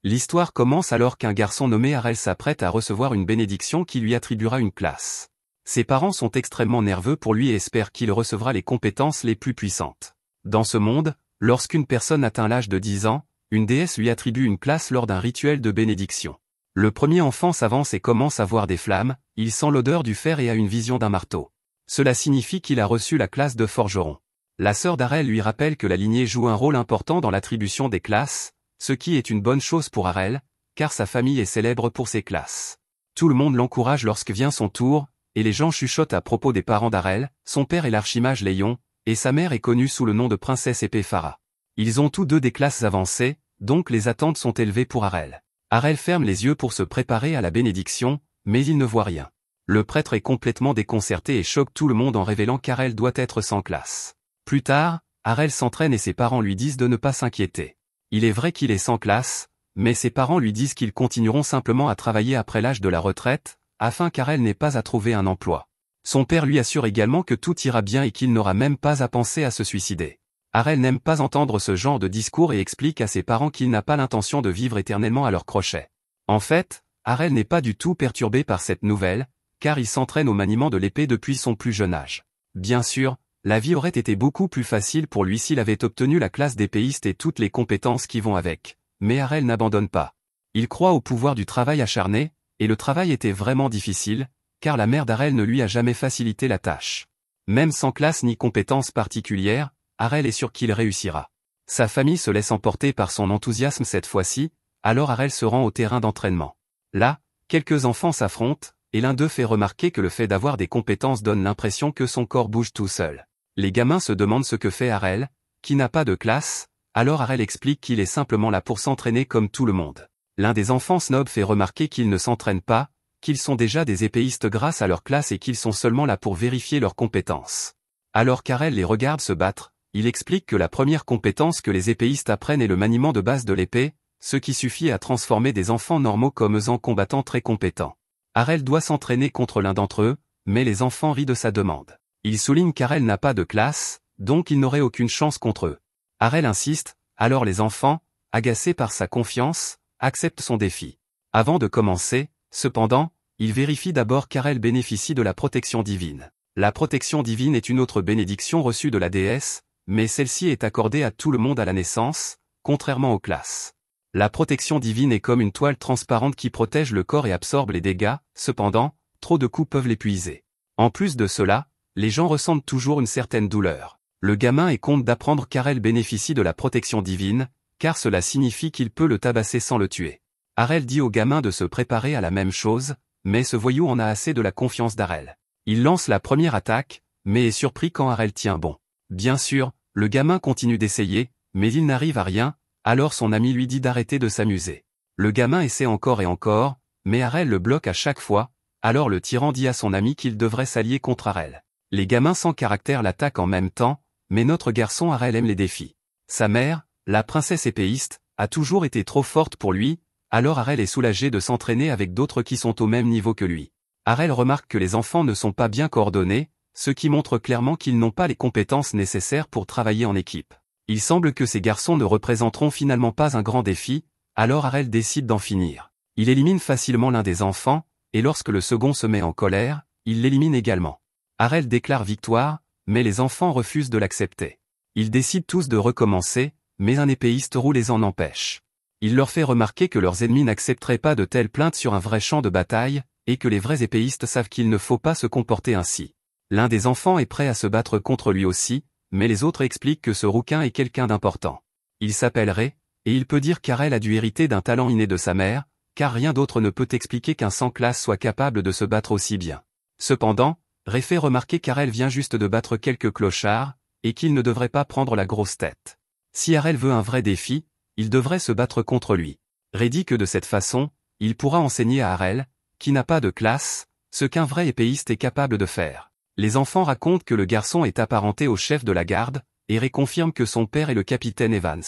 L'histoire commence alors qu'un garçon nommé Harel s'apprête à recevoir une bénédiction qui lui attribuera une classe. Ses parents sont extrêmement nerveux pour lui et espèrent qu'il recevra les compétences les plus puissantes. Dans ce monde, lorsqu'une personne atteint l'âge de 10 ans, une déesse lui attribue une classe lors d'un rituel de bénédiction. Le premier enfant s'avance et commence à voir des flammes, il sent l'odeur du fer et a une vision d'un marteau. Cela signifie qu'il a reçu la classe de forgeron. La sœur d'Harel lui rappelle que la lignée joue un rôle important dans l'attribution des classes, ce qui est une bonne chose pour Harel, car sa famille est célèbre pour ses classes. Tout le monde l'encourage lorsque vient son tour, et les gens chuchotent à propos des parents d'Harel. Son père est l'archimage Léon, et sa mère est connue sous le nom de princesse épée Farah. Ils ont tous deux des classes avancées, donc les attentes sont élevées pour Harel. Harel ferme les yeux pour se préparer à la bénédiction, mais il ne voit rien. Le prêtre est complètement déconcerté et choque tout le monde en révélant qu'Harel doit être sans classe. Plus tard, Harel s'entraîne et ses parents lui disent de ne pas s'inquiéter. Il est vrai qu'il est sans classe, mais ses parents lui disent qu'ils continueront simplement à travailler après l'âge de la retraite, afin qu'Harel n'ait pas à trouver un emploi. Son père lui assure également que tout ira bien et qu'il n'aura même pas à penser à se suicider. Harel n'aime pas entendre ce genre de discours et explique à ses parents qu'il n'a pas l'intention de vivre éternellement à leur crochet. En fait, Harel n'est pas du tout perturbé par cette nouvelle, car il s'entraîne au maniement de l'épée depuis son plus jeune âge. Bien sûr, la vie aurait été beaucoup plus facile pour lui s'il avait obtenu la classe d'épéiste et toutes les compétences qui vont avec, mais Harel n'abandonne pas. Il croit au pouvoir du travail acharné, et le travail était vraiment difficile, car la mère d'Harel ne lui a jamais facilité la tâche. Même sans classe ni compétences particulières, Harel est sûr qu'il réussira. Sa famille se laisse emporter par son enthousiasme cette fois-ci, alors Harel se rend au terrain d'entraînement. Là, quelques enfants s'affrontent, et l'un d'eux fait remarquer que le fait d'avoir des compétences donne l'impression que son corps bouge tout seul. Les gamins se demandent ce que fait Harel, qui n'a pas de classe, alors Harel explique qu'il est simplement là pour s'entraîner comme tout le monde. L'un des enfants snob fait remarquer qu'ils ne s'entraînent pas, qu'ils sont déjà des épéistes grâce à leur classe et qu'ils sont seulement là pour vérifier leurs compétences. Alors qu'Harel les regarde se battre, il explique que la première compétence que les épéistes apprennent est le maniement de base de l'épée, ce qui suffit à transformer des enfants normaux comme eux en combattants très compétents. Harel doit s'entraîner contre l'un d'entre eux, mais les enfants rient de sa demande. Il souligne qu'Harel n'a pas de classe, donc il n'aurait aucune chance contre eux. Harel insiste, alors les enfants, agacés par sa confiance, acceptent son défi. Avant de commencer, cependant, il vérifie d'abord qu'Harel bénéficie de la protection divine. La protection divine est une autre bénédiction reçue de la déesse, mais celle-ci est accordée à tout le monde à la naissance, contrairement aux classes. La protection divine est comme une toile transparente qui protège le corps et absorbe les dégâts, cependant, trop de coups peuvent l'épuiser. En plus de cela, les gens ressentent toujours une certaine douleur. Le gamin est content d'apprendre qu'Harel bénéficie de la protection divine, car cela signifie qu'il peut le tabasser sans le tuer. Harel dit au gamin de se préparer à la même chose, mais ce voyou en a assez de la confiance d'Harel. Il lance la première attaque, mais est surpris quand Harel tient bon. Bien sûr, le gamin continue d'essayer, mais il n'arrive à rien, alors son ami lui dit d'arrêter de s'amuser. Le gamin essaie encore et encore, mais Harel le bloque à chaque fois, alors le tyran dit à son ami qu'il devrait s'allier contre Harel. Les gamins sans caractère l'attaquent en même temps, mais notre garçon Harel aime les défis. Sa mère, la princesse épéiste, a toujours été trop forte pour lui, alors Harel est soulagé de s'entraîner avec d'autres qui sont au même niveau que lui. Harel remarque que les enfants ne sont pas bien coordonnés, ce qui montre clairement qu'ils n'ont pas les compétences nécessaires pour travailler en équipe. Il semble que ces garçons ne représenteront finalement pas un grand défi, alors Harel décide d'en finir. Il élimine facilement l'un des enfants, et lorsque le second se met en colère, il l'élimine également. Harel déclare victoire, mais les enfants refusent de l'accepter. Ils décident tous de recommencer, mais un épéiste roux les en empêche. Il leur fait remarquer que leurs ennemis n'accepteraient pas de telles plaintes sur un vrai champ de bataille, et que les vrais épéistes savent qu'il ne faut pas se comporter ainsi. L'un des enfants est prêt à se battre contre lui aussi, mais les autres expliquent que ce rouquin est quelqu'un d'important. Il s'appelle Ré, et il peut dire qu'Harel a dû hériter d'un talent inné de sa mère, car rien d'autre ne peut expliquer qu'un sans classe soit capable de se battre aussi bien. Cependant, Ré fait remarquer qu'Harel vient juste de battre quelques clochards, et qu'il ne devrait pas prendre la grosse tête. Si Harel veut un vrai défi, il devrait se battre contre lui. Ré dit que de cette façon, il pourra enseigner à Harel, qui n'a pas de classe, ce qu'un vrai épéiste est capable de faire. Les enfants racontent que le garçon est apparenté au chef de la garde, et Ré confirme que son père est le capitaine Evans.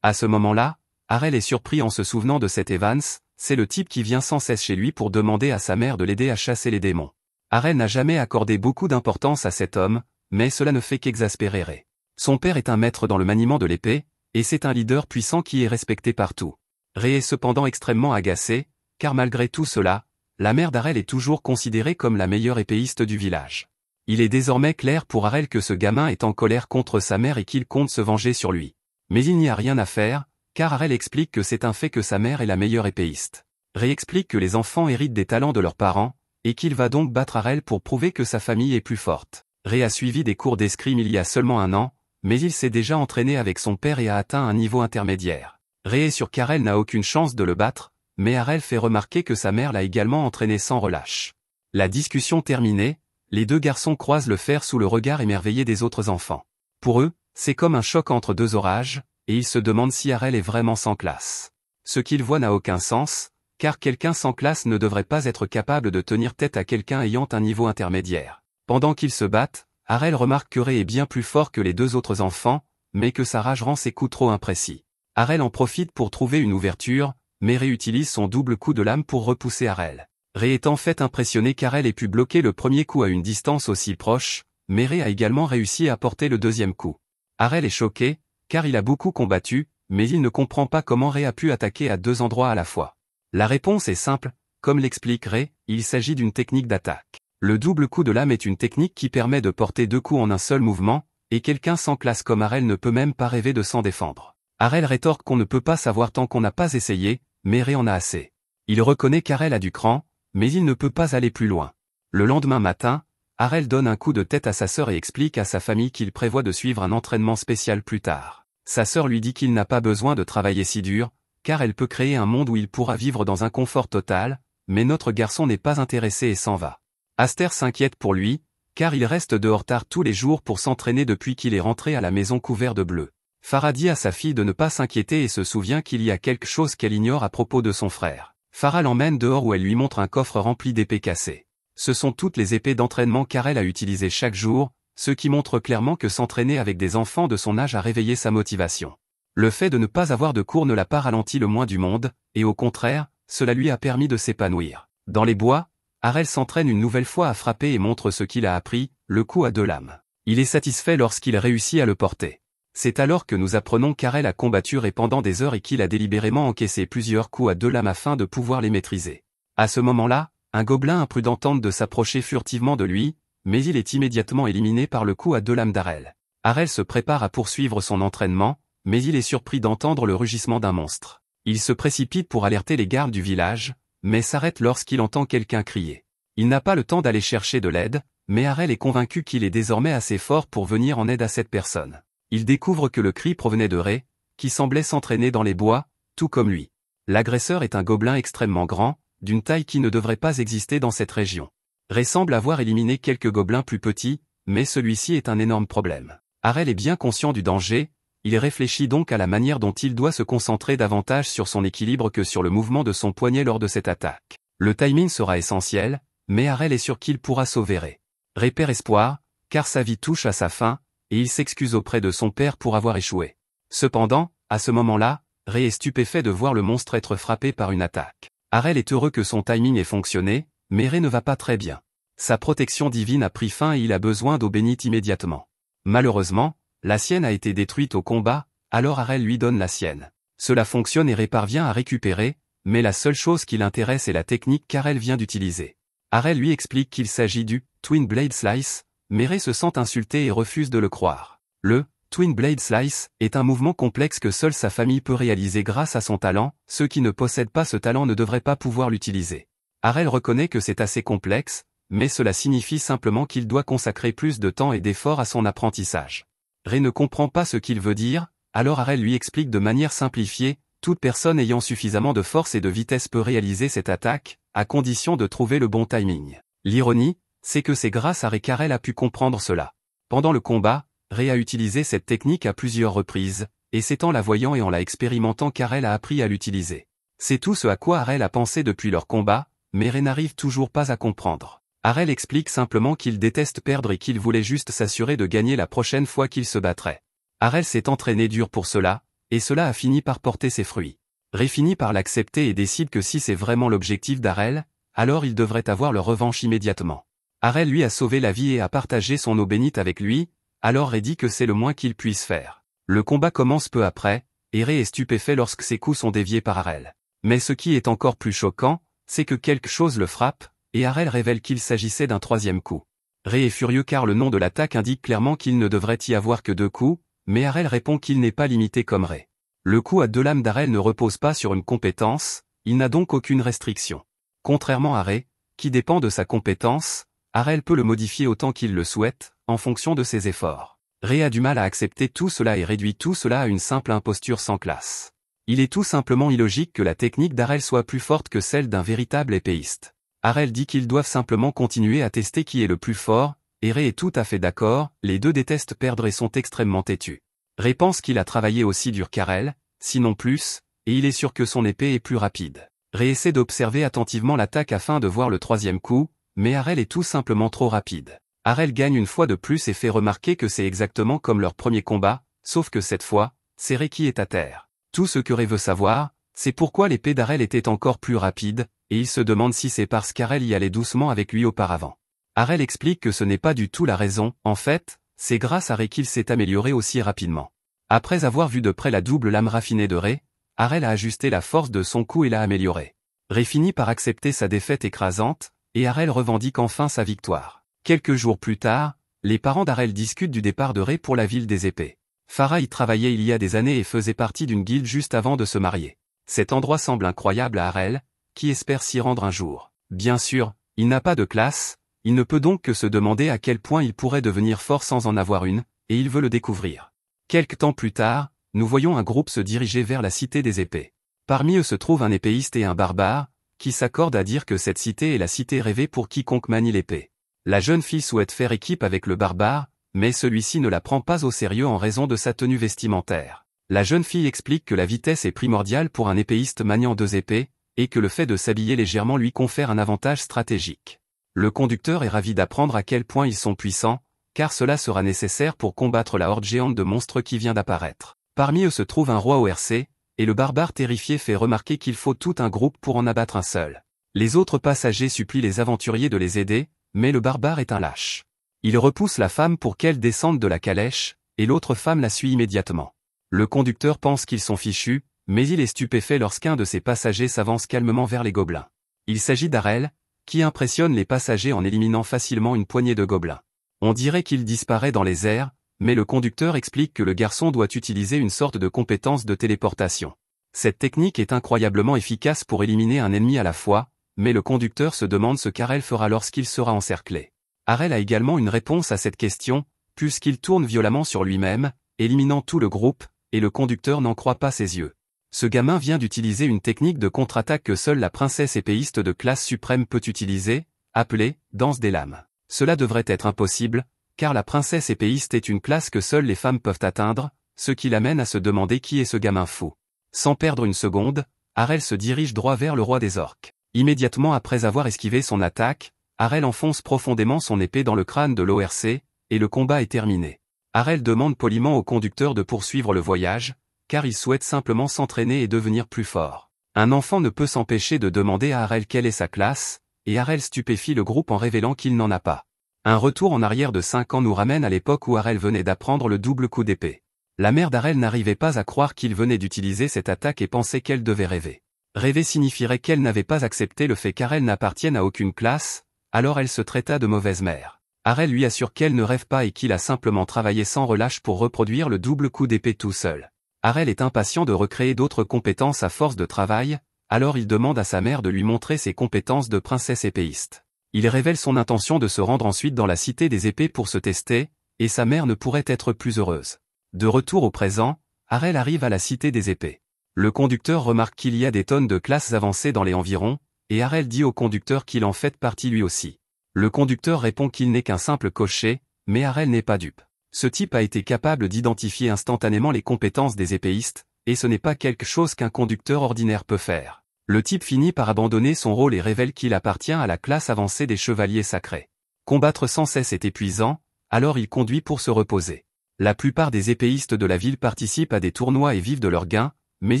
À ce moment-là, Harel est surpris en se souvenant de cet Evans, c'est le type qui vient sans cesse chez lui pour demander à sa mère de l'aider à chasser les démons. Harel n'a jamais accordé beaucoup d'importance à cet homme, mais cela ne fait qu'exaspérer Ré. Son père est un maître dans le maniement de l'épée, et c'est un leader puissant qui est respecté partout. Ré est cependant extrêmement agacée, car malgré tout cela, la mère d'Arel est toujours considérée comme la meilleure épéiste du village. Il est désormais clair pour Arel que ce gamin est en colère contre sa mère et qu'il compte se venger sur lui. Mais il n'y a rien à faire, car Arel explique que c'est un fait que sa mère est la meilleure épéiste. Ré explique que les enfants héritent des talents de leurs parents, et qu'il va donc battre Arel pour prouver que sa famille est plus forte. Ré a suivi des cours d'escrime il y a seulement 1 an, mais il s'est déjà entraîné avec son père et a atteint un niveau intermédiaire. Ré est sûr qu'Arel n'a aucune chance de le battre, mais Arel fait remarquer que sa mère l'a également entraîné sans relâche. La discussion terminée, les 2 garçons croisent le fer sous le regard émerveillé des autres enfants. Pour eux, c'est comme un choc entre 2 orages, et ils se demandent si Arel est vraiment sans classe. Ce qu'ils voient n'a aucun sens, car quelqu'un sans classe ne devrait pas être capable de tenir tête à quelqu'un ayant un niveau intermédiaire. Pendant qu'ils se battent, Arel remarque que Ré est bien plus fort que les 2 autres enfants, mais que sa rage rend ses coups trop imprécis. Arel en profite pour trouver une ouverture, mais Ré utilise son double coup de lame pour repousser Arel. Ré est en fait impressionné qu'Arel ait pu bloquer le premier coup à une distance aussi proche, mais Ré a également réussi à porter le deuxième coup. Arel est choqué, car il a beaucoup combattu, mais il ne comprend pas comment Ré a pu attaquer à 2 endroits à la fois. La réponse est simple, comme l'explique Ré, il s'agit d'une technique d'attaque. Le double coup de lame est une technique qui permet de porter 2 coups en un seul mouvement, et quelqu'un sans classe comme Arel ne peut même pas rêver de s'en défendre. Arel rétorque qu'on ne peut pas savoir tant qu'on n'a pas essayé, mais Ré en a assez. Il reconnaît qu'Arel a du cran, mais il ne peut pas aller plus loin. Le lendemain matin, Arel donne un coup de tête à sa sœur et explique à sa famille qu'il prévoit de suivre un entraînement spécial plus tard. Sa sœur lui dit qu'il n'a pas besoin de travailler si dur, car elle peut créer un monde où il pourra vivre dans un confort total, mais notre garçon n'est pas intéressé et s'en va. Aster s'inquiète pour lui, car il reste dehors tard tous les jours pour s'entraîner depuis qu'il est rentré à la maison couvert de bleu. Farah dit à sa fille de ne pas s'inquiéter et se souvient qu'il y a quelque chose qu'elle ignore à propos de son frère. Farah l'emmène dehors où elle lui montre un coffre rempli d'épées cassées. Ce sont toutes les épées d'entraînement qu'Arel a utilisées chaque jour, ce qui montre clairement que s'entraîner avec des enfants de son âge a réveillé sa motivation. Le fait de ne pas avoir de cours ne l'a pas ralenti le moins du monde, et au contraire, cela lui a permis de s'épanouir. Dans les bois, Arel s'entraîne une nouvelle fois à frapper et montre ce qu'il a appris, le coup à 2 lames. Il est satisfait lorsqu'il réussit à le porter. C'est alors que nous apprenons qu'Arel a combattu Ré pendant des heures et qu'il a délibérément encaissé plusieurs coups à 2 lames afin de pouvoir les maîtriser. À ce moment-là, un gobelin imprudent tente de s'approcher furtivement de lui, mais il est immédiatement éliminé par le coup à 2 lames d'Arel. Arel se prépare à poursuivre son entraînement, mais il est surpris d'entendre le rugissement d'un monstre. Il se précipite pour alerter les gardes du village, mais s'arrête lorsqu'il entend quelqu'un crier. Il n'a pas le temps d'aller chercher de l'aide, mais Arel est convaincu qu'il est désormais assez fort pour venir en aide à cette personne. Il découvre que le cri provenait de Ré, qui semblait s'entraîner dans les bois, tout comme lui. L'agresseur est un gobelin extrêmement grand, d'une taille qui ne devrait pas exister dans cette région. Ré semble avoir éliminé quelques gobelins plus petits, mais celui-ci est un énorme problème. Arel est bien conscient du danger, il réfléchit donc à la manière dont il doit se concentrer davantage sur son équilibre que sur le mouvement de son poignet lors de cette attaque. Le timing sera essentiel, mais Arel est sûr qu'il pourra sauver Ré. Ré perd espoir, car sa vie touche à sa fin, et il s'excuse auprès de son père pour avoir échoué. Cependant, à ce moment-là, Ré est stupéfait de voir le monstre être frappé par une attaque. Arel est heureux que son timing ait fonctionné, mais Ré ne va pas très bien. Sa protection divine a pris fin et il a besoin d'eau bénite immédiatement. Malheureusement, la sienne a été détruite au combat, alors Arel lui donne la sienne. Cela fonctionne et Ré parvient à récupérer, mais la seule chose qui l'intéresse est la technique qu'Arel vient d'utiliser. Arel lui explique qu'il s'agit du Twin Blade Slice, mais Ré se sent insulté et refuse de le croire. Le Twin Blade Slice est un mouvement complexe que seule sa famille peut réaliser grâce à son talent, ceux qui ne possèdent pas ce talent ne devraient pas pouvoir l'utiliser. Arel reconnaît que c'est assez complexe, mais cela signifie simplement qu'il doit consacrer plus de temps et d'efforts à son apprentissage. Ré ne comprend pas ce qu'il veut dire, alors Arel lui explique de manière simplifiée, toute personne ayant suffisamment de force et de vitesse peut réaliser cette attaque, à condition de trouver le bon timing. L'ironie, c'est que c'est grâce à Ré qu'Arel a pu comprendre cela. Pendant le combat, Ré a utilisé cette technique à plusieurs reprises, et c'est en la voyant et en la expérimentant qu'Arel a appris à l'utiliser. C'est tout ce à quoi Arel a pensé depuis leur combat, mais Ré n'arrive toujours pas à comprendre. Arel explique simplement qu'il déteste perdre et qu'il voulait juste s'assurer de gagner la prochaine fois qu'il se battrait. Arel s'est entraîné dur pour cela, et cela a fini par porter ses fruits. Ré finit par l'accepter et décide que si c'est vraiment l'objectif d'Arel, alors il devrait avoir leur revanche immédiatement. Arel lui a sauvé la vie et a partagé son eau bénite avec lui, alors Ré dit que c'est le moins qu'il puisse faire. Le combat commence peu après, et Ré est stupéfait lorsque ses coups sont déviés par Harel. Mais ce qui est encore plus choquant, c'est que quelque chose le frappe, et Harel révèle qu'il s'agissait d'un troisième coup. Ré est furieux car le nom de l'attaque indique clairement qu'il ne devrait y avoir que 2 coups, mais Harel répond qu'il n'est pas limité comme Ré. Le coup à 2 lames d'Harel ne repose pas sur une compétence, il n'a donc aucune restriction. Contrairement à Ré, qui dépend de sa compétence, Harel peut le modifier autant qu'il le souhaite, en fonction de ses efforts. Ré a du mal à accepter tout cela et réduit tout cela à une simple imposture sans classe. Il est tout simplement illogique que la technique d'Harel soit plus forte que celle d'un véritable épéiste. Harel dit qu'ils doivent simplement continuer à tester qui est le plus fort, et Ré est tout à fait d'accord, les deux détestent perdre et sont extrêmement têtus. Ré pense qu'il a travaillé aussi dur qu'Harel, sinon plus, et il est sûr que son épée est plus rapide. Ré essaie d'observer attentivement l'attaque afin de voir le troisième coup, mais Harel est tout simplement trop rapide. Harel gagne une fois de plus et fait remarquer que c'est exactement comme leur premier combat, sauf que cette fois, c'est Ré qui est à terre. Tout ce que Ré veut savoir, c'est pourquoi l'épée d'Harel était encore plus rapide, et il se demande si c'est parce qu'Harel y allait doucement avec lui auparavant. Harel explique que ce n'est pas du tout la raison, en fait, c'est grâce à Ré qu'il s'est amélioré aussi rapidement. Après avoir vu de près la double lame raffinée de Ré, Harel a ajusté la force de son coup et l'a améliorée. Ré finit par accepter sa défaite écrasante, et Harel revendique enfin sa victoire. Quelques jours plus tard, les parents d'Harel discutent du départ de Ré pour la ville des épées. Farah y travaillait il y a des années et faisait partie d'une guilde juste avant de se marier. Cet endroit semble incroyable à Harel, qui espère s'y rendre un jour. Bien sûr, il n'a pas de classe, il ne peut donc que se demander à quel point il pourrait devenir fort sans en avoir une, et il veut le découvrir. Quelque temps plus tard, nous voyons un groupe se diriger vers la cité des épées. Parmi eux se trouvent un épéiste et un barbare, qui s'accordent à dire que cette cité est la cité rêvée pour quiconque manie l'épée. La jeune fille souhaite faire équipe avec le barbare, mais celui-ci ne la prend pas au sérieux en raison de sa tenue vestimentaire. La jeune fille explique que la vitesse est primordiale pour un épéiste maniant 2 épées, et que le fait de s'habiller légèrement lui confère un avantage stratégique. Le conducteur est ravi d'apprendre à quel point ils sont puissants, car cela sera nécessaire pour combattre la horde géante de monstres qui vient d'apparaître. Parmi eux se trouve un roi ORC, et le barbare terrifié fait remarquer qu'il faut tout un groupe pour en abattre un seul. Les autres passagers supplient les aventuriers de les aider, mais le barbare est un lâche. Il repousse la femme pour qu'elle descende de la calèche, et l'autre femme la suit immédiatement. Le conducteur pense qu'ils sont fichus, mais il est stupéfait lorsqu'un de ses passagers s'avance calmement vers les gobelins. Il s'agit d'Harel, qui impressionne les passagers en éliminant facilement une poignée de gobelins. On dirait qu'il disparaît dans les airs, mais le conducteur explique que le garçon doit utiliser une sorte de compétence de téléportation. Cette technique est incroyablement efficace pour éliminer un ennemi à la fois, mais le conducteur se demande ce qu'Harel fera lorsqu'il sera encerclé. Harel a également une réponse à cette question, puisqu'il tourne violemment sur lui-même, éliminant tout le groupe, et le conducteur n'en croit pas ses yeux. Ce gamin vient d'utiliser une technique de contre-attaque que seule la princesse épéiste de classe suprême peut utiliser, appelée « danse des lames ». Cela devrait être impossible, car la princesse épéiste est une classe que seules les femmes peuvent atteindre, ce qui l'amène à se demander qui est ce gamin fou. Sans perdre une seconde, Harel se dirige droit vers le roi des orques. Immédiatement après avoir esquivé son attaque, Harel enfonce profondément son épée dans le crâne de l'ORC, et le combat est terminé. Harel demande poliment au conducteur de poursuivre le voyage, car il souhaite simplement s'entraîner et devenir plus fort. Un enfant ne peut s'empêcher de demander à Harel quelle est sa classe, et Harel stupéfie le groupe en révélant qu'il n'en a pas. Un retour en arrière de 5 ans nous ramène à l'époque où Harel venait d'apprendre le double coup d'épée. La mère d'Harel n'arrivait pas à croire qu'il venait d'utiliser cette attaque et pensait qu'elle devait rêver. Rêver signifierait qu'elle n'avait pas accepté le fait qu'Harel n'appartienne à aucune classe, alors elle se traita de mauvaise mère. Harel lui assure qu'elle ne rêve pas et qu'il a simplement travaillé sans relâche pour reproduire le double coup d'épée tout seul. Harel est impatient de recréer d'autres compétences à force de travail, alors il demande à sa mère de lui montrer ses compétences de princesse épéiste. Il révèle son intention de se rendre ensuite dans la cité des épées pour se tester, et sa mère ne pourrait être plus heureuse. De retour au présent, Harel arrive à la cité des épées. Le conducteur remarque qu'il y a des tonnes de classes avancées dans les environs, et Harel dit au conducteur qu'il en fait partie lui aussi. Le conducteur répond qu'il n'est qu'un simple cocher, mais Harel n'est pas dupe. Ce type a été capable d'identifier instantanément les compétences des épéistes, et ce n'est pas quelque chose qu'un conducteur ordinaire peut faire. Le type finit par abandonner son rôle et révèle qu'il appartient à la classe avancée des chevaliers sacrés. Combattre sans cesse est épuisant, alors il conduit pour se reposer. La plupart des épéistes de la ville participent à des tournois et vivent de leurs gains, mais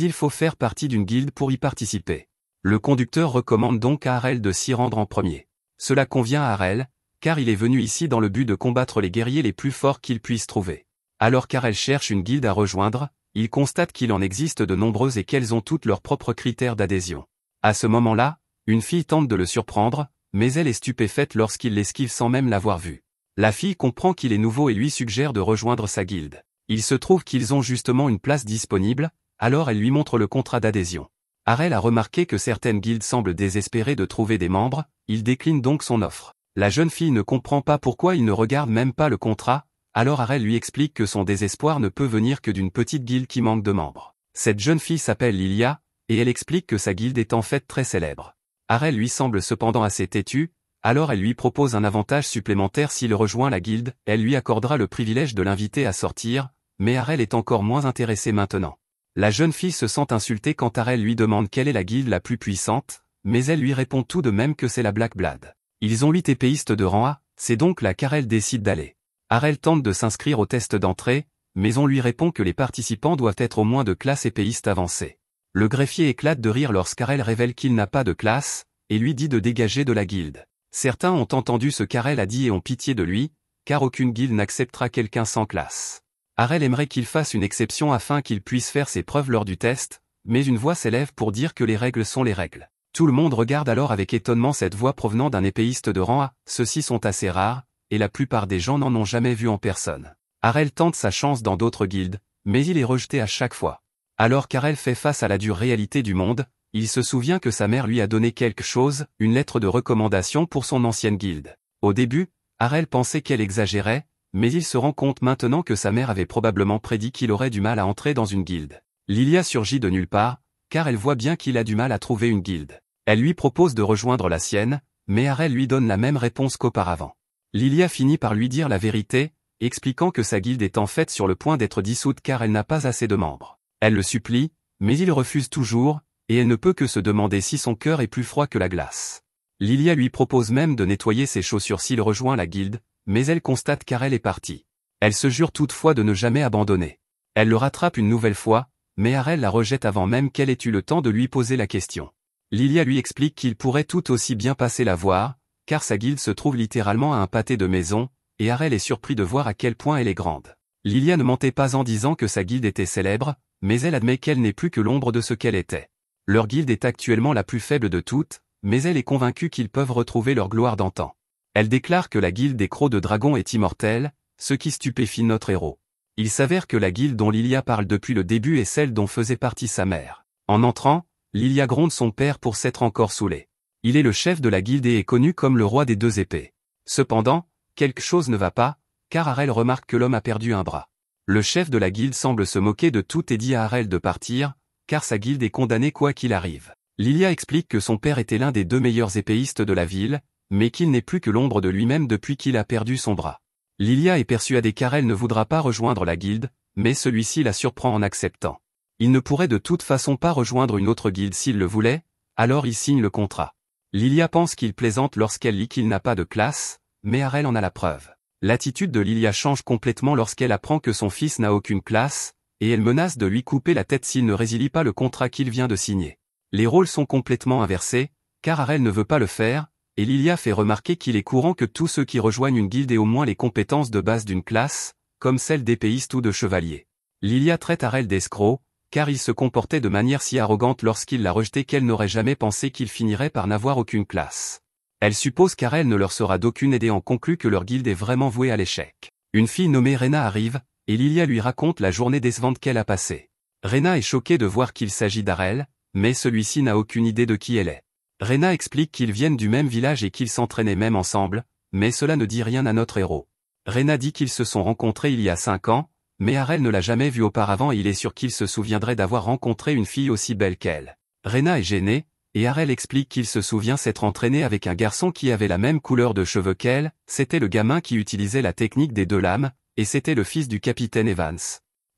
il faut faire partie d'une guilde pour y participer. Le conducteur recommande donc à Harel de s'y rendre en premier. Cela convient à Harel, car il est venu ici dans le but de combattre les guerriers les plus forts qu'il puisse trouver. Alors qu'Harel cherche une guilde à rejoindre, Il constate qu'il en existe de nombreuses et qu'elles ont toutes leurs propres critères d'adhésion. À ce moment-là, une fille tente de le surprendre, mais elle est stupéfaite lorsqu'il l'esquive sans même l'avoir vu. La fille comprend qu'il est nouveau et lui suggère de rejoindre sa guilde. Il se trouve qu'ils ont justement une place disponible, alors elle lui montre le contrat d'adhésion. Harel a remarqué que certaines guildes semblent désespérées de trouver des membres, il décline donc son offre. La jeune fille ne comprend pas pourquoi il ne regarde même pas le contrat, alors Harel lui explique que son désespoir ne peut venir que d'une petite guilde qui manque de membres. Cette jeune fille s'appelle Lilia, et elle explique que sa guilde est en fait très célèbre. Harel lui semble cependant assez têtu, alors elle lui propose un avantage supplémentaire s'il rejoint la guilde, elle lui accordera le privilège de l'inviter à sortir, mais Harel est encore moins intéressé maintenant. La jeune fille se sent insultée quand Harel lui demande quelle est la guilde la plus puissante, mais elle lui répond tout de même que c'est la Black Blood. Ils ont 8 épéistes de rang A, c'est donc là qu'Harel décide d'aller. Harel tente de s'inscrire au test d'entrée, mais on lui répond que les participants doivent être au moins de classe épéiste avancée. Le greffier éclate de rire lorsqu'Harel révèle qu'il n'a pas de classe, et lui dit de dégager de la guilde. Certains ont entendu ce qu'Harel a dit et ont pitié de lui, car aucune guilde n'acceptera quelqu'un sans classe. Harel aimerait qu'il fasse une exception afin qu'il puisse faire ses preuves lors du test, mais une voix s'élève pour dire que les règles sont les règles. Tout le monde regarde alors avec étonnement cette voix provenant d'un épéiste de rang A, ceux-ci sont assez rares, et la plupart des gens n'en ont jamais vu en personne. Harel tente sa chance dans d'autres guildes, mais il est rejeté à chaque fois. Alors qu'Harel fait face à la dure réalité du monde, il se souvient que sa mère lui a donné quelque chose, une lettre de recommandation pour son ancienne guilde. Au début, Harel pensait qu'elle exagérait, mais il se rend compte maintenant que sa mère avait probablement prédit qu'il aurait du mal à entrer dans une guilde. Lilia surgit de nulle part, car elle voit bien qu'il a du mal à trouver une guilde. Elle lui propose de rejoindre la sienne, mais Harel lui donne la même réponse qu'auparavant. Lilia finit par lui dire la vérité, expliquant que sa guilde est en fait sur le point d'être dissoute car elle n'a pas assez de membres. Elle le supplie, mais il refuse toujours, et elle ne peut que se demander si son cœur est plus froid que la glace. Lilia lui propose même de nettoyer ses chaussures s'il rejoint la guilde, mais elle constate qu'Harel est parti. Elle se jure toutefois de ne jamais abandonner. Elle le rattrape une nouvelle fois, mais Harel la rejette avant même qu'elle ait eu le temps de lui poser la question. Lilia lui explique qu'il pourrait tout aussi bien passer la voir, car sa guilde se trouve littéralement à un pâté de maison, et Harel est surpris de voir à quel point elle est grande. Lilia ne mentait pas en disant que sa guilde était célèbre, mais elle admet qu'elle n'est plus que l'ombre de ce qu'elle était. Leur guilde est actuellement la plus faible de toutes, mais elle est convaincue qu'ils peuvent retrouver leur gloire d'antan. Elle déclare que la guilde des Crocs de Dragon est immortelle, ce qui stupéfie notre héros. Il s'avère que la guilde dont Lilia parle depuis le début est celle dont faisait partie sa mère. En entrant, Lilia gronde son père pour s'être encore saoulé. Il est le chef de la guilde et est connu comme le roi des 2 épées. Cependant, quelque chose ne va pas, car Harel remarque que l'homme a perdu un bras. Le chef de la guilde semble se moquer de tout et dit à Harel de partir, car sa guilde est condamnée quoi qu'il arrive. Lilia explique que son père était l'un des 2 meilleurs épéistes de la ville, mais qu'il n'est plus que l'ombre de lui-même depuis qu'il a perdu son bras. Lilia est persuadée qu'Harel ne voudra pas rejoindre la guilde, mais celui-ci la surprend en acceptant. Il ne pourrait de toute façon pas rejoindre une autre guilde s'il le voulait, alors il signe le contrat. Lilia pense qu'il plaisante lorsqu'elle lit qu'il n'a pas de classe, mais Harel en a la preuve. L'attitude de Lilia change complètement lorsqu'elle apprend que son fils n'a aucune classe, et elle menace de lui couper la tête s'il ne résilie pas le contrat qu'il vient de signer. Les rôles sont complètement inversés, car Harel ne veut pas le faire, et Lilia fait remarquer qu'il est courant que tous ceux qui rejoignent une guilde aient au moins les compétences de base d'une classe, comme celle d'épéiste ou de chevalier. Lilia traite Harel d'escroc, car il se comportait de manière si arrogante lorsqu'il l'a rejeté qu'elle n'aurait jamais pensé qu'il finirait par n'avoir aucune classe. Elle suppose qu'Harel ne leur sera d'aucune aide et en conclut que leur guilde est vraiment vouée à l'échec. Une fille nommée Rena arrive, et Lilia lui raconte la journée décevante qu'elle a passée. Rena est choquée de voir qu'il s'agit d'Harel, mais celui-ci n'a aucune idée de qui elle est. Rena explique qu'ils viennent du même village et qu'ils s'entraînaient même ensemble, mais cela ne dit rien à notre héros. Rena dit qu'ils se sont rencontrés il y a 5 ans, mais Harel ne l'a jamais vue auparavant et il est sûr qu'il se souviendrait d'avoir rencontré une fille aussi belle qu'elle. Rena est gênée, et Harel explique qu'il se souvient s'être entraîné avec un garçon qui avait la même couleur de cheveux qu'elle, c'était le gamin qui utilisait la technique des 2 lames, et c'était le fils du capitaine Evans.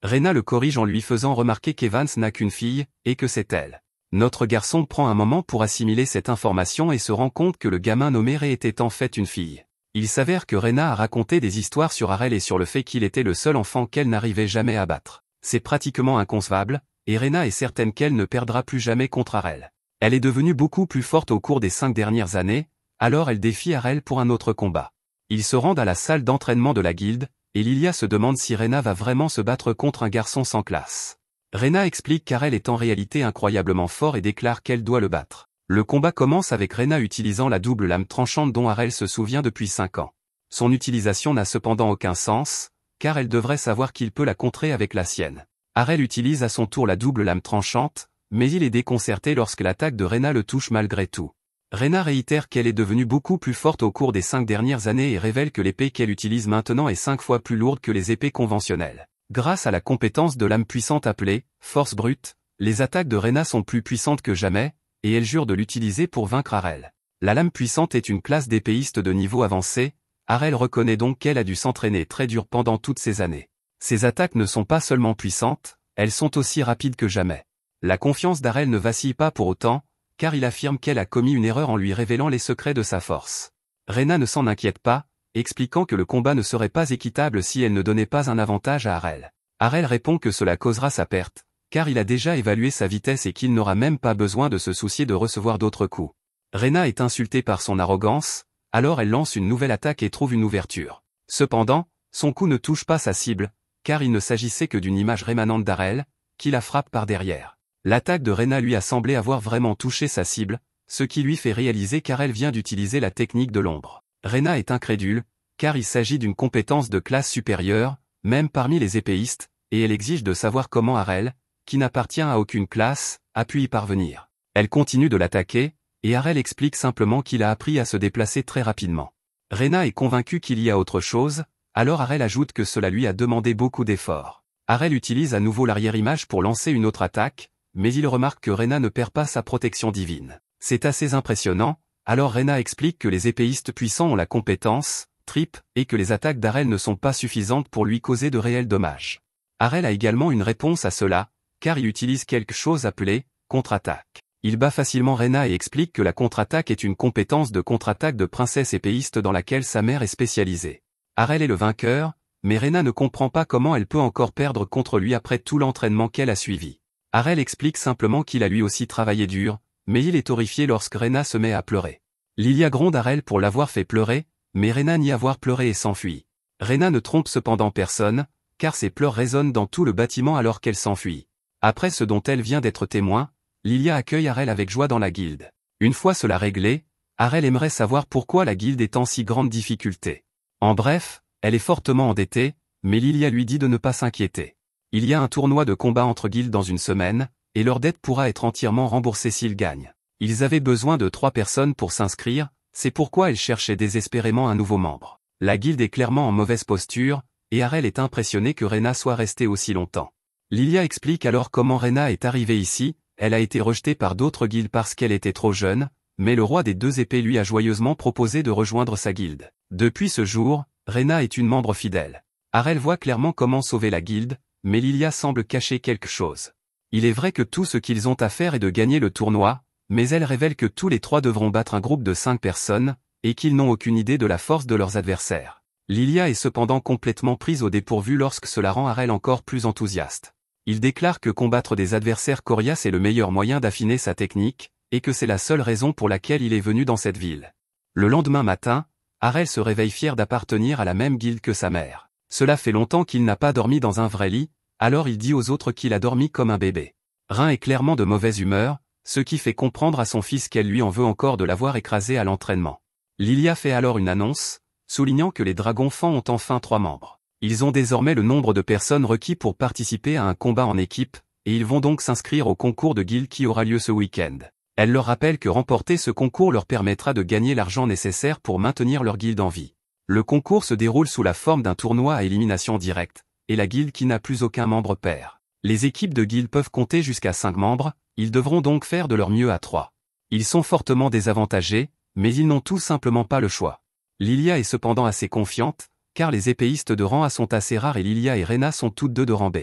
Rena le corrige en lui faisant remarquer qu'Evans n'a qu'une fille, et que c'est elle. Notre garçon prend un moment pour assimiler cette information et se rend compte que le gamin nommé Ray était en fait une fille. Il s'avère que Rena a raconté des histoires sur Harel et sur le fait qu'il était le seul enfant qu'elle n'arrivait jamais à battre. C'est pratiquement inconcevable, et Rena est certaine qu'elle ne perdra plus jamais contre Harel. Elle est devenue beaucoup plus forte au cours des 5 dernières années, alors elle défie Harel pour un autre combat. Ils se rendent à la salle d'entraînement de la guilde, et Lilia se demande si Rena va vraiment se battre contre un garçon sans classe. Rena explique qu'Arel est en réalité incroyablement fort et déclare qu'elle doit le battre. Le combat commence avec Rena utilisant la double lame tranchante dont Arel se souvient depuis 5 ans. Son utilisation n'a cependant aucun sens, car elle devrait savoir qu'il peut la contrer avec la sienne. Arel utilise à son tour la double lame tranchante, mais il est déconcerté lorsque l'attaque de Rena le touche malgré tout. Rena réitère qu'elle est devenue beaucoup plus forte au cours des 5 dernières années et révèle que l'épée qu'elle utilise maintenant est 5 fois plus lourde que les épées conventionnelles. Grâce à la compétence de lame puissante appelée « force brute », les attaques de Rena sont plus puissantes que jamais, et elle jure de l'utiliser pour vaincre Arel. La lame puissante est une classe d'épéiste de niveau avancé, Arel reconnaît donc qu'elle a dû s'entraîner très dur pendant toutes ces années. Ses attaques ne sont pas seulement puissantes, elles sont aussi rapides que jamais. La confiance d'Arel ne vacille pas pour autant, car il affirme qu'elle a commis une erreur en lui révélant les secrets de sa force. Rena ne s'en inquiète pas, expliquant que le combat ne serait pas équitable si elle ne donnait pas un avantage à Arel. Arel répond que cela causera sa perte, car il a déjà évalué sa vitesse et qu'il n'aura même pas besoin de se soucier de recevoir d'autres coups. Rena est insultée par son arrogance, alors elle lance une nouvelle attaque et trouve une ouverture. Cependant, son coup ne touche pas sa cible, car il ne s'agissait que d'une image rémanente d'Arel, qui la frappe par derrière. L'attaque de Rena lui a semblé avoir vraiment touché sa cible, ce qui lui fait réaliser qu'Arel vient d'utiliser la technique de l'ombre. Rena est incrédule, car il s'agit d'une compétence de classe supérieure, même parmi les épéistes, et elle exige de savoir comment Arel, qui n'appartient à aucune classe, a pu y parvenir. Elle continue de l'attaquer, et Arel explique simplement qu'il a appris à se déplacer très rapidement. Rena est convaincue qu'il y a autre chose, alors Arel ajoute que cela lui a demandé beaucoup d'efforts. Arel utilise à nouveau l'arrière-image pour lancer une autre attaque, mais il remarque que Rena ne perd pas sa protection divine. C'est assez impressionnant, alors Rena explique que les épéistes puissants ont la compétence, trip, et que les attaques d'Arel ne sont pas suffisantes pour lui causer de réels dommages. Arel a également une réponse à cela, car il utilise quelque chose appelé contre-attaque. Il bat facilement Rena et explique que la contre-attaque est une compétence de contre-attaque de princesse épéiste dans laquelle sa mère est spécialisée. Arel est le vainqueur, mais Rena ne comprend pas comment elle peut encore perdre contre lui après tout l'entraînement qu'elle a suivi. Arel explique simplement qu'il a lui aussi travaillé dur, mais il est horrifié lorsque Rena se met à pleurer. Lilia gronde Arel pour l'avoir fait pleurer, mais Rena nie avoir pleuré et s'enfuit. Rena ne trompe cependant personne, car ses pleurs résonnent dans tout le bâtiment alors qu'elle s'enfuit. Après ce dont elle vient d'être témoin, Lilia accueille Arel avec joie dans la guilde. Une fois cela réglé, Arel aimerait savoir pourquoi la guilde est en si grande difficulté. En bref, elle est fortement endettée, mais Lilia lui dit de ne pas s'inquiéter. Il y a un tournoi de combat entre guildes dans une semaine, et leur dette pourra être entièrement remboursée s'ils gagnent. Ils avaient besoin de 3 personnes pour s'inscrire, c'est pourquoi ils cherchaient désespérément un nouveau membre. La guilde est clairement en mauvaise posture, et Arel est impressionné que Rena soit restée aussi longtemps. Lilia explique alors comment Rena est arrivée ici, elle a été rejetée par d'autres guildes parce qu'elle était trop jeune, mais le roi des 2 épées lui a joyeusement proposé de rejoindre sa guilde. Depuis ce jour, Rena est une membre fidèle. Arel voit clairement comment sauver la guilde, mais Lilia semble cacher quelque chose. Il est vrai que tout ce qu'ils ont à faire est de gagner le tournoi, mais elle révèle que tous les 3 devront battre un groupe de 5 personnes, et qu'ils n'ont aucune idée de la force de leurs adversaires. Lilia est cependant complètement prise au dépourvu lorsque cela rend Arel encore plus enthousiaste. Il déclare que combattre des adversaires coriaces est le meilleur moyen d'affiner sa technique, et que c'est la seule raison pour laquelle il est venu dans cette ville. Le lendemain matin, Arel se réveille fier d'appartenir à la même guilde que sa mère. Cela fait longtemps qu'il n'a pas dormi dans un vrai lit, alors il dit aux autres qu'il a dormi comme un bébé. Rein est clairement de mauvaise humeur, ce qui fait comprendre à son fils qu'elle lui en veut encore de l'avoir écrasé à l'entraînement. Lilia fait alors une annonce, soulignant que les dragons fangs ont enfin 3 membres. Ils ont désormais le nombre de personnes requis pour participer à un combat en équipe, et ils vont donc s'inscrire au concours de guilde qui aura lieu ce week-end. Elle leur rappelle que remporter ce concours leur permettra de gagner l'argent nécessaire pour maintenir leur guilde en vie. Le concours se déroule sous la forme d'un tournoi à élimination directe, et la guilde qui n'a plus aucun membre perd. Les équipes de guilde peuvent compter jusqu'à 5 membres, ils devront donc faire de leur mieux à 3. Ils sont fortement désavantagés, mais ils n'ont tout simplement pas le choix. Lilia est cependant assez confiante, car les épéistes de rang A sont assez rares et Lilia et Rena sont toutes 2 de rang B.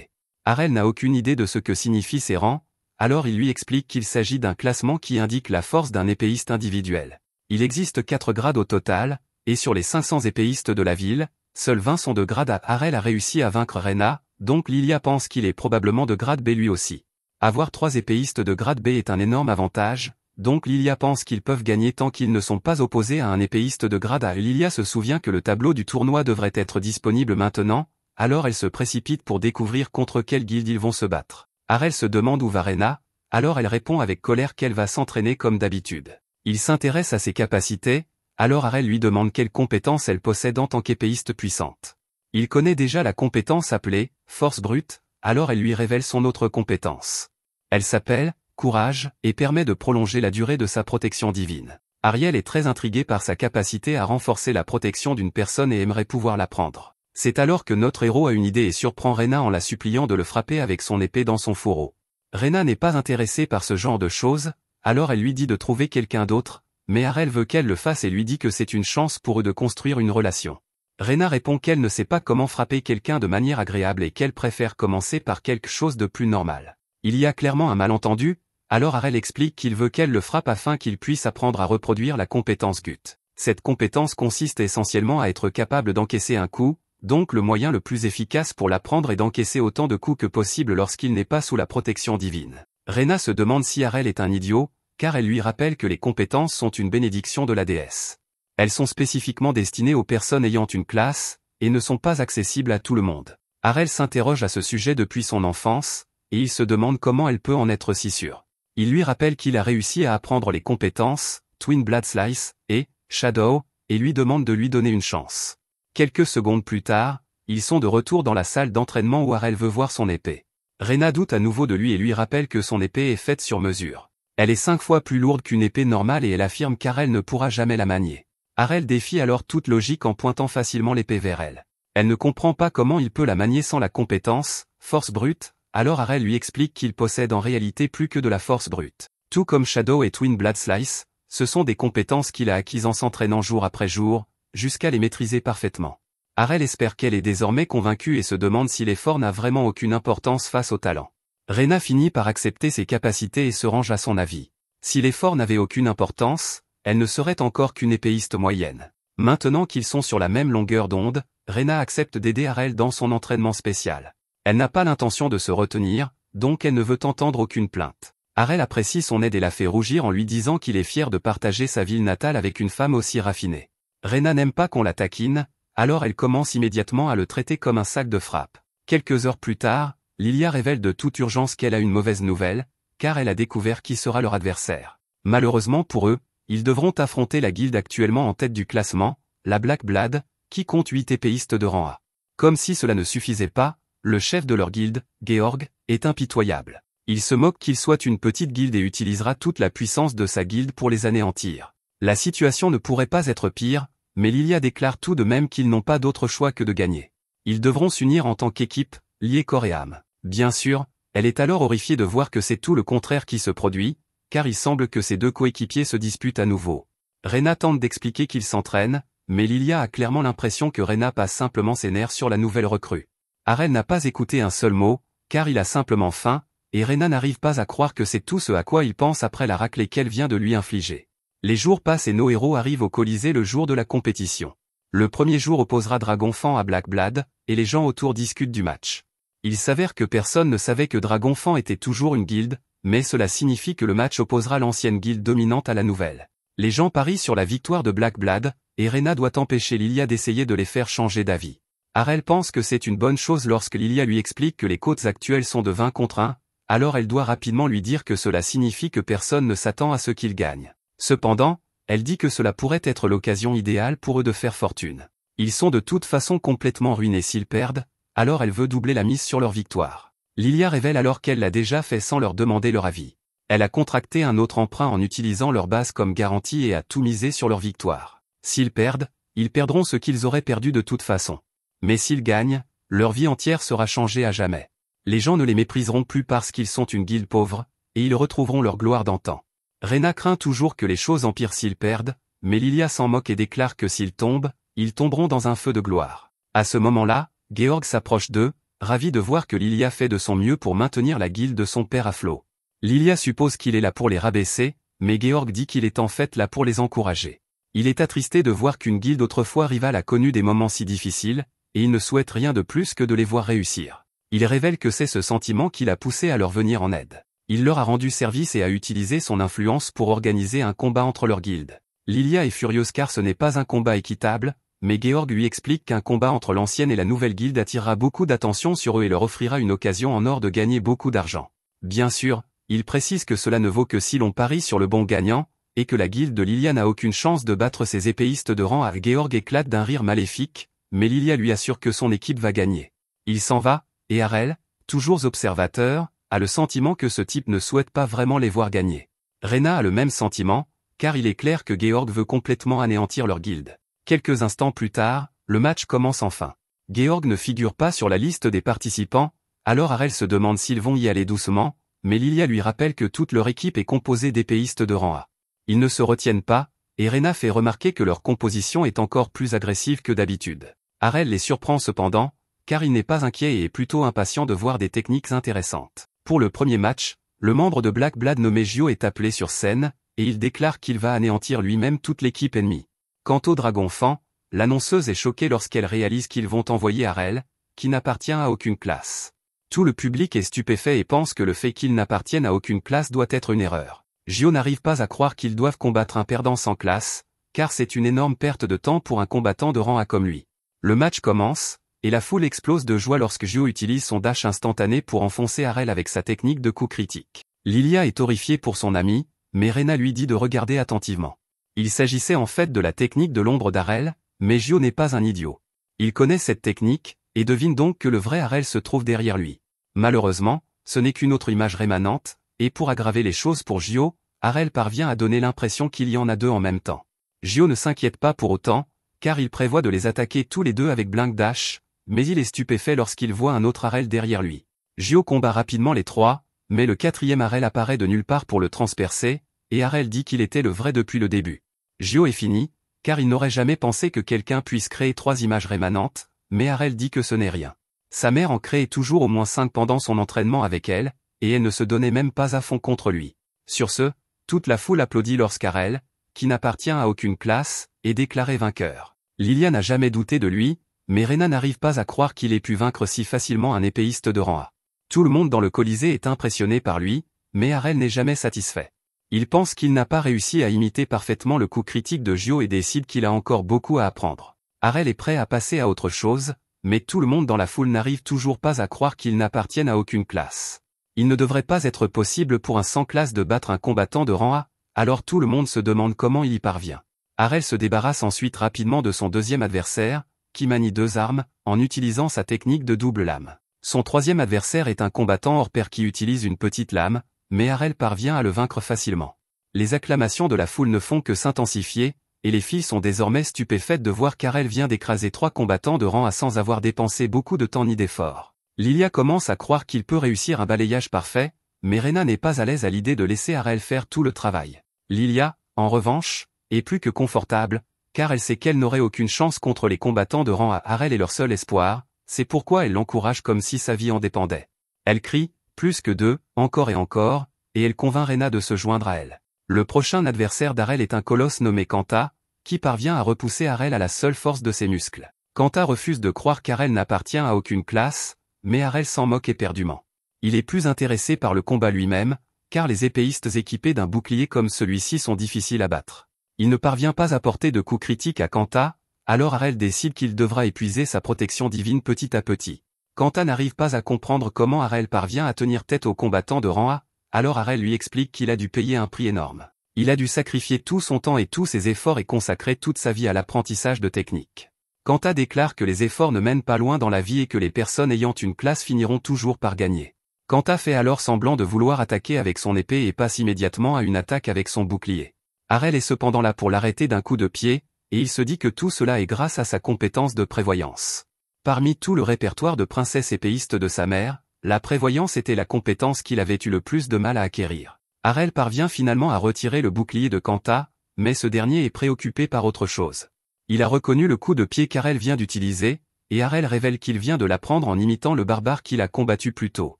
Arel n'a aucune idée de ce que signifient ces rangs, alors il lui explique qu'il s'agit d'un classement qui indique la force d'un épéiste individuel. Il existe 4 grades au total, et sur les 500 épéistes de la ville, seuls 20 sont de grade A. Arel a réussi à vaincre Rena, donc Lilia pense qu'il est probablement de grade B lui aussi. Avoir 3 épéistes de grade B est un énorme avantage, donc Lilia pense qu'ils peuvent gagner tant qu'ils ne sont pas opposés à un épéiste de grade A. Lilia se souvient que le tableau du tournoi devrait être disponible maintenant, alors elle se précipite pour découvrir contre quelle guilde ils vont se battre. Harel se demande où va Rena, alors elle répond avec colère qu'elle va s'entraîner comme d'habitude. Il s'intéresse à ses capacités, alors Harel lui demande quelles compétences elle possède en tant qu'épéiste puissante. Il connaît déjà la compétence appelée « force brute », alors elle lui révèle son autre compétence. Elle s'appelle « courage » et permet de prolonger la durée de sa protection divine. Ariel est très intrigué par sa capacité à renforcer la protection d'une personne et aimerait pouvoir l'apprendre. C'est alors que notre héros a une idée et surprend Rena en la suppliant de le frapper avec son épée dans son fourreau. Rena n'est pas intéressée par ce genre de choses, alors elle lui dit de trouver quelqu'un d'autre, mais Harel veut qu'elle le fasse et lui dit que c'est une chance pour eux de construire une relation. Rena répond qu'elle ne sait pas comment frapper quelqu'un de manière agréable et qu'elle préfère commencer par quelque chose de plus normal. Il y a clairement un malentendu, alors Harel explique qu'il veut qu'elle le frappe afin qu'il puisse apprendre à reproduire la compétence Gut. Cette compétence consiste essentiellement à être capable d'encaisser un coup, donc le moyen le plus efficace pour l'apprendre est d'encaisser autant de coups que possible lorsqu'il n'est pas sous la protection divine. Rena se demande si Harel est un idiot, car elle lui rappelle que les compétences sont une bénédiction de la déesse. Elles sont spécifiquement destinées aux personnes ayant une classe, et ne sont pas accessibles à tout le monde. Harel s'interroge à ce sujet depuis son enfance, et il se demande comment elle peut en être si sûre. Il lui rappelle qu'il a réussi à apprendre les compétences, Twin Blade Slice, et Shadow, et lui demande de lui donner une chance. Quelques secondes plus tard, ils sont de retour dans la salle d'entraînement où Harel veut voir son épée. Rena doute à nouveau de lui et lui rappelle que son épée est faite sur mesure. Elle est 5 fois plus lourde qu'une épée normale et elle affirme qu'Harel ne pourra jamais la manier. Harel défie alors toute logique en pointant facilement l'épée vers elle. Elle ne comprend pas comment il peut la manier sans la compétence, force brute, alors Harel lui explique qu'il possède en réalité plus que de la force brute. Tout comme Shadow et Twin Blade Slice, ce sont des compétences qu'il a acquises en s'entraînant jour après jour, jusqu'à les maîtriser parfaitement. Harel espère qu'elle est désormais convaincue et se demande si l'effort n'a vraiment aucune importance face au talent. Rena finit par accepter ses capacités et se range à son avis. Si l'effort n'avait aucune importance, elle ne serait encore qu'une épéiste moyenne. Maintenant qu'ils sont sur la même longueur d'onde, Rena accepte d'aider Harel dans son entraînement spécial. Elle n'a pas l'intention de se retenir, donc elle ne veut entendre aucune plainte. Harel apprécie son aide et la fait rougir en lui disant qu'il est fier de partager sa ville natale avec une femme aussi raffinée. Rena n'aime pas qu'on la taquine, alors elle commence immédiatement à le traiter comme un sac de frappe. Quelques heures plus tard, Lilia révèle de toute urgence qu'elle a une mauvaise nouvelle, car elle a découvert qui sera leur adversaire. Malheureusement pour eux, ils devront affronter la guilde actuellement en tête du classement, la Black Blood, qui compte 8 épéistes de rang A. Comme si cela ne suffisait pas, le chef de leur guilde, Georg, est impitoyable. Il se moque qu'il soit une petite guilde et utilisera toute la puissance de sa guilde pour les anéantir. La situation ne pourrait pas être pire, mais Lilia déclare tout de même qu'ils n'ont pas d'autre choix que de gagner. Ils devront s'unir en tant qu'équipe, liés corps et âme. Bien sûr, elle est alors horrifiée de voir que c'est tout le contraire qui se produit, car il semble que ses deux coéquipiers se disputent à nouveau. Rena tente d'expliquer qu'ils s'entraînent, mais Lilia a clairement l'impression que Rena passe simplement ses nerfs sur la nouvelle recrue. Harel n'a pas écouté un seul mot, car il a simplement faim, et Rena n'arrive pas à croire que c'est tout ce à quoi il pense après la raclée qu'elle vient de lui infliger. Les jours passent et nos héros arrivent au Colisée le jour de la compétition. Le premier jour opposera Dragonfang à Black Blood, et les gens autour discutent du match. Il s'avère que personne ne savait que Dragonfang était toujours une guilde, mais cela signifie que le match opposera l'ancienne guilde dominante à la nouvelle. Les gens parient sur la victoire de Black Blood, et Rena doit empêcher Lilia d'essayer de les faire changer d'avis. Harel pense que c'est une bonne chose lorsque Lilia lui explique que les cotes actuelles sont de 20 contre 1, alors elle doit rapidement lui dire que cela signifie que personne ne s'attend à ce qu'il gagne. Cependant, elle dit que cela pourrait être l'occasion idéale pour eux de faire fortune. Ils sont de toute façon complètement ruinés s'ils perdent, alors elle veut doubler la mise sur leur victoire. Lilia révèle alors qu'elle l'a déjà fait sans leur demander leur avis. Elle a contracté un autre emprunt en utilisant leur base comme garantie et a tout misé sur leur victoire. S'ils perdent, ils perdront ce qu'ils auraient perdu de toute façon. Mais s'ils gagnent, leur vie entière sera changée à jamais. Les gens ne les mépriseront plus parce qu'ils sont une guilde pauvre, et ils retrouveront leur gloire d'antan. Rena craint toujours que les choses empirent s'ils perdent, mais Lilia s'en moque et déclare que s'ils tombent, ils tomberont dans un feu de gloire. À ce moment-là, Georg s'approche d'eux, ravi de voir que Lilia fait de son mieux pour maintenir la guilde de son père à flot. Lilia suppose qu'il est là pour les rabaisser, mais Georg dit qu'il est en fait là pour les encourager. Il est attristé de voir qu'une guilde autrefois rivale a connu des moments si difficiles, et il ne souhaite rien de plus que de les voir réussir. Il révèle que c'est ce sentiment qui l'a poussé à leur venir en aide. Il leur a rendu service et a utilisé son influence pour organiser un combat entre leurs guildes. Lilia est furieuse car ce n'est pas un combat équitable, mais Georg lui explique qu'un combat entre l'ancienne et la nouvelle guilde attirera beaucoup d'attention sur eux et leur offrira une occasion en or de gagner beaucoup d'argent. Bien sûr, il précise que cela ne vaut que si l'on parie sur le bon gagnant, et que la guilde de Lilia n'a aucune chance de battre ses épéistes de rang A. Georg éclate d'un rire maléfique, mais Lilia lui assure que son équipe va gagner. Il s'en va, et Harel, toujours observateur, a le sentiment que ce type ne souhaite pas vraiment les voir gagner. Rena a le même sentiment, car il est clair que Georg veut complètement anéantir leur guilde. Quelques instants plus tard, le match commence enfin. Georg ne figure pas sur la liste des participants, alors Harel se demande s'ils vont y aller doucement, mais Lilia lui rappelle que toute leur équipe est composée d'épéistes de rang A. Ils ne se retiennent pas, et Rena fait remarquer que leur composition est encore plus agressive que d'habitude. Harel les surprend cependant, car il n'est pas inquiet et est plutôt impatient de voir des techniques intéressantes. Pour le premier match, le membre de Black Blood nommé Gio est appelé sur scène, et il déclare qu'il va anéantir lui-même toute l'équipe ennemie. Quant au dragon fan, l'annonceuse est choquée lorsqu'elle réalise qu'ils vont envoyer Harel, qui n'appartient à aucune classe. Tout le public est stupéfait et pense que le fait qu'il n'appartienne à aucune classe doit être une erreur. Gio n'arrive pas à croire qu'ils doivent combattre un perdant sans classe, car c'est une énorme perte de temps pour un combattant de rang A comme lui. Le match commence, et la foule explose de joie lorsque Gio utilise son dash instantané pour enfoncer Harel avec sa technique de coup critique. Lilia est horrifiée pour son ami, mais Rena lui dit de regarder attentivement. Il s'agissait en fait de la technique de l'ombre d'Harel, mais Gio n'est pas un idiot. Il connaît cette technique, et devine donc que le vrai Harel se trouve derrière lui. Malheureusement, ce n'est qu'une autre image rémanente, et pour aggraver les choses pour Gio, Harel parvient à donner l'impression qu'il y en a deux en même temps. Gio ne s'inquiète pas pour autant, car il prévoit de les attaquer tous les deux avec Blink Dash, mais il est stupéfait lorsqu'il voit un autre Harel derrière lui. Gio combat rapidement les trois, mais le quatrième Harel apparaît de nulle part pour le transpercer, et Harel dit qu'il était le vrai depuis le début. Gio est fini, car il n'aurait jamais pensé que quelqu'un puisse créer trois images rémanentes, mais Harel dit que ce n'est rien. Sa mère en crée toujours au moins 5 pendant son entraînement avec elle, et elle ne se donnait même pas à fond contre lui. Sur ce, toute la foule applaudit lorsqu'Harel, qui n'appartient à aucune classe, est déclaré vainqueur. Lilia n'a jamais douté de lui, mais Rena n'arrive pas à croire qu'il ait pu vaincre si facilement un épéiste de rang A. Tout le monde dans le Colisée est impressionné par lui, mais Harel n'est jamais satisfait. Il pense qu'il n'a pas réussi à imiter parfaitement le coup critique de Gio et décide qu'il a encore beaucoup à apprendre. Harel est prêt à passer à autre chose, mais tout le monde dans la foule n'arrive toujours pas à croire qu'il n'appartienne à aucune classe. Il ne devrait pas être possible pour un sans classe de battre un combattant de rang A, alors tout le monde se demande comment il y parvient. Harel se débarrasse ensuite rapidement de son deuxième adversaire, qui manie deux armes, en utilisant sa technique de double lame. Son troisième adversaire est un combattant hors pair qui utilise une petite lame, mais Harel parvient à le vaincre facilement. Les acclamations de la foule ne font que s'intensifier, et les filles sont désormais stupéfaites de voir qu'Harel vient d'écraser 3 combattants de rang A sans avoir dépensé beaucoup de temps ni d'efforts. Lilia commence à croire qu'il peut réussir un balayage parfait, mais Rena n'est pas à l'aise à l'idée de laisser Harel faire tout le travail. Lilia, en revanche, est plus que confortable, car elle sait qu'elle n'aurait aucune chance contre les combattants de rang A. Harel est leur seul espoir, c'est pourquoi elle l'encourage comme si sa vie en dépendait. Elle crie, plus que deux, encore et encore, et elle convainc Rena de se joindre à elle. Le prochain adversaire d'Harel est un colosse nommé Kanta, qui parvient à repousser Harel à la seule force de ses muscles. Kanta refuse de croire qu'Harel n'appartient à aucune classe, mais Harel s'en moque éperdument. Il est plus intéressé par le combat lui-même, car les épéistes équipés d'un bouclier comme celui-ci sont difficiles à battre. Il ne parvient pas à porter de coups critiques à Kanta, alors Harel décide qu'il devra épuiser sa protection divine petit à petit. Kanta n'arrive pas à comprendre comment Harel parvient à tenir tête aux combattants de rang A, alors Harel lui explique qu'il a dû payer un prix énorme. Il a dû sacrifier tout son temps et tous ses efforts et consacrer toute sa vie à l'apprentissage de techniques. Kanta déclare que les efforts ne mènent pas loin dans la vie et que les personnes ayant une classe finiront toujours par gagner. Kanta fait alors semblant de vouloir attaquer avec son épée et passe immédiatement à une attaque avec son bouclier. Harel est cependant là pour l'arrêter d'un coup de pied, et il se dit que tout cela est grâce à sa compétence de prévoyance. Parmi tout le répertoire de princesse épéiste de sa mère, la prévoyance était la compétence qu'il avait eu le plus de mal à acquérir. Harel parvient finalement à retirer le bouclier de Kanta, mais ce dernier est préoccupé par autre chose. Il a reconnu le coup de pied qu'Harel vient d'utiliser, et Harel révèle qu'il vient de l'apprendre en imitant le barbare qu'il a combattu plus tôt.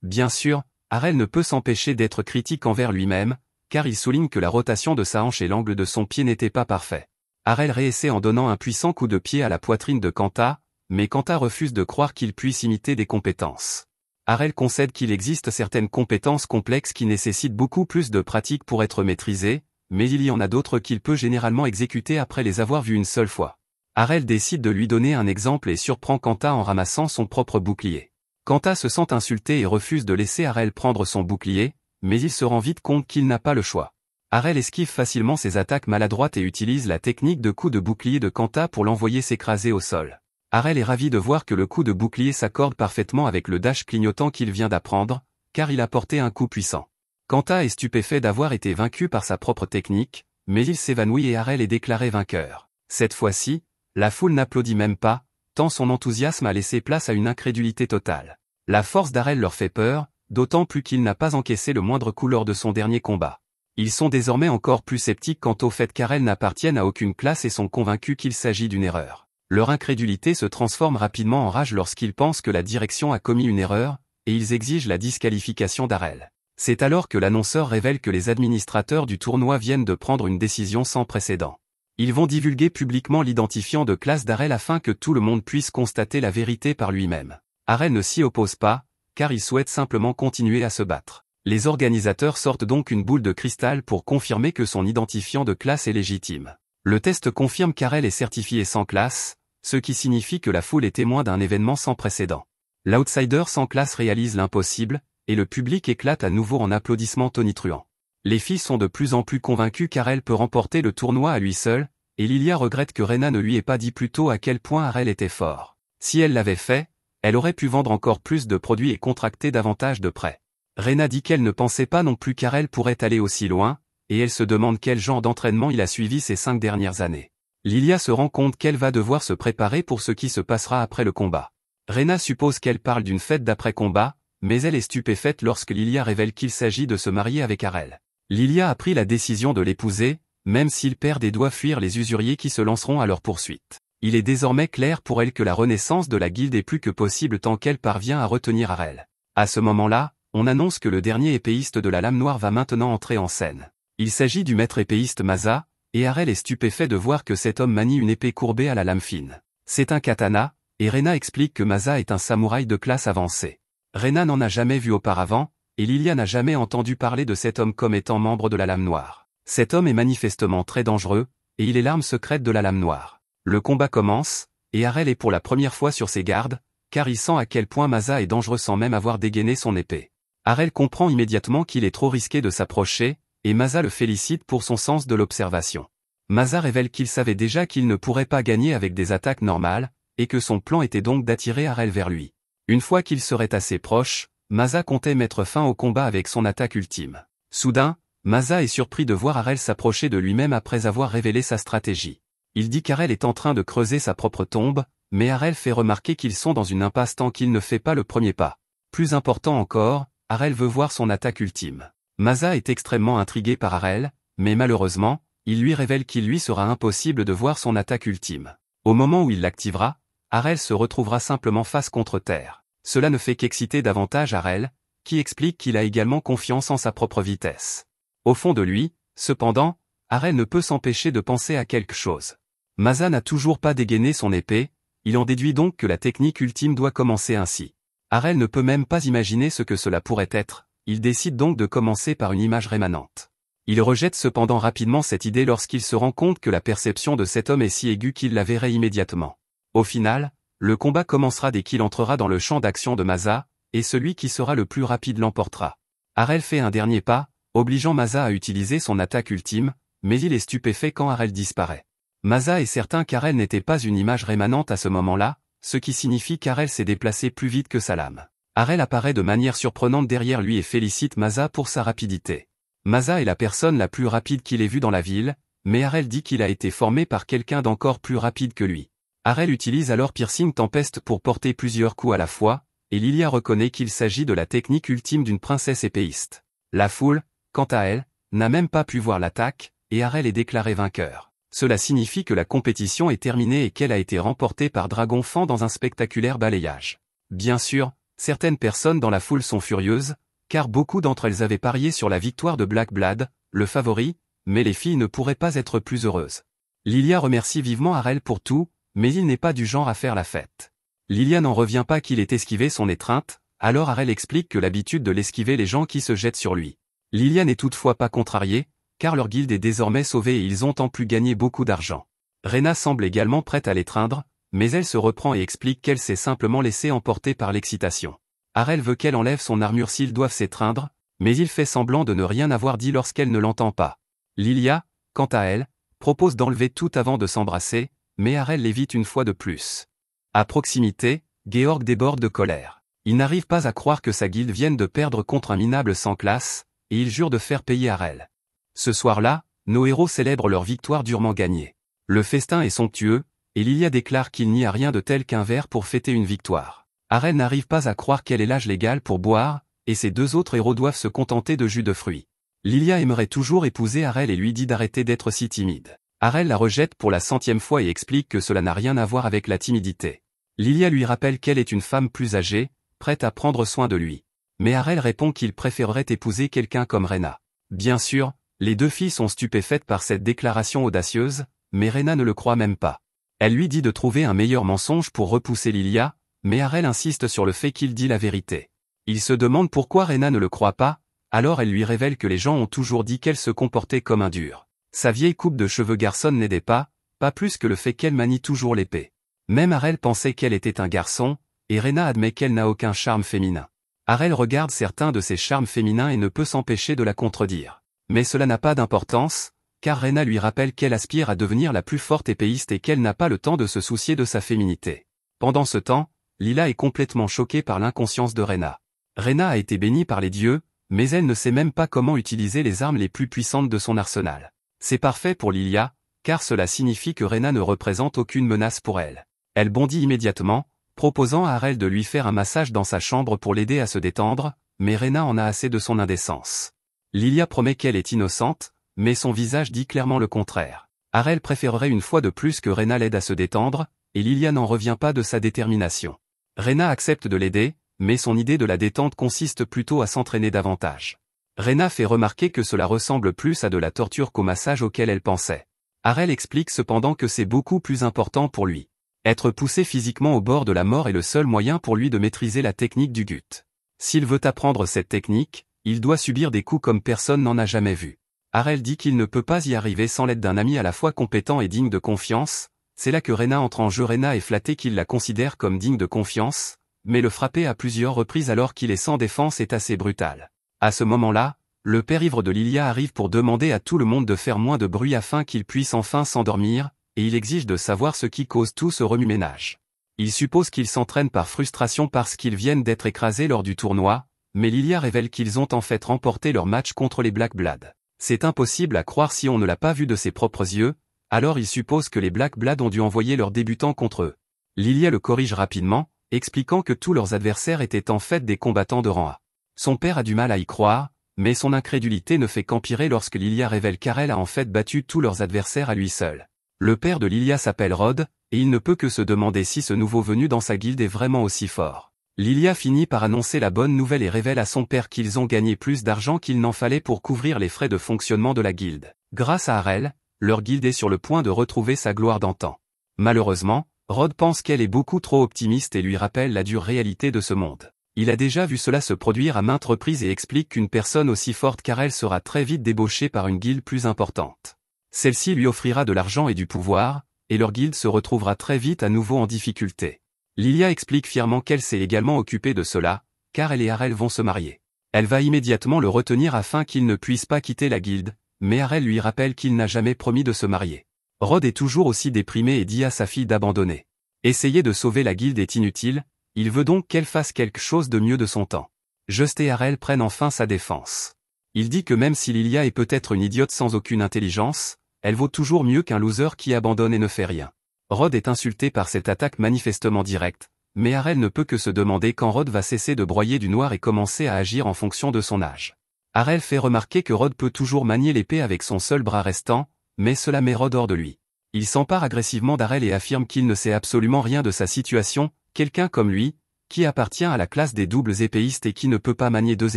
Bien sûr, Harel ne peut s'empêcher d'être critique envers lui-même, car il souligne que la rotation de sa hanche et l'angle de son pied n'étaient pas parfaits. Harel réessaie en donnant un puissant coup de pied à la poitrine de Kanta, mais Kanta refuse de croire qu'il puisse imiter des compétences. Harel concède qu'il existe certaines compétences complexes qui nécessitent beaucoup plus de pratique pour être maîtrisées, mais il y en a d'autres qu'il peut généralement exécuter après les avoir vues une seule fois. Harel décide de lui donner un exemple et surprend Kanta en ramassant son propre bouclier. Kanta se sent insulté et refuse de laisser Harel prendre son bouclier, mais il se rend vite compte qu'il n'a pas le choix. Harel esquive facilement ses attaques maladroites et utilise la technique de coup de bouclier de Kanta pour l'envoyer s'écraser au sol. Harel est ravi de voir que le coup de bouclier s'accorde parfaitement avec le dash clignotant qu'il vient d'apprendre, car il a porté un coup puissant. Kanta est stupéfait d'avoir été vaincu par sa propre technique, mais il s'évanouit et Harel est déclaré vainqueur. Cette fois-ci, la foule n'applaudit même pas, tant son enthousiasme a laissé place à une incrédulité totale. La force d'Harel leur fait peur, d'autant plus qu'il n'a pas encaissé le moindre coup lors de son dernier combat. Ils sont désormais encore plus sceptiques quant au fait qu'Harel n'appartienne à aucune classe et sont convaincus qu'il s'agit d'une erreur. Leur incrédulité se transforme rapidement en rage lorsqu'ils pensent que la direction a commis une erreur, et ils exigent la disqualification d'Harel. C'est alors que l'annonceur révèle que les administrateurs du tournoi viennent de prendre une décision sans précédent. Ils vont divulguer publiquement l'identifiant de classe d'Harel afin que tout le monde puisse constater la vérité par lui-même. Harel ne s'y oppose pas, car il souhaite simplement continuer à se battre. Les organisateurs sortent donc une boule de cristal pour confirmer que son identifiant de classe est légitime. Le test confirme qu'Harel est certifié sans classe, ce qui signifie que la foule est témoin d'un événement sans précédent. L'outsider sans classe réalise l'impossible, et le public éclate à nouveau en applaudissements tonitruants. Les filles sont de plus en plus convaincues qu'Harel peut remporter le tournoi à lui seul, et Lilia regrette que Rena ne lui ait pas dit plus tôt à quel point Harel était fort. Si elle l'avait fait, elle aurait pu vendre encore plus de produits et contracter davantage de prêts. Rena dit qu'elle ne pensait pas non plus qu'Harel pourrait aller aussi loin, et elle se demande quel genre d'entraînement il a suivi ces 5 dernières années. Lilia se rend compte qu'elle va devoir se préparer pour ce qui se passera après le combat. Rena suppose qu'elle parle d'une fête d'après-combat, mais elle est stupéfaite lorsque Lilia révèle qu'il s'agit de se marier avec Harel. Lilia a pris la décision de l'épouser, même s'il perd et doit fuir les usuriers qui se lanceront à leur poursuite. Il est désormais clair pour elle que la renaissance de la guilde est plus que possible tant qu'elle parvient à retenir Harel. À ce moment-là, on annonce que le dernier épéiste de la Lame Noire va maintenant entrer en scène. Il s'agit du maître épéiste Masa, et Harel est stupéfait de voir que cet homme manie une épée courbée à la lame fine. C'est un katana, et Rena explique que Masa est un samouraï de classe avancée. Rena n'en a jamais vu auparavant, et Lilia n'a jamais entendu parler de cet homme comme étant membre de la Lame Noire. Cet homme est manifestement très dangereux, et il est l'arme secrète de la Lame Noire. Le combat commence, et Harel est pour la première fois sur ses gardes, car il sent à quel point Masa est dangereux sans même avoir dégainé son épée. Harel comprend immédiatement qu'il est trop risqué de s'approcher, et Masa le félicite pour son sens de l'observation. Masa révèle qu'il savait déjà qu'il ne pourrait pas gagner avec des attaques normales, et que son plan était donc d'attirer Harel vers lui. Une fois qu'il serait assez proche, Masa comptait mettre fin au combat avec son attaque ultime. Soudain, Masa est surpris de voir Harel s'approcher de lui-même après avoir révélé sa stratégie. Il dit qu'Harel est en train de creuser sa propre tombe, mais Harel fait remarquer qu'ils sont dans une impasse tant qu'il ne fait pas le premier pas. Plus important encore, Harel veut voir son attaque ultime. Masa est extrêmement intrigué par Harel, mais malheureusement, il lui révèle qu'il lui sera impossible de voir son attaque ultime. Au moment où il l'activera, Harel se retrouvera simplement face contre terre. Cela ne fait qu'exciter davantage Harel, qui explique qu'il a également confiance en sa propre vitesse. Au fond de lui, cependant, Harel ne peut s'empêcher de penser à quelque chose. Masa n'a toujours pas dégainé son épée, il en déduit donc que la technique ultime doit commencer ainsi. Harel ne peut même pas imaginer ce que cela pourrait être, il décide donc de commencer par une image rémanente. Il rejette cependant rapidement cette idée lorsqu'il se rend compte que la perception de cet homme est si aiguë qu'il la verrait immédiatement. Au final, le combat commencera dès qu'il entrera dans le champ d'action de Masa, et celui qui sera le plus rapide l'emportera. Harel fait un dernier pas, obligeant Masa à utiliser son attaque ultime, mais il est stupéfait quand Harel disparaît. Masa est certain qu'Harel n'était pas une image rémanente à ce moment-là, ce qui signifie qu'Harel s'est déplacé plus vite que sa lame. Harel apparaît de manière surprenante derrière lui et félicite Masa pour sa rapidité. Masa est la personne la plus rapide qu'il ait vue dans la ville, mais Harel dit qu'il a été formé par quelqu'un d'encore plus rapide que lui. Harel utilise alors Piercing Tempest pour porter plusieurs coups à la fois, et Lilia reconnaît qu'il s'agit de la technique ultime d'une princesse épéiste. La foule, quant à elle, n'a même pas pu voir l'attaque, et Harel est déclaré vainqueur. Cela signifie que la compétition est terminée et qu'elle a été remportée par Dragon Fan dans un spectaculaire balayage. Bien sûr, certaines personnes dans la foule sont furieuses, car beaucoup d'entre elles avaient parié sur la victoire de Black Blood, le favori, mais les filles ne pourraient pas être plus heureuses. Lilia remercie vivement Harel pour tout, mais il n'est pas du genre à faire la fête. Lilia n'en revient pas qu'il ait esquivé son étreinte, alors Harel explique que l'habitude de l'esquiver les gens qui se jettent sur lui. Lilia n'est toutefois pas contrariée, car leur guilde est désormais sauvée et ils ont en plus gagné beaucoup d'argent. Rena semble également prête à l'étreindre, mais elle se reprend et explique qu'elle s'est simplement laissée emporter par l'excitation. Harel veut qu'elle enlève son armure s'ils doivent s'étreindre, mais il fait semblant de ne rien avoir dit lorsqu'elle ne l'entend pas. Lilia, quant à elle, propose d'enlever tout avant de s'embrasser, mais Harel l'évite une fois de plus. À proximité, Georg déborde de colère. Il n'arrive pas à croire que sa guilde vienne de perdre contre un minable sans classe, et il jure de faire payer Harel. Ce soir-là, nos héros célèbrent leur victoire durement gagnée. Le festin est somptueux, et Lilia déclare qu'il n'y a rien de tel qu'un verre pour fêter une victoire. Harel n'arrive pas à croire quel est l'âge légal pour boire, et ses deux autres héros doivent se contenter de jus de fruits. Lilia aimerait toujours épouser Harel et lui dit d'arrêter d'être si timide. Harel la rejette pour la 100e fois et explique que cela n'a rien à voir avec la timidité. Lilia lui rappelle qu'elle est une femme plus âgée, prête à prendre soin de lui. Mais Harel répond qu'il préférerait épouser quelqu'un comme Rena. Bien sûr, les deux filles sont stupéfaites par cette déclaration audacieuse, mais Rena ne le croit même pas. Elle lui dit de trouver un meilleur mensonge pour repousser Lilia, mais Harel insiste sur le fait qu'il dit la vérité. Il se demande pourquoi Rena ne le croit pas, alors elle lui révèle que les gens ont toujours dit qu'elle se comportait comme un dur. Sa vieille coupe de cheveux garçonne n'aidait pas plus que le fait qu'elle manie toujours l'épée. Même Harel pensait qu'elle était un garçon, et Rena admet qu'elle n'a aucun charme féminin. Harel regarde certains de ses charmes féminins et ne peut s'empêcher de la contredire. Mais cela n'a pas d'importance, car Rena lui rappelle qu'elle aspire à devenir la plus forte épéiste et qu'elle n'a pas le temps de se soucier de sa féminité. Pendant ce temps, Lila est complètement choquée par l'inconscience de Rena. Rena a été bénie par les dieux, mais elle ne sait même pas comment utiliser les armes les plus puissantes de son arsenal. C'est parfait pour Lilia, car cela signifie que Rena ne représente aucune menace pour elle. Elle bondit immédiatement, proposant à Harel de lui faire un massage dans sa chambre pour l'aider à se détendre, mais Rena en a assez de son indécence. Lilia promet qu'elle est innocente, mais son visage dit clairement le contraire. Harel préférerait une fois de plus que Rena l'aide à se détendre, et Lilia n'en revient pas de sa détermination. Rena accepte de l'aider, mais son idée de la détente consiste plutôt à s'entraîner davantage. Rena fait remarquer que cela ressemble plus à de la torture qu'au massage auquel elle pensait. Harel explique cependant que c'est beaucoup plus important pour lui. Être poussé physiquement au bord de la mort est le seul moyen pour lui de maîtriser la technique du gut. S'il veut apprendre cette technique, il doit subir des coups comme personne n'en a jamais vu. Harel dit qu'il ne peut pas y arriver sans l'aide d'un ami à la fois compétent et digne de confiance. C'est là que Rena entre en jeu. Rena est flattée qu'il la considère comme digne de confiance, mais le frapper à plusieurs reprises alors qu'il est sans défense est assez brutal. À ce moment-là, le père ivre de Lilia arrive pour demander à tout le monde de faire moins de bruit afin qu'il puisse enfin s'endormir, et il exige de savoir ce qui cause tout ce remue-ménage. Il suppose qu'ils s'entraînent par frustration parce qu'ils viennent d'être écrasés lors du tournoi, mais Lilia révèle qu'ils ont en fait remporté leur match contre les Black Blood. C'est impossible à croire si on ne l'a pas vu de ses propres yeux, alors il suppose que les Black Blood ont dû envoyer leurs débutants contre eux. Lilia le corrige rapidement, expliquant que tous leurs adversaires étaient en fait des combattants de rang A. Son père a du mal à y croire, mais son incrédulité ne fait qu'empirer lorsque Lilia révèle qu'Harel a en fait battu tous leurs adversaires à lui seul. Le père de Lilia s'appelle Rod, et il ne peut que se demander si ce nouveau venu dans sa guilde est vraiment aussi fort. Lilia finit par annoncer la bonne nouvelle et révèle à son père qu'ils ont gagné plus d'argent qu'il n'en fallait pour couvrir les frais de fonctionnement de la guilde. Grâce à Harel, leur guilde est sur le point de retrouver sa gloire d'antan. Malheureusement, Rod pense qu'elle est beaucoup trop optimiste et lui rappelle la dure réalité de ce monde. Il a déjà vu cela se produire à maintes reprises et explique qu'une personne aussi forte qu'Harel sera très vite débauchée par une guilde plus importante. Celle-ci lui offrira de l'argent et du pouvoir, et leur guilde se retrouvera très vite à nouveau en difficulté. Lilia explique fièrement qu'elle s'est également occupée de cela, car elle et Harel vont se marier. Elle va immédiatement le retenir afin qu'il ne puisse pas quitter la guilde, mais Harel lui rappelle qu'il n'a jamais promis de se marier. Rod est toujours aussi déprimé et dit à sa fille d'abandonner. Essayer de sauver la guilde est inutile, il veut donc qu'elle fasse quelque chose de mieux de son temps. Just et Harel prennent enfin sa défense. Il dit que même si Lilia est peut-être une idiote sans aucune intelligence, elle vaut toujours mieux qu'un loser qui abandonne et ne fait rien. Rod est insulté par cette attaque manifestement directe, mais Harel ne peut que se demander quand Rod va cesser de broyer du noir et commencer à agir en fonction de son âge. Harel fait remarquer que Rod peut toujours manier l'épée avec son seul bras restant, mais cela met Rod hors de lui. Il s'empare agressivement d'Harel et affirme qu'il ne sait absolument rien de sa situation, quelqu'un comme lui, qui appartient à la classe des doubles épéistes et qui ne peut pas manier deux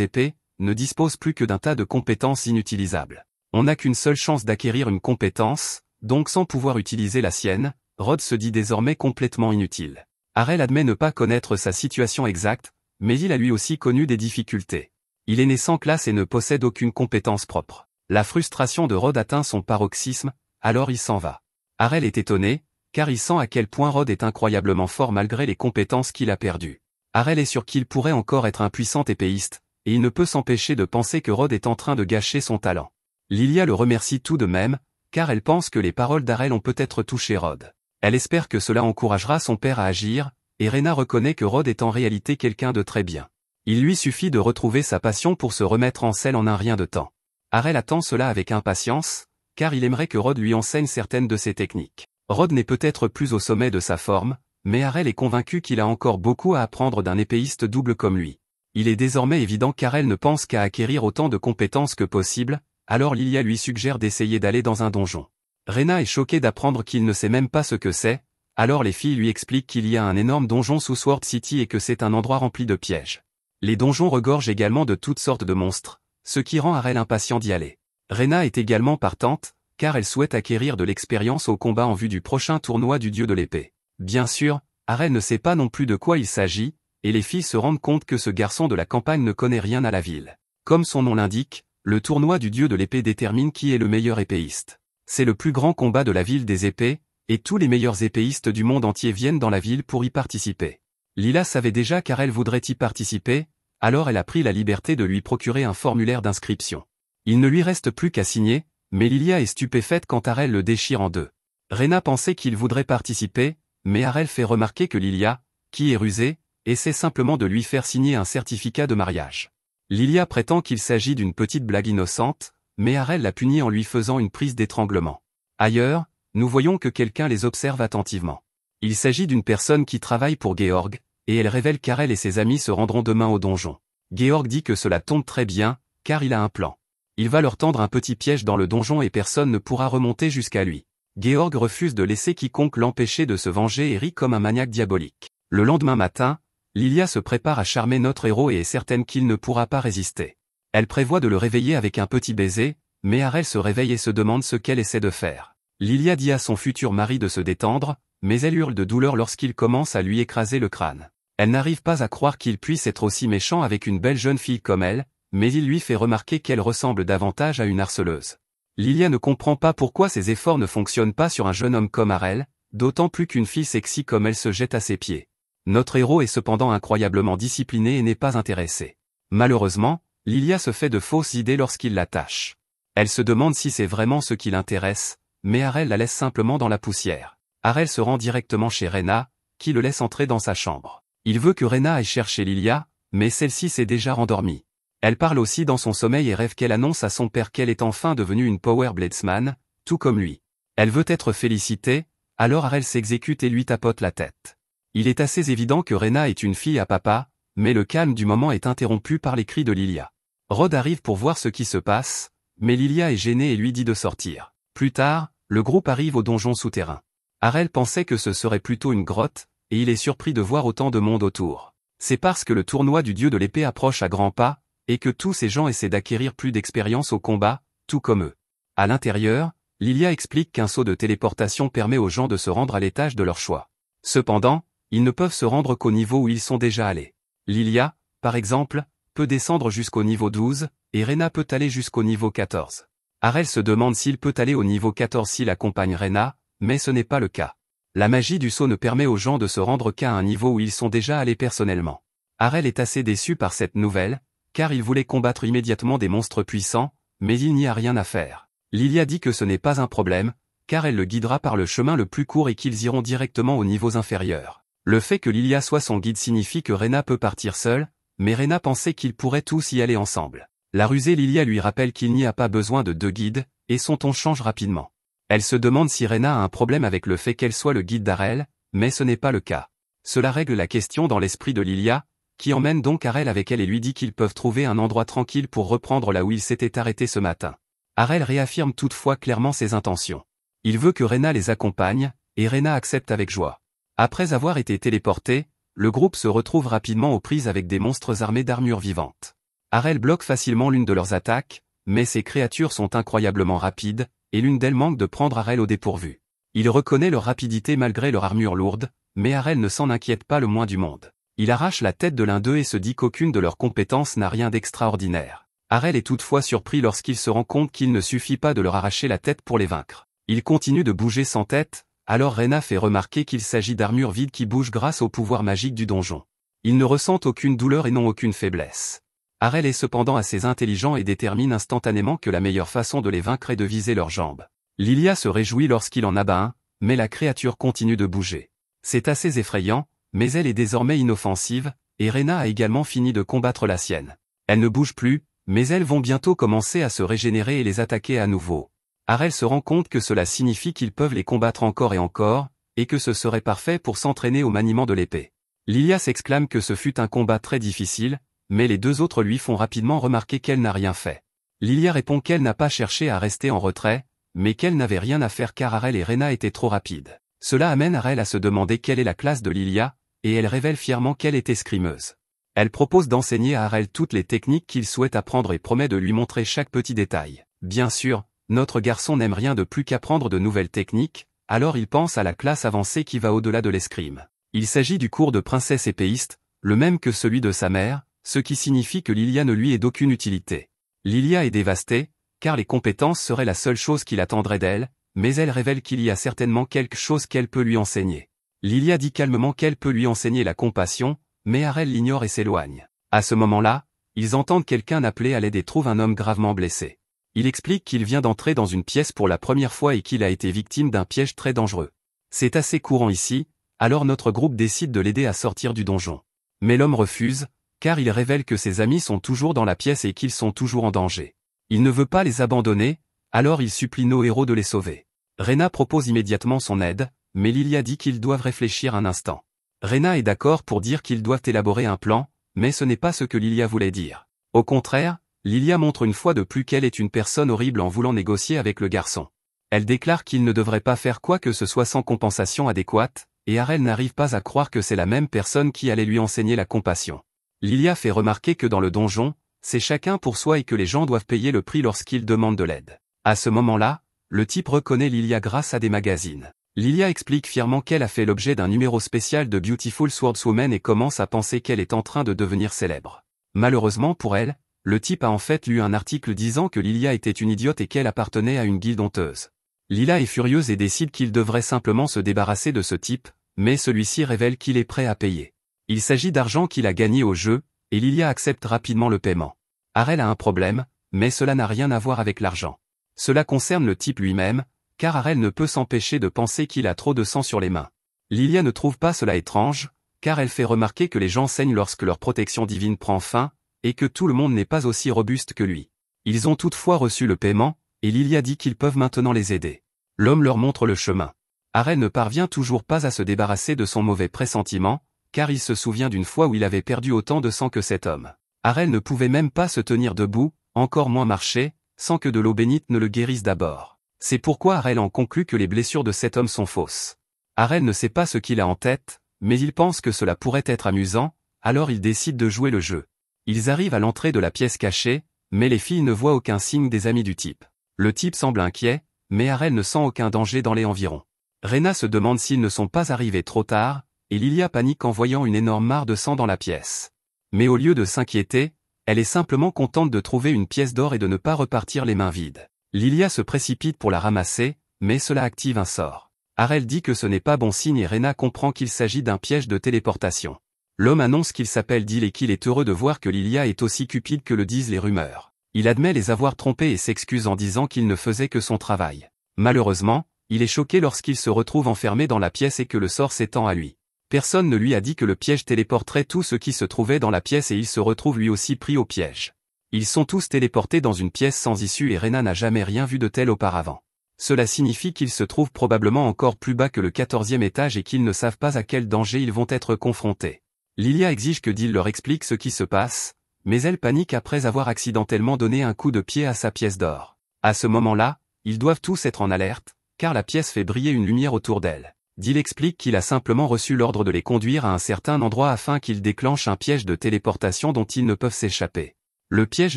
épées, ne dispose plus que d'un tas de compétences inutilisables. On n'a qu'une seule chance d'acquérir une compétence, donc sans pouvoir utiliser la sienne, Rod se dit désormais complètement inutile. Harel admet ne pas connaître sa situation exacte, mais il a lui aussi connu des difficultés. Il est né sans classe et ne possède aucune compétence propre. La frustration de Rod atteint son paroxysme, alors il s'en va. Harel est étonné, car il sent à quel point Rod est incroyablement fort malgré les compétences qu'il a perdues. Arel est sûr qu'il pourrait encore être un puissant épéiste, et il ne peut s'empêcher de penser que Rod est en train de gâcher son talent. Lilia le remercie tout de même, car elle pense que les paroles d'Arel ont peut-être touché Rod. Elle espère que cela encouragera son père à agir, et Rena reconnaît que Rod est en réalité quelqu'un de très bien. Il lui suffit de retrouver sa passion pour se remettre en selle en un rien de temps. Arel attend cela avec impatience, car il aimerait que Rod lui enseigne certaines de ses techniques. Rod n'est peut-être plus au sommet de sa forme, mais Arel est convaincu qu'il a encore beaucoup à apprendre d'un épéiste double comme lui. Il est désormais évident qu'Arel ne pense qu'à acquérir autant de compétences que possible, alors Lilia lui suggère d'essayer d'aller dans un donjon. Rena est choquée d'apprendre qu'il ne sait même pas ce que c'est, alors les filles lui expliquent qu'il y a un énorme donjon sous Sword City et que c'est un endroit rempli de pièges. Les donjons regorgent également de toutes sortes de monstres, ce qui rend Arel impatient d'y aller. Rena est également partante, car elle souhaite acquérir de l'expérience au combat en vue du prochain tournoi du dieu de l'épée. Bien sûr, Arel ne sait pas non plus de quoi il s'agit, et les filles se rendent compte que ce garçon de la campagne ne connaît rien à la ville. Comme son nom l'indique, le tournoi du dieu de l'épée détermine qui est le meilleur épéiste. C'est le plus grand combat de la ville des épées, et tous les meilleurs épéistes du monde entier viennent dans la ville pour y participer. Lila savait déjà qu'Arel voudrait y participer, alors elle a pris la liberté de lui procurer un formulaire d'inscription. Il ne lui reste plus qu'à signer, mais Lilia est stupéfaite quand Arel le déchire en deux. Rena pensait qu'il voudrait participer, mais Arel fait remarquer que Lilia, qui est rusée, essaie simplement de lui faire signer un certificat de mariage. Lilia prétend qu'il s'agit d'une petite blague innocente, mais Arel la punit en lui faisant une prise d'étranglement. Ailleurs, nous voyons que quelqu'un les observe attentivement. Il s'agit d'une personne qui travaille pour Georg, et elle révèle qu'Arel et ses amis se rendront demain au donjon. Georg dit que cela tombe très bien, car il a un plan. Il va leur tendre un petit piège dans le donjon et personne ne pourra remonter jusqu'à lui. Georg refuse de laisser quiconque l'empêcher de se venger et rit comme un maniaque diabolique. Le lendemain matin, Lilia se prépare à charmer notre héros et est certaine qu'il ne pourra pas résister. Elle prévoit de le réveiller avec un petit baiser, mais Arel se réveille et se demande ce qu'elle essaie de faire. Lilia dit à son futur mari de se détendre, mais elle hurle de douleur lorsqu'il commence à lui écraser le crâne. Elle n'arrive pas à croire qu'il puisse être aussi méchant avec une belle jeune fille comme elle, mais il lui fait remarquer qu'elle ressemble davantage à une harceleuse. Lilia ne comprend pas pourquoi ses efforts ne fonctionnent pas sur un jeune homme comme Arel, d'autant plus qu'une fille sexy comme elle se jette à ses pieds. Notre héros est cependant incroyablement discipliné et n'est pas intéressé. Malheureusement, Lilia se fait de fausses idées lorsqu'il la tâche. Elle se demande si c'est vraiment ce qui l'intéresse, mais Arel la laisse simplement dans la poussière. Arel se rend directement chez Rena, qui le laisse entrer dans sa chambre. Il veut que Rena aille chercher Lilia, mais celle-ci s'est déjà rendormie. Elle parle aussi dans son sommeil et rêve qu'elle annonce à son père qu'elle est enfin devenue une Power Bladesman, tout comme lui. Elle veut être félicitée, alors Arel s'exécute et lui tapote la tête. Il est assez évident que Rena est une fille à papa, mais le calme du moment est interrompu par les cris de Lilia. Rod arrive pour voir ce qui se passe, mais Lilia est gênée et lui dit de sortir. Plus tard, le groupe arrive au donjon souterrain. Arel pensait que ce serait plutôt une grotte, et il est surpris de voir autant de monde autour. C'est parce que le tournoi du dieu de l'épée approche à grands pas, et que tous ces gens essaient d'acquérir plus d'expérience au combat, tout comme eux. À l'intérieur, Lilia explique qu'un saut de téléportation permet aux gens de se rendre à l'étage de leur choix. Cependant, ils ne peuvent se rendre qu'au niveau où ils sont déjà allés. Lilia, par exemple, peut descendre jusqu'au niveau 12, et Rena peut aller jusqu'au niveau 14. Arel se demande s'il peut aller au niveau 14 s'il accompagne Rena, mais ce n'est pas le cas. La magie du saut ne permet aux gens de se rendre qu'à un niveau où ils sont déjà allés personnellement. Arel est assez déçu par cette nouvelle, car il voulait combattre immédiatement des monstres puissants, mais il n'y a rien à faire. Lilia dit que ce n'est pas un problème, car elle le guidera par le chemin le plus court et qu'ils iront directement aux niveaux inférieurs. Le fait que Lilia soit son guide signifie que Rena peut partir seule, mais Rena pensait qu'ils pourraient tous y aller ensemble. La rusée Lilia lui rappelle qu'il n'y a pas besoin de deux guides, et son ton change rapidement. Elle se demande si Rena a un problème avec le fait qu'elle soit le guide d'Arel, mais ce n'est pas le cas. Cela règle la question dans l'esprit de Lilia, qui emmène donc Arel avec elle et lui dit qu'ils peuvent trouver un endroit tranquille pour reprendre là où il s'était arrêté ce matin. Arel réaffirme toutefois clairement ses intentions. Il veut que Rena les accompagne, et Rena accepte avec joie. Après avoir été téléporté, le groupe se retrouve rapidement aux prises avec des monstres armés d'armures vivantes. Arel bloque facilement l'une de leurs attaques, mais ces créatures sont incroyablement rapides, et l'une d'elles manque de prendre Arel au dépourvu. Il reconnaît leur rapidité malgré leur armure lourde, mais Arel ne s'en inquiète pas le moins du monde. Il arrache la tête de l'un d'eux et se dit qu'aucune de leurs compétences n'a rien d'extraordinaire. Arel est toutefois surpris lorsqu'il se rend compte qu'il ne suffit pas de leur arracher la tête pour les vaincre. Il continue de bouger sans tête, alors Rena fait remarquer qu'il s'agit d'armures vides qui bougent grâce au pouvoir magique du donjon. Ils ne ressentent aucune douleur et n'ont aucune faiblesse. Arel est cependant assez intelligent et détermine instantanément que la meilleure façon de les vaincre est de viser leurs jambes. Lilia se réjouit lorsqu'il en abat un, mais la créature continue de bouger. C'est assez effrayant, mais elle est désormais inoffensive, et Rena a également fini de combattre la sienne. Elles ne bougent plus, mais elles vont bientôt commencer à se régénérer et les attaquer à nouveau. Arel se rend compte que cela signifie qu'ils peuvent les combattre encore et encore, et que ce serait parfait pour s'entraîner au maniement de l'épée. Lilia s'exclame que ce fut un combat très difficile, mais les deux autres lui font rapidement remarquer qu'elle n'a rien fait. Lilia répond qu'elle n'a pas cherché à rester en retrait, mais qu'elle n'avait rien à faire car Arel et Rena étaient trop rapides. Cela amène Arel à se demander quelle est la classe de Lilia, et elle révèle fièrement qu'elle est escrimeuse. Elle propose d'enseigner à Arel toutes les techniques qu'il souhaite apprendre et promet de lui montrer chaque petit détail. Bien sûr, notre garçon n'aime rien de plus qu'apprendre de nouvelles techniques, alors il pense à la classe avancée qui va au-delà de l'escrime. Il s'agit du cours de princesse épéiste, le même que celui de sa mère, ce qui signifie que Lilia ne lui est d'aucune utilité. Lilia est dévastée, car les compétences seraient la seule chose qu'il attendrait d'elle, mais elle révèle qu'il y a certainement quelque chose qu'elle peut lui enseigner. Lilia dit calmement qu'elle peut lui enseigner la compassion, mais Arel l'ignore et s'éloigne. À ce moment-là, ils entendent quelqu'un appeler à l'aide et trouvent un homme gravement blessé. Il explique qu'il vient d'entrer dans une pièce pour la première fois et qu'il a été victime d'un piège très dangereux. C'est assez courant ici, alors notre groupe décide de l'aider à sortir du donjon. Mais l'homme refuse, car il révèle que ses amis sont toujours dans la pièce et qu'ils sont toujours en danger. Il ne veut pas les abandonner, alors il supplie nos héros de les sauver. Rena propose immédiatement son aide, mais Lilia dit qu'ils doivent réfléchir un instant. Rena est d'accord pour dire qu'ils doivent élaborer un plan, mais ce n'est pas ce que Lilia voulait dire. Au contraire, Lilia montre une fois de plus qu'elle est une personne horrible en voulant négocier avec le garçon. Elle déclare qu'il ne devrait pas faire quoi que ce soit sans compensation adéquate, et Arel n'arrive pas à croire que c'est la même personne qui allait lui enseigner la compassion. Lilia fait remarquer que dans le donjon, c'est chacun pour soi et que les gens doivent payer le prix lorsqu'ils demandent de l'aide. À ce moment-là, le type reconnaît Lilia grâce à des magazines. Lilia explique fièrement qu'elle a fait l'objet d'un numéro spécial de Beautiful Swordswoman et commence à penser qu'elle est en train de devenir célèbre. Malheureusement pour elle, le type a en fait lu un article disant que Lilia était une idiote et qu'elle appartenait à une guilde honteuse. Lilia est furieuse et décide qu'il devrait simplement se débarrasser de ce type, mais celui-ci révèle qu'il est prêt à payer. Il s'agit d'argent qu'il a gagné au jeu, et Lilia accepte rapidement le paiement. Arel a un problème, mais cela n'a rien à voir avec l'argent. Cela concerne le type lui-même, car Arel ne peut s'empêcher de penser qu'il a trop de sang sur les mains. Lilia ne trouve pas cela étrange, car elle fait remarquer que les gens saignent lorsque leur protection divine prend fin, et que tout le monde n'est pas aussi robuste que lui. Ils ont toutefois reçu le paiement, et Lilia dit qu'ils peuvent maintenant les aider. L'homme leur montre le chemin. Arel ne parvient toujours pas à se débarrasser de son mauvais pressentiment, car il se souvient d'une fois où il avait perdu autant de sang que cet homme. Arel ne pouvait même pas se tenir debout, encore moins marcher, sans que de l'eau bénite ne le guérisse d'abord. C'est pourquoi Arel en conclut que les blessures de cet homme sont fausses. Arel ne sait pas ce qu'il a en tête, mais il pense que cela pourrait être amusant, alors il décide de jouer le jeu. Ils arrivent à l'entrée de la pièce cachée, mais les filles ne voient aucun signe des amis du type. Le type semble inquiet, mais Arel ne sent aucun danger dans les environs. Rena se demande s'ils ne sont pas arrivés trop tard, et Lilia panique en voyant une énorme mare de sang dans la pièce. Mais au lieu de s'inquiéter, elle est simplement contente de trouver une pièce d'or et de ne pas repartir les mains vides. Lilia se précipite pour la ramasser, mais cela active un sort. Arel dit que ce n'est pas bon signe et Rena comprend qu'il s'agit d'un piège de téléportation. L'homme annonce qu'il s'appelle Dil et qu'il est heureux de voir que Lilia est aussi cupide que le disent les rumeurs. Il admet les avoir trompés et s'excuse en disant qu'il ne faisait que son travail. Malheureusement, il est choqué lorsqu'il se retrouve enfermé dans la pièce et que le sort s'étend à lui. Personne ne lui a dit que le piège téléporterait tout ce qui se trouvait dans la pièce et il se retrouve lui aussi pris au piège. Ils sont tous téléportés dans une pièce sans issue et Rena n'a jamais rien vu de tel auparavant. Cela signifie qu'ils se trouvent probablement encore plus bas que le 14e étage et qu'ils ne savent pas à quel danger ils vont être confrontés. Lilia exige que Dil leur explique ce qui se passe, mais elle panique après avoir accidentellement donné un coup de pied à sa pièce d'or. À ce moment-là, ils doivent tous être en alerte, car la pièce fait briller une lumière autour d'elle. Dil explique qu'il a simplement reçu l'ordre de les conduire à un certain endroit afin qu'ils déclenchent un piège de téléportation dont ils ne peuvent s'échapper. Le piège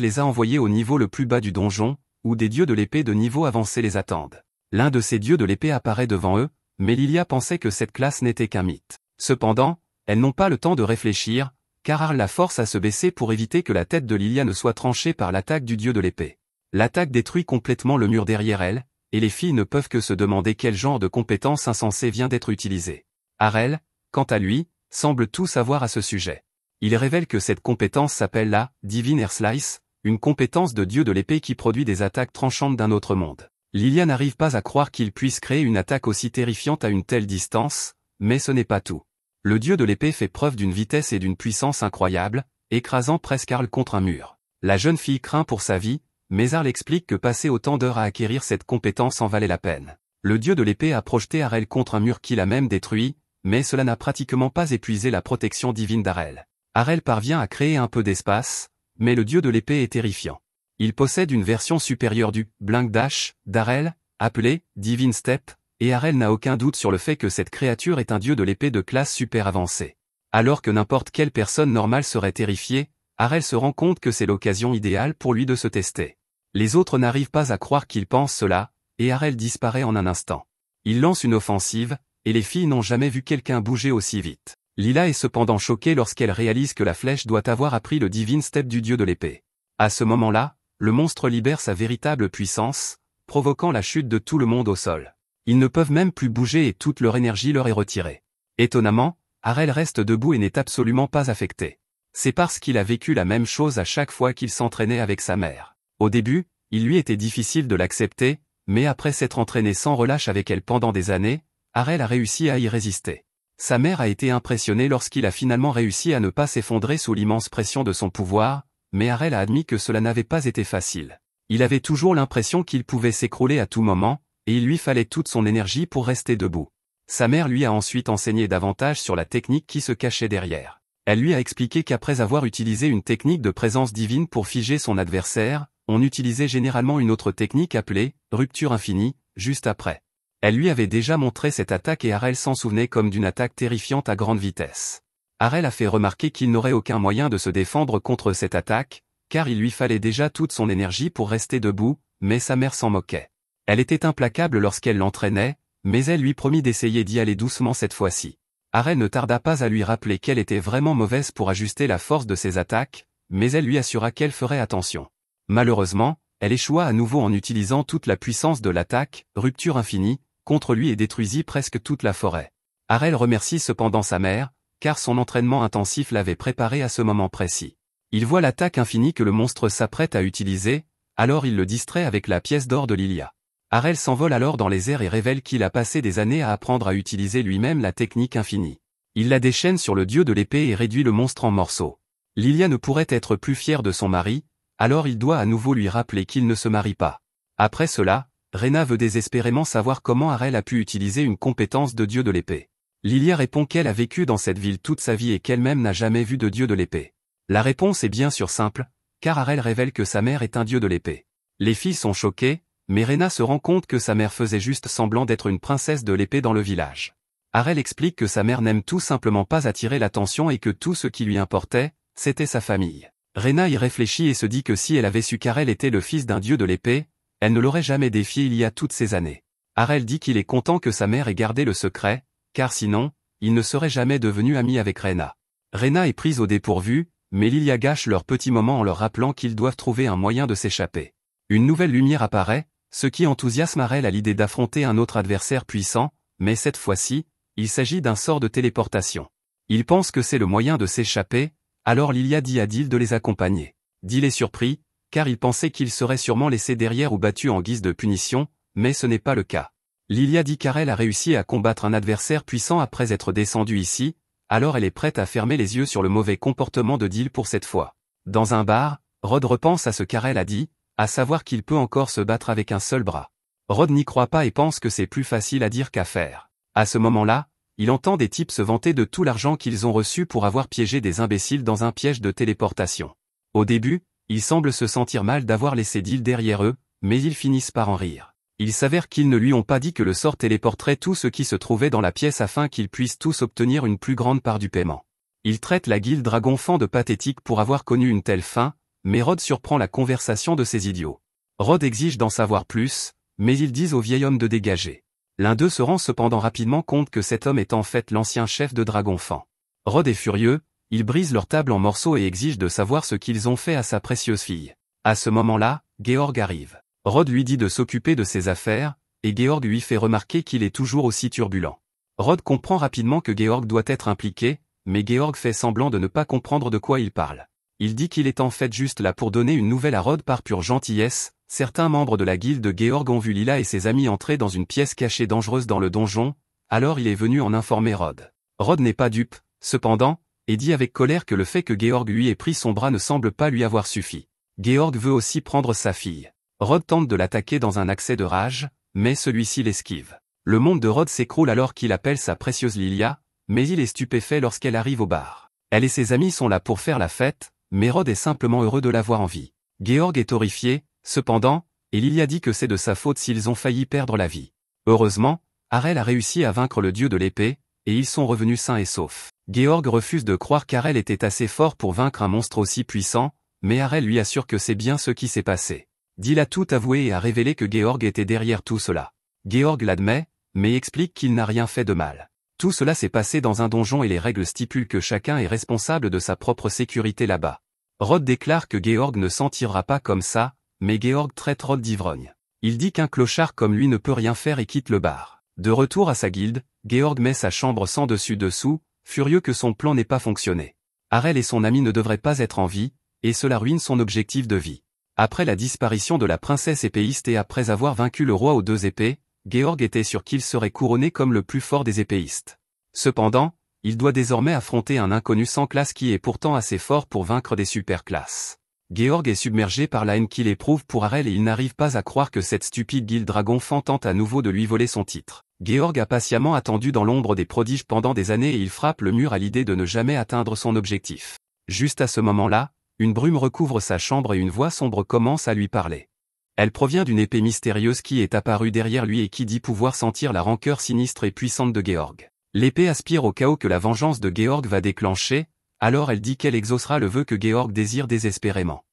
les a envoyés au niveau le plus bas du donjon, où des dieux de l'épée de niveau avancé les attendent. L'un de ces dieux de l'épée apparaît devant eux, mais Lilia pensait que cette classe n'était qu'un mythe. Cependant, elles n'ont pas le temps de réfléchir, car Arl la force à se baisser pour éviter que la tête de Lilia ne soit tranchée par l'attaque du dieu de l'épée. L'attaque détruit complètement le mur derrière elle, et les filles ne peuvent que se demander quel genre de compétence insensée vient d'être utilisée. Arel, quant à lui, semble tout savoir à ce sujet. Il révèle que cette compétence s'appelle la Divine Air Slice, une compétence de dieu de l'épée qui produit des attaques tranchantes d'un autre monde. Lilia n'arrive pas à croire qu'il puisse créer une attaque aussi terrifiante à une telle distance, mais ce n'est pas tout. Le dieu de l'épée fait preuve d'une vitesse et d'une puissance incroyables, écrasant presque Arl contre un mur. La jeune fille craint pour sa vie, mais Arl explique que passer autant d'heures à acquérir cette compétence en valait la peine. Le dieu de l'épée a projeté Arel contre un mur qui l'a même détruit, mais cela n'a pratiquement pas épuisé la protection divine d'Arel. Arel parvient à créer un peu d'espace, mais le dieu de l'épée est terrifiant. Il possède une version supérieure du Blink Dash d'Arel, appelée Divine Step, et Arel n'a aucun doute sur le fait que cette créature est un dieu de l'épée de classe super avancée. Alors que n'importe quelle personne normale serait terrifiée, Arel se rend compte que c'est l'occasion idéale pour lui de se tester. Les autres n'arrivent pas à croire qu'il pense cela, et Arel disparaît en un instant. Il lance une offensive, et les filles n'ont jamais vu quelqu'un bouger aussi vite. Lila est cependant choquée lorsqu'elle réalise que la flèche doit avoir appris le Divine Step du dieu de l'épée. À ce moment-là, le monstre libère sa véritable puissance, provoquant la chute de tout le monde au sol. Ils ne peuvent même plus bouger et toute leur énergie leur est retirée. Étonnamment, Arel reste debout et n'est absolument pas affecté. C'est parce qu'il a vécu la même chose à chaque fois qu'il s'entraînait avec sa mère. Au début, il lui était difficile de l'accepter, mais après s'être entraîné sans relâche avec elle pendant des années, Arel a réussi à y résister. Sa mère a été impressionnée lorsqu'il a finalement réussi à ne pas s'effondrer sous l'immense pression de son pouvoir, mais Arel a admis que cela n'avait pas été facile. Il avait toujours l'impression qu'il pouvait s'écrouler à tout moment, et il lui fallait toute son énergie pour rester debout. Sa mère lui a ensuite enseigné davantage sur la technique qui se cachait derrière. Elle lui a expliqué qu'après avoir utilisé une technique de présence divine pour figer son adversaire, on utilisait généralement une autre technique appelée « rupture infinie », juste après. Elle lui avait déjà montré cette attaque et Arel s'en souvenait comme d'une attaque terrifiante à grande vitesse. Arel a fait remarquer qu'il n'aurait aucun moyen de se défendre contre cette attaque, car il lui fallait déjà toute son énergie pour rester debout, mais sa mère s'en moquait. Elle était implacable lorsqu'elle l'entraînait, mais elle lui promit d'essayer d'y aller doucement cette fois-ci. Arel ne tarda pas à lui rappeler qu'elle était vraiment mauvaise pour ajuster la force de ses attaques, mais elle lui assura qu'elle ferait attention. Malheureusement, elle échoua à nouveau en utilisant toute la puissance de l'attaque, rupture infinie, contre lui et détruisit presque toute la forêt. Arel remercie cependant sa mère, car son entraînement intensif l'avait préparé à ce moment précis. Il voit l'attaque infinie que le monstre s'apprête à utiliser, alors il le distrait avec la pièce d'or de Lilia. Arel s'envole alors dans les airs et révèle qu'il a passé des années à apprendre à utiliser lui-même la technique infinie. Il la déchaîne sur le dieu de l'épée et réduit le monstre en morceaux. Lilia ne pourrait être plus fière de son mari, alors il doit à nouveau lui rappeler qu'il ne se marie pas. Après cela, Rena veut désespérément savoir comment Arel a pu utiliser une compétence de dieu de l'épée. Lilia répond qu'elle a vécu dans cette ville toute sa vie et qu'elle-même n'a jamais vu de dieu de l'épée. La réponse est bien sûr simple, car Arel révèle que sa mère est un dieu de l'épée. Les filles sont choquées, mais Rena se rend compte que sa mère faisait juste semblant d'être une princesse de l'épée dans le village. Arel explique que sa mère n'aime tout simplement pas attirer l'attention et que tout ce qui lui importait, c'était sa famille. Rena y réfléchit et se dit que si elle avait su qu'Arel était le fils d'un dieu de l'épée, elle ne l'aurait jamais défié il y a toutes ces années. Arel dit qu'il est content que sa mère ait gardé le secret, car sinon, il ne serait jamais devenu ami avec Rena. Rena est prise au dépourvu, mais Lilia gâche leur petit moment en leur rappelant qu'ils doivent trouver un moyen de s'échapper. Une nouvelle lumière apparaît, ce qui enthousiasme Arel à l'idée d'affronter un autre adversaire puissant, mais cette fois-ci, il s'agit d'un sort de téléportation. Il pense que c'est le moyen de s'échapper, alors Lilia dit à Dil de les accompagner. Dil est surpris, car il pensait qu'il serait sûrement laissé derrière ou battu en guise de punition, mais ce n'est pas le cas. Lilia dit qu'Arel a réussi à combattre un adversaire puissant après être descendu ici, alors elle est prête à fermer les yeux sur le mauvais comportement de Dil pour cette fois. Dans un bar, Rod repense à ce qu'Arel a dit, à savoir qu'il peut encore se battre avec un seul bras. Rod n'y croit pas et pense que c'est plus facile à dire qu'à faire. À ce moment-là, il entend des types se vanter de tout l'argent qu'ils ont reçu pour avoir piégé des imbéciles dans un piège de téléportation. Au début, ils semblent se sentir mal d'avoir laissé Dil derrière eux, mais ils finissent par en rire. Il s'avère qu'ils ne lui ont pas dit que le sort téléporterait tout ce qui se trouvait dans la pièce afin qu'ils puissent tous obtenir une plus grande part du paiement. Il traite la guilde Dragonfang de pathétique pour avoir connu une telle fin, mais Rod surprend la conversation de ces idiots. Rod exige d'en savoir plus, mais ils disent au vieil homme de dégager. L'un d'eux se rend cependant rapidement compte que cet homme est en fait l'ancien chef de Dragonfang. Rod est furieux, il brise leur table en morceaux et exige de savoir ce qu'ils ont fait à sa précieuse fille. À ce moment-là, Georg arrive. Rod lui dit de s'occuper de ses affaires, et Georg lui fait remarquer qu'il est toujours aussi turbulent. Rod comprend rapidement que Georg doit être impliqué, mais Georg fait semblant de ne pas comprendre de quoi il parle. Il dit qu'il est en fait juste là pour donner une nouvelle à Rod par pure gentillesse. Certains membres de la guilde de Georg ont vu Lila et ses amis entrer dans une pièce cachée dangereuse dans le donjon, alors il est venu en informer Rod. Rod n'est pas dupe, cependant, et dit avec colère que le fait que Georg lui ait pris son bras ne semble pas lui avoir suffi. Georg veut aussi prendre sa fille. Rod tente de l'attaquer dans un accès de rage, mais celui-ci l'esquive. Le monde de Rod s'écroule alors qu'il appelle sa précieuse Lilia, mais il est stupéfait lorsqu'elle arrive au bar. Elle et ses amis sont là pour faire la fête, mais Rod est simplement heureux de la voir en vie. Georg est horrifié, cependant, et Lilia dit que c'est de sa faute s'ils ont failli perdre la vie. Heureusement, Harel a réussi à vaincre le dieu de l'épée, et ils sont revenus sains et saufs. Georg refuse de croire qu'Harel était assez fort pour vaincre un monstre aussi puissant, mais Harel lui assure que c'est bien ce qui s'est passé. Dil a tout avoué et a révélé que Georg était derrière tout cela. Georg l'admet, mais explique qu'il n'a rien fait de mal. Tout cela s'est passé dans un donjon et les règles stipulent que chacun est responsable de sa propre sécurité là-bas. Rod déclare que Georg ne s'en tirera pas comme ça, mais Georg traite Rod d'ivrogne. Il dit qu'un clochard comme lui ne peut rien faire et quitte le bar. De retour à sa guilde, Georg met sa chambre sans dessus-dessous, furieux que son plan n'ait pas fonctionné. Harel et son ami ne devraient pas être en vie, et cela ruine son objectif de vie. Après la disparition de la princesse épéiste et après avoir vaincu le roi aux 2 épées, Georg était sûr qu'il serait couronné comme le plus fort des épéistes. Cependant, il doit désormais affronter un inconnu sans classe qui est pourtant assez fort pour vaincre des superclasses. Georg est submergé par la haine qu'il éprouve pour Harel et il n'arrive pas à croire que cette stupide guilde dragon fan tente à nouveau de lui voler son titre. Georg a patiemment attendu dans l'ombre des prodiges pendant des années et il frappe le mur à l'idée de ne jamais atteindre son objectif. Juste à ce moment-là, une brume recouvre sa chambre et une voix sombre commence à lui parler. Elle provient d'une épée mystérieuse qui est apparue derrière lui et qui dit pouvoir sentir la rancœur sinistre et puissante de Georg. L'épée aspire au chaos que la vengeance de Georg va déclencher, alors elle dit qu'elle exaucera le vœu que Georg désire désespérément.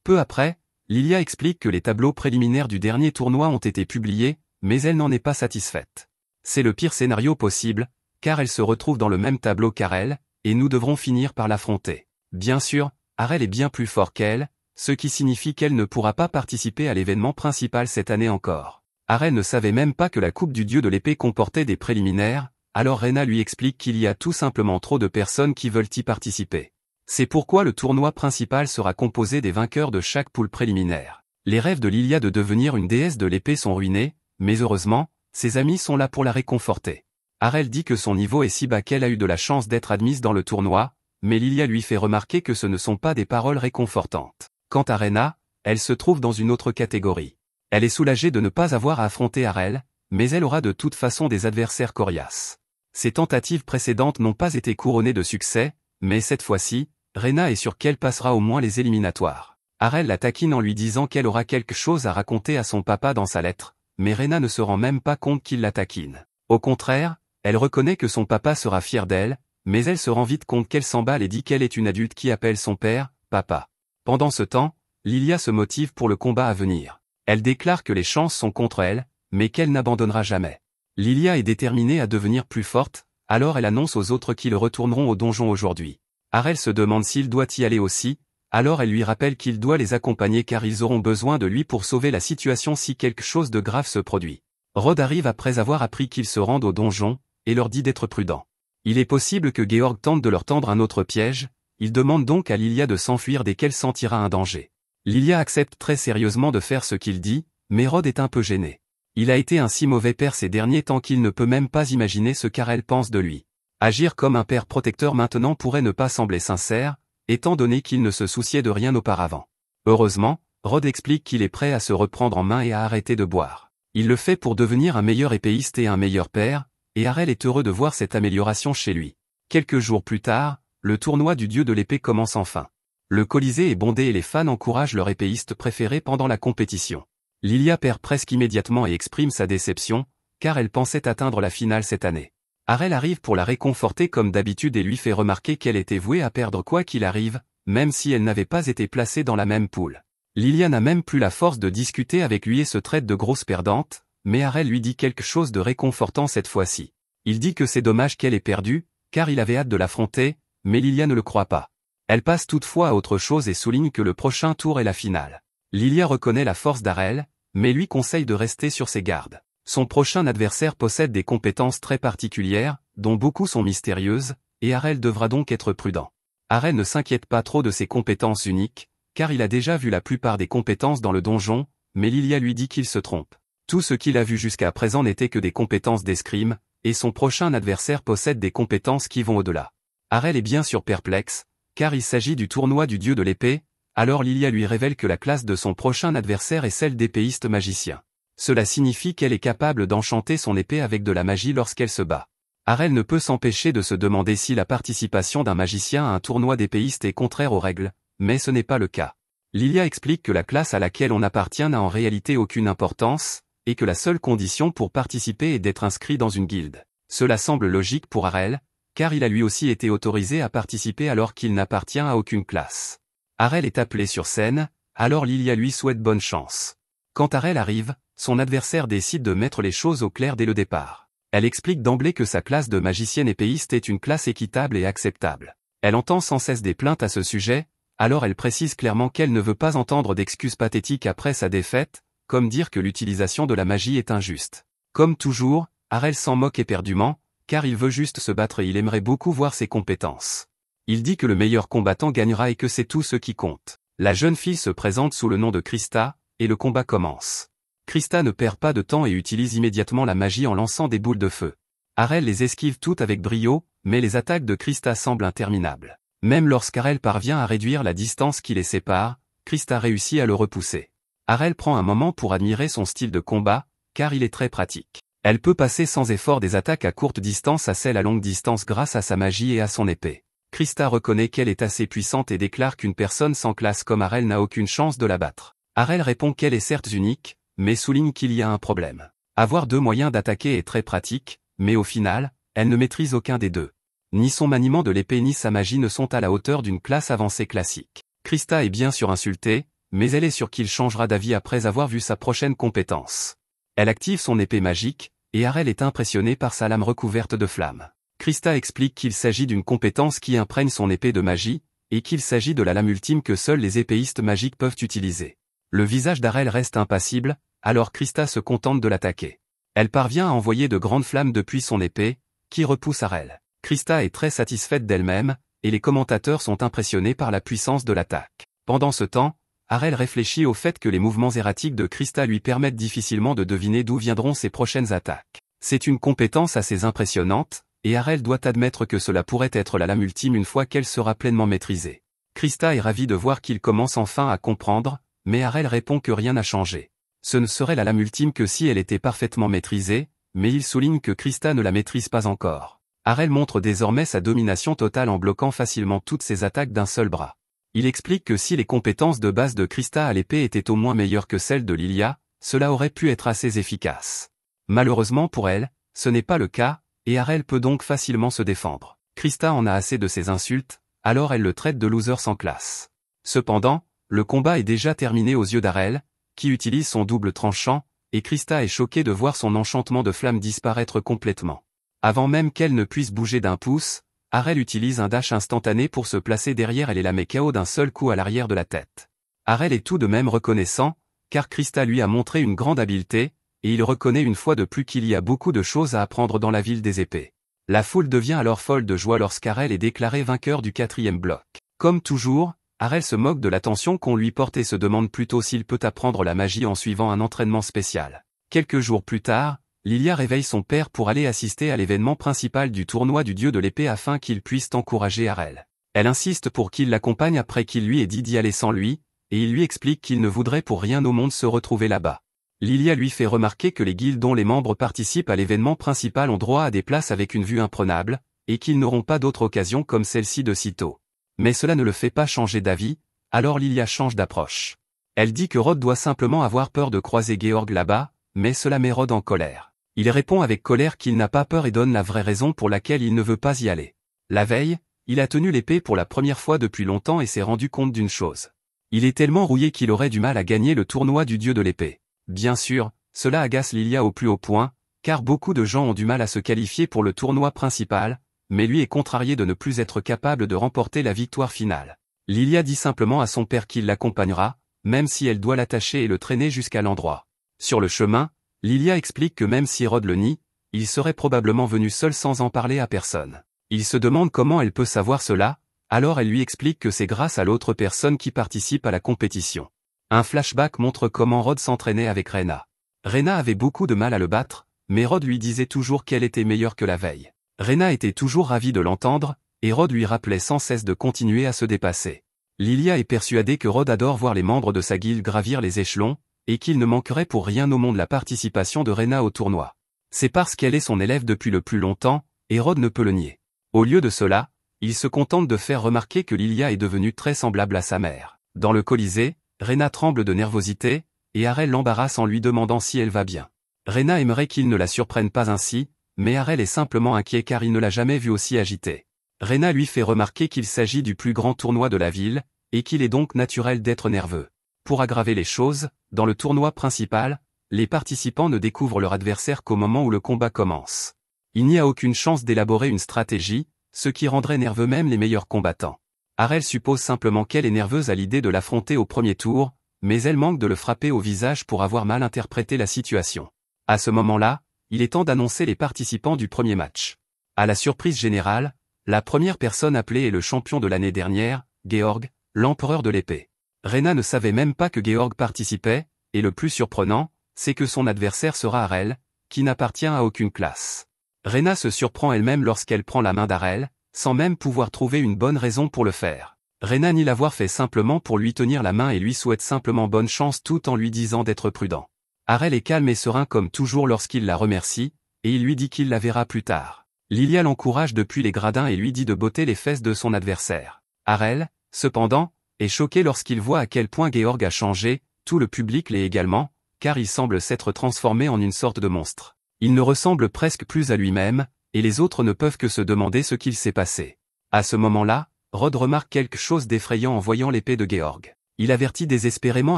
Peu après, Lilia explique que les tableaux préliminaires du dernier tournoi ont été publiés, mais elle n'en est pas satisfaite. C'est le pire scénario possible, car elle se retrouve dans le même tableau qu'Harel, et nous devrons finir par l'affronter. Bien sûr, Harel est bien plus fort qu'elle, ce qui signifie qu'elle ne pourra pas participer à l'événement principal cette année encore. Harel ne savait même pas que la coupe du dieu de l'épée comportait des préliminaires, alors Rena lui explique qu'il y a tout simplement trop de personnes qui veulent y participer. C'est pourquoi le tournoi principal sera composé des vainqueurs de chaque poule préliminaire. Les rêves de Lilia de devenir une déesse de l'épée sont ruinés, mais heureusement, ses amis sont là pour la réconforter. Harel dit que son niveau est si bas qu'elle a eu de la chance d'être admise dans le tournoi, mais Lilia lui fait remarquer que ce ne sont pas des paroles réconfortantes. Quant à Rena, elle se trouve dans une autre catégorie. Elle est soulagée de ne pas avoir à affronter Harel, mais elle aura de toute façon des adversaires coriaces. Ses tentatives précédentes n'ont pas été couronnées de succès, mais cette fois-ci, Rena est sûre qu'elle passera au moins les éliminatoires. Harel la taquine en lui disant qu'elle aura quelque chose à raconter à son papa dans sa lettre, mais Rena ne se rend même pas compte qu'il la taquine. Au contraire, elle reconnaît que son papa sera fier d'elle, mais elle se rend vite compte qu'elle s'emballe et dit qu'elle est une adulte qui appelle son père, papa. Pendant ce temps, Lilia se motive pour le combat à venir. Elle déclare que les chances sont contre elle, mais qu'elle n'abandonnera jamais. Lilia est déterminée à devenir plus forte, alors elle annonce aux autres qu'ils retourneront au donjon aujourd'hui. Harel se demande s'il doit y aller aussi, alors elle lui rappelle qu'il doit les accompagner car ils auront besoin de lui pour sauver la situation si quelque chose de grave se produit. Rod arrive après avoir appris qu'ils se rendent au donjon, et leur dit d'être prudents. Il est possible que Georg tente de leur tendre un autre piège, il demande donc à Lilia de s'enfuir dès qu'elle sentira un danger. Lilia accepte très sérieusement de faire ce qu'il dit, mais Rod est un peu gêné. Il a été un si mauvais père ces derniers temps qu'il ne peut même pas imaginer ce qu'Harel pense de lui. Agir comme un père protecteur maintenant pourrait ne pas sembler sincère, étant donné qu'il ne se souciait de rien auparavant. Heureusement, Rod explique qu'il est prêt à se reprendre en main et à arrêter de boire. Il le fait pour devenir un meilleur épéiste et un meilleur père, et Harel est heureux de voir cette amélioration chez lui. Quelques jours plus tard, le tournoi du dieu de l'épée commence enfin. Le Colisée est bondé et les fans encouragent leur épéiste préféré pendant la compétition. Lilia perd presque immédiatement et exprime sa déception, car elle pensait atteindre la finale cette année. Harel arrive pour la réconforter comme d'habitude et lui fait remarquer qu'elle était vouée à perdre quoi qu'il arrive, même si elle n'avait pas été placée dans la même poule. Lilia n'a même plus la force de discuter avec lui et se traite de grosse perdante, mais Harel lui dit quelque chose de réconfortant cette fois-ci. Il dit que c'est dommage qu'elle ait perdu, car il avait hâte de l'affronter, mais Lilia ne le croit pas. Elle passe toutefois à autre chose et souligne que le prochain tour est la finale. Lilia reconnaît la force d'Harel, mais lui conseille de rester sur ses gardes. Son prochain adversaire possède des compétences très particulières, dont beaucoup sont mystérieuses, et Harel devra donc être prudent. Harel ne s'inquiète pas trop de ses compétences uniques, car il a déjà vu la plupart des compétences dans le donjon, mais Lilia lui dit qu'il se trompe. Tout ce qu'il a vu jusqu'à présent n'était que des compétences d'escrime, et son prochain adversaire possède des compétences qui vont au-delà. Harel est bien sûr perplexe, car il s'agit du tournoi du dieu de l'épée, alors Lilia lui révèle que la classe de son prochain adversaire est celle d'épéiste magicien. Cela signifie qu'elle est capable d'enchanter son épée avec de la magie lorsqu'elle se bat. Harel ne peut s'empêcher de se demander si la participation d'un magicien à un tournoi d'épéiste est contraire aux règles, mais ce n'est pas le cas. Lilia explique que la classe à laquelle on appartient n'a en réalité aucune importance, et que la seule condition pour participer est d'être inscrit dans une guilde. Cela semble logique pour Harel, car il a lui aussi été autorisé à participer alors qu'il n'appartient à aucune classe. Harel est appelé sur scène, alors Lilia lui souhaite bonne chance. Quand Harel arrive, son adversaire décide de mettre les choses au clair dès le départ. Elle explique d'emblée que sa classe de magicienne épéiste est une classe équitable et acceptable. Elle entend sans cesse des plaintes à ce sujet, alors elle précise clairement qu'elle ne veut pas entendre d'excuses pathétiques après sa défaite, comme dire que l'utilisation de la magie est injuste. Comme toujours, Harel s'en moque éperdument, car il veut juste se battre et il aimerait beaucoup voir ses compétences. Il dit que le meilleur combattant gagnera et que c'est tout ce qui compte. La jeune fille se présente sous le nom de Krista, et le combat commence. Krista ne perd pas de temps et utilise immédiatement la magie en lançant des boules de feu. Harel les esquive toutes avec brio, mais les attaques de Krista semblent interminables. Même lorsqu'Harel parvient à réduire la distance qui les sépare, Krista réussit à le repousser. Harel prend un moment pour admirer son style de combat, car il est très pratique. Elle peut passer sans effort des attaques à courte distance à celles à longue distance grâce à sa magie et à son épée. Krista reconnaît qu'elle est assez puissante et déclare qu'une personne sans classe comme Harel n'a aucune chance de la battre. Harel répond qu'elle est certes unique, mais souligne qu'il y a un problème. Avoir deux moyens d'attaquer est très pratique, mais au final, elle ne maîtrise aucun des deux. Ni son maniement de l'épée ni sa magie ne sont à la hauteur d'une classe avancée classique. Krista est bien sûr insultée, mais elle est sûre qu'il changera d'avis après avoir vu sa prochaine compétence. Elle active son épée magique, et Harel est impressionné par sa lame recouverte de flammes. Krista explique qu'il s'agit d'une compétence qui imprègne son épée de magie, et qu'il s'agit de la lame ultime que seuls les épéistes magiques peuvent utiliser. Le visage d'Harel reste impassible, alors Krista se contente de l'attaquer. Elle parvient à envoyer de grandes flammes depuis son épée, qui repousse Harel. Krista est très satisfaite d'elle-même, et les commentateurs sont impressionnés par la puissance de l'attaque. Pendant ce temps, Harel réfléchit au fait que les mouvements erratiques de Krista lui permettent difficilement de deviner d'où viendront ses prochaines attaques. C'est une compétence assez impressionnante, et Harel doit admettre que cela pourrait être la lame ultime une fois qu'elle sera pleinement maîtrisée. Krista est ravie de voir qu'il commence enfin à comprendre, mais Harel répond que rien n'a changé. Ce ne serait la lame ultime que si elle était parfaitement maîtrisée, mais il souligne que Krista ne la maîtrise pas encore. Harel montre désormais sa domination totale en bloquant facilement toutes ses attaques d'un seul bras. Il explique que si les compétences de base de Krista à l'épée étaient au moins meilleures que celles de Lilia, cela aurait pu être assez efficace. Malheureusement pour elle, ce n'est pas le cas, et Harel peut donc facilement se défendre. Krista en a assez de ses insultes, alors elle le traite de loser sans classe. Cependant, le combat est déjà terminé aux yeux d'Harel, qui utilise son double tranchant, et Krista est choquée de voir son enchantement de flamme disparaître complètement. Avant même qu'elle ne puisse bouger d'un pouce, Harel utilise un dash instantané pour se placer derrière elle et la met KO d'un seul coup à l'arrière de la tête. Harel est tout de même reconnaissant, car Krista lui a montré une grande habileté, et il reconnaît une fois de plus qu'il y a beaucoup de choses à apprendre dans la ville des épées. La foule devient alors folle de joie lorsqu'Harel est déclaré vainqueur du 4e bloc. Comme toujours, Harel se moque de l'attention qu'on lui porte et se demande plutôt s'il peut apprendre la magie en suivant un entraînement spécial. Quelques jours plus tard, Lilia réveille son père pour aller assister à l'événement principal du tournoi du dieu de l'épée afin qu'il puisse encourager Harel. Elle insiste pour qu'il l'accompagne après qu'il lui ait dit d'y aller sans lui, et il lui explique qu'il ne voudrait pour rien au monde se retrouver là-bas. Lilia lui fait remarquer que les guildes dont les membres participent à l'événement principal ont droit à des places avec une vue imprenable, et qu'ils n'auront pas d'autre occasion comme celle-ci de sitôt. Mais cela ne le fait pas changer d'avis, alors Lilia change d'approche. Elle dit que Rod doit simplement avoir peur de croiser Georg là-bas, mais cela met Rod en colère. Il répond avec colère qu'il n'a pas peur et donne la vraie raison pour laquelle il ne veut pas y aller. La veille, il a tenu l'épée pour la première fois depuis longtemps et s'est rendu compte d'une chose. Il est tellement rouillé qu'il aurait du mal à gagner le tournoi du dieu de l'épée. Bien sûr, cela agace Lilia au plus haut point, car beaucoup de gens ont du mal à se qualifier pour le tournoi principal, mais lui est contrarié de ne plus être capable de remporter la victoire finale. Lilia dit simplement à son père qu'il l'accompagnera, même si elle doit l'attacher et le traîner jusqu'à l'endroit. Sur le chemin, Lilia explique que même si Rod le nie, il serait probablement venu seul sans en parler à personne. Il se demande comment elle peut savoir cela, alors elle lui explique que c'est grâce à l'autre personne qui participe à la compétition. Un flashback montre comment Rod s'entraînait avec Rena. Rena avait beaucoup de mal à le battre, mais Rod lui disait toujours qu'elle était meilleure que la veille. Rena était toujours ravie de l'entendre, et Rod lui rappelait sans cesse de continuer à se dépasser. Lilia est persuadée que Rod adore voir les membres de sa guilde gravir les échelons, et qu'il ne manquerait pour rien au monde la participation de Rena au tournoi. C'est parce qu'elle est son élève depuis le plus longtemps, et Rod ne peut le nier. Au lieu de cela, il se contente de faire remarquer que Lilia est devenue très semblable à sa mère. Dans le Colisée, Rena tremble de nervosité, et Harel l'embarrasse en lui demandant si elle va bien. Rena aimerait qu'il ne la surprenne pas ainsi, mais Harel est simplement inquiet car il ne l'a jamais vue aussi agitée. Rena lui fait remarquer qu'il s'agit du plus grand tournoi de la ville, et qu'il est donc naturel d'être nerveux. Pour aggraver les choses, dans le tournoi principal, les participants ne découvrent leur adversaire qu'au moment où le combat commence. Il n'y a aucune chance d'élaborer une stratégie, ce qui rendrait nerveux même les meilleurs combattants. Harel suppose simplement qu'elle est nerveuse à l'idée de l'affronter au premier tour, mais elle manque de le frapper au visage pour avoir mal interprété la situation. À ce moment-là, il est temps d'annoncer les participants du premier match. À la surprise générale, la première personne appelée est le champion de l'année dernière, Georg, l'empereur de l'épée. Rena ne savait même pas que Georg participait, et le plus surprenant, c'est que son adversaire sera Harel, qui n'appartient à aucune classe. Rena se surprend elle-même lorsqu'elle prend la main d'Harel, sans même pouvoir trouver une bonne raison pour le faire. Rena nie l'avoir fait simplement pour lui tenir la main et lui souhaite simplement bonne chance tout en lui disant d'être prudent. Harel est calme et serein comme toujours lorsqu'il la remercie, et il lui dit qu'il la verra plus tard. Lilia l'encourage depuis les gradins et lui dit de botter les fesses de son adversaire. Harel, cependant, est choqué lorsqu'il voit à quel point Georg a changé, tout le public l'est également, car il semble s'être transformé en une sorte de monstre. Il ne ressemble presque plus à lui-même, et les autres ne peuvent que se demander ce qu'il s'est passé. À ce moment-là, Rod remarque quelque chose d'effrayant en voyant l'épée de Georg. Il avertit désespérément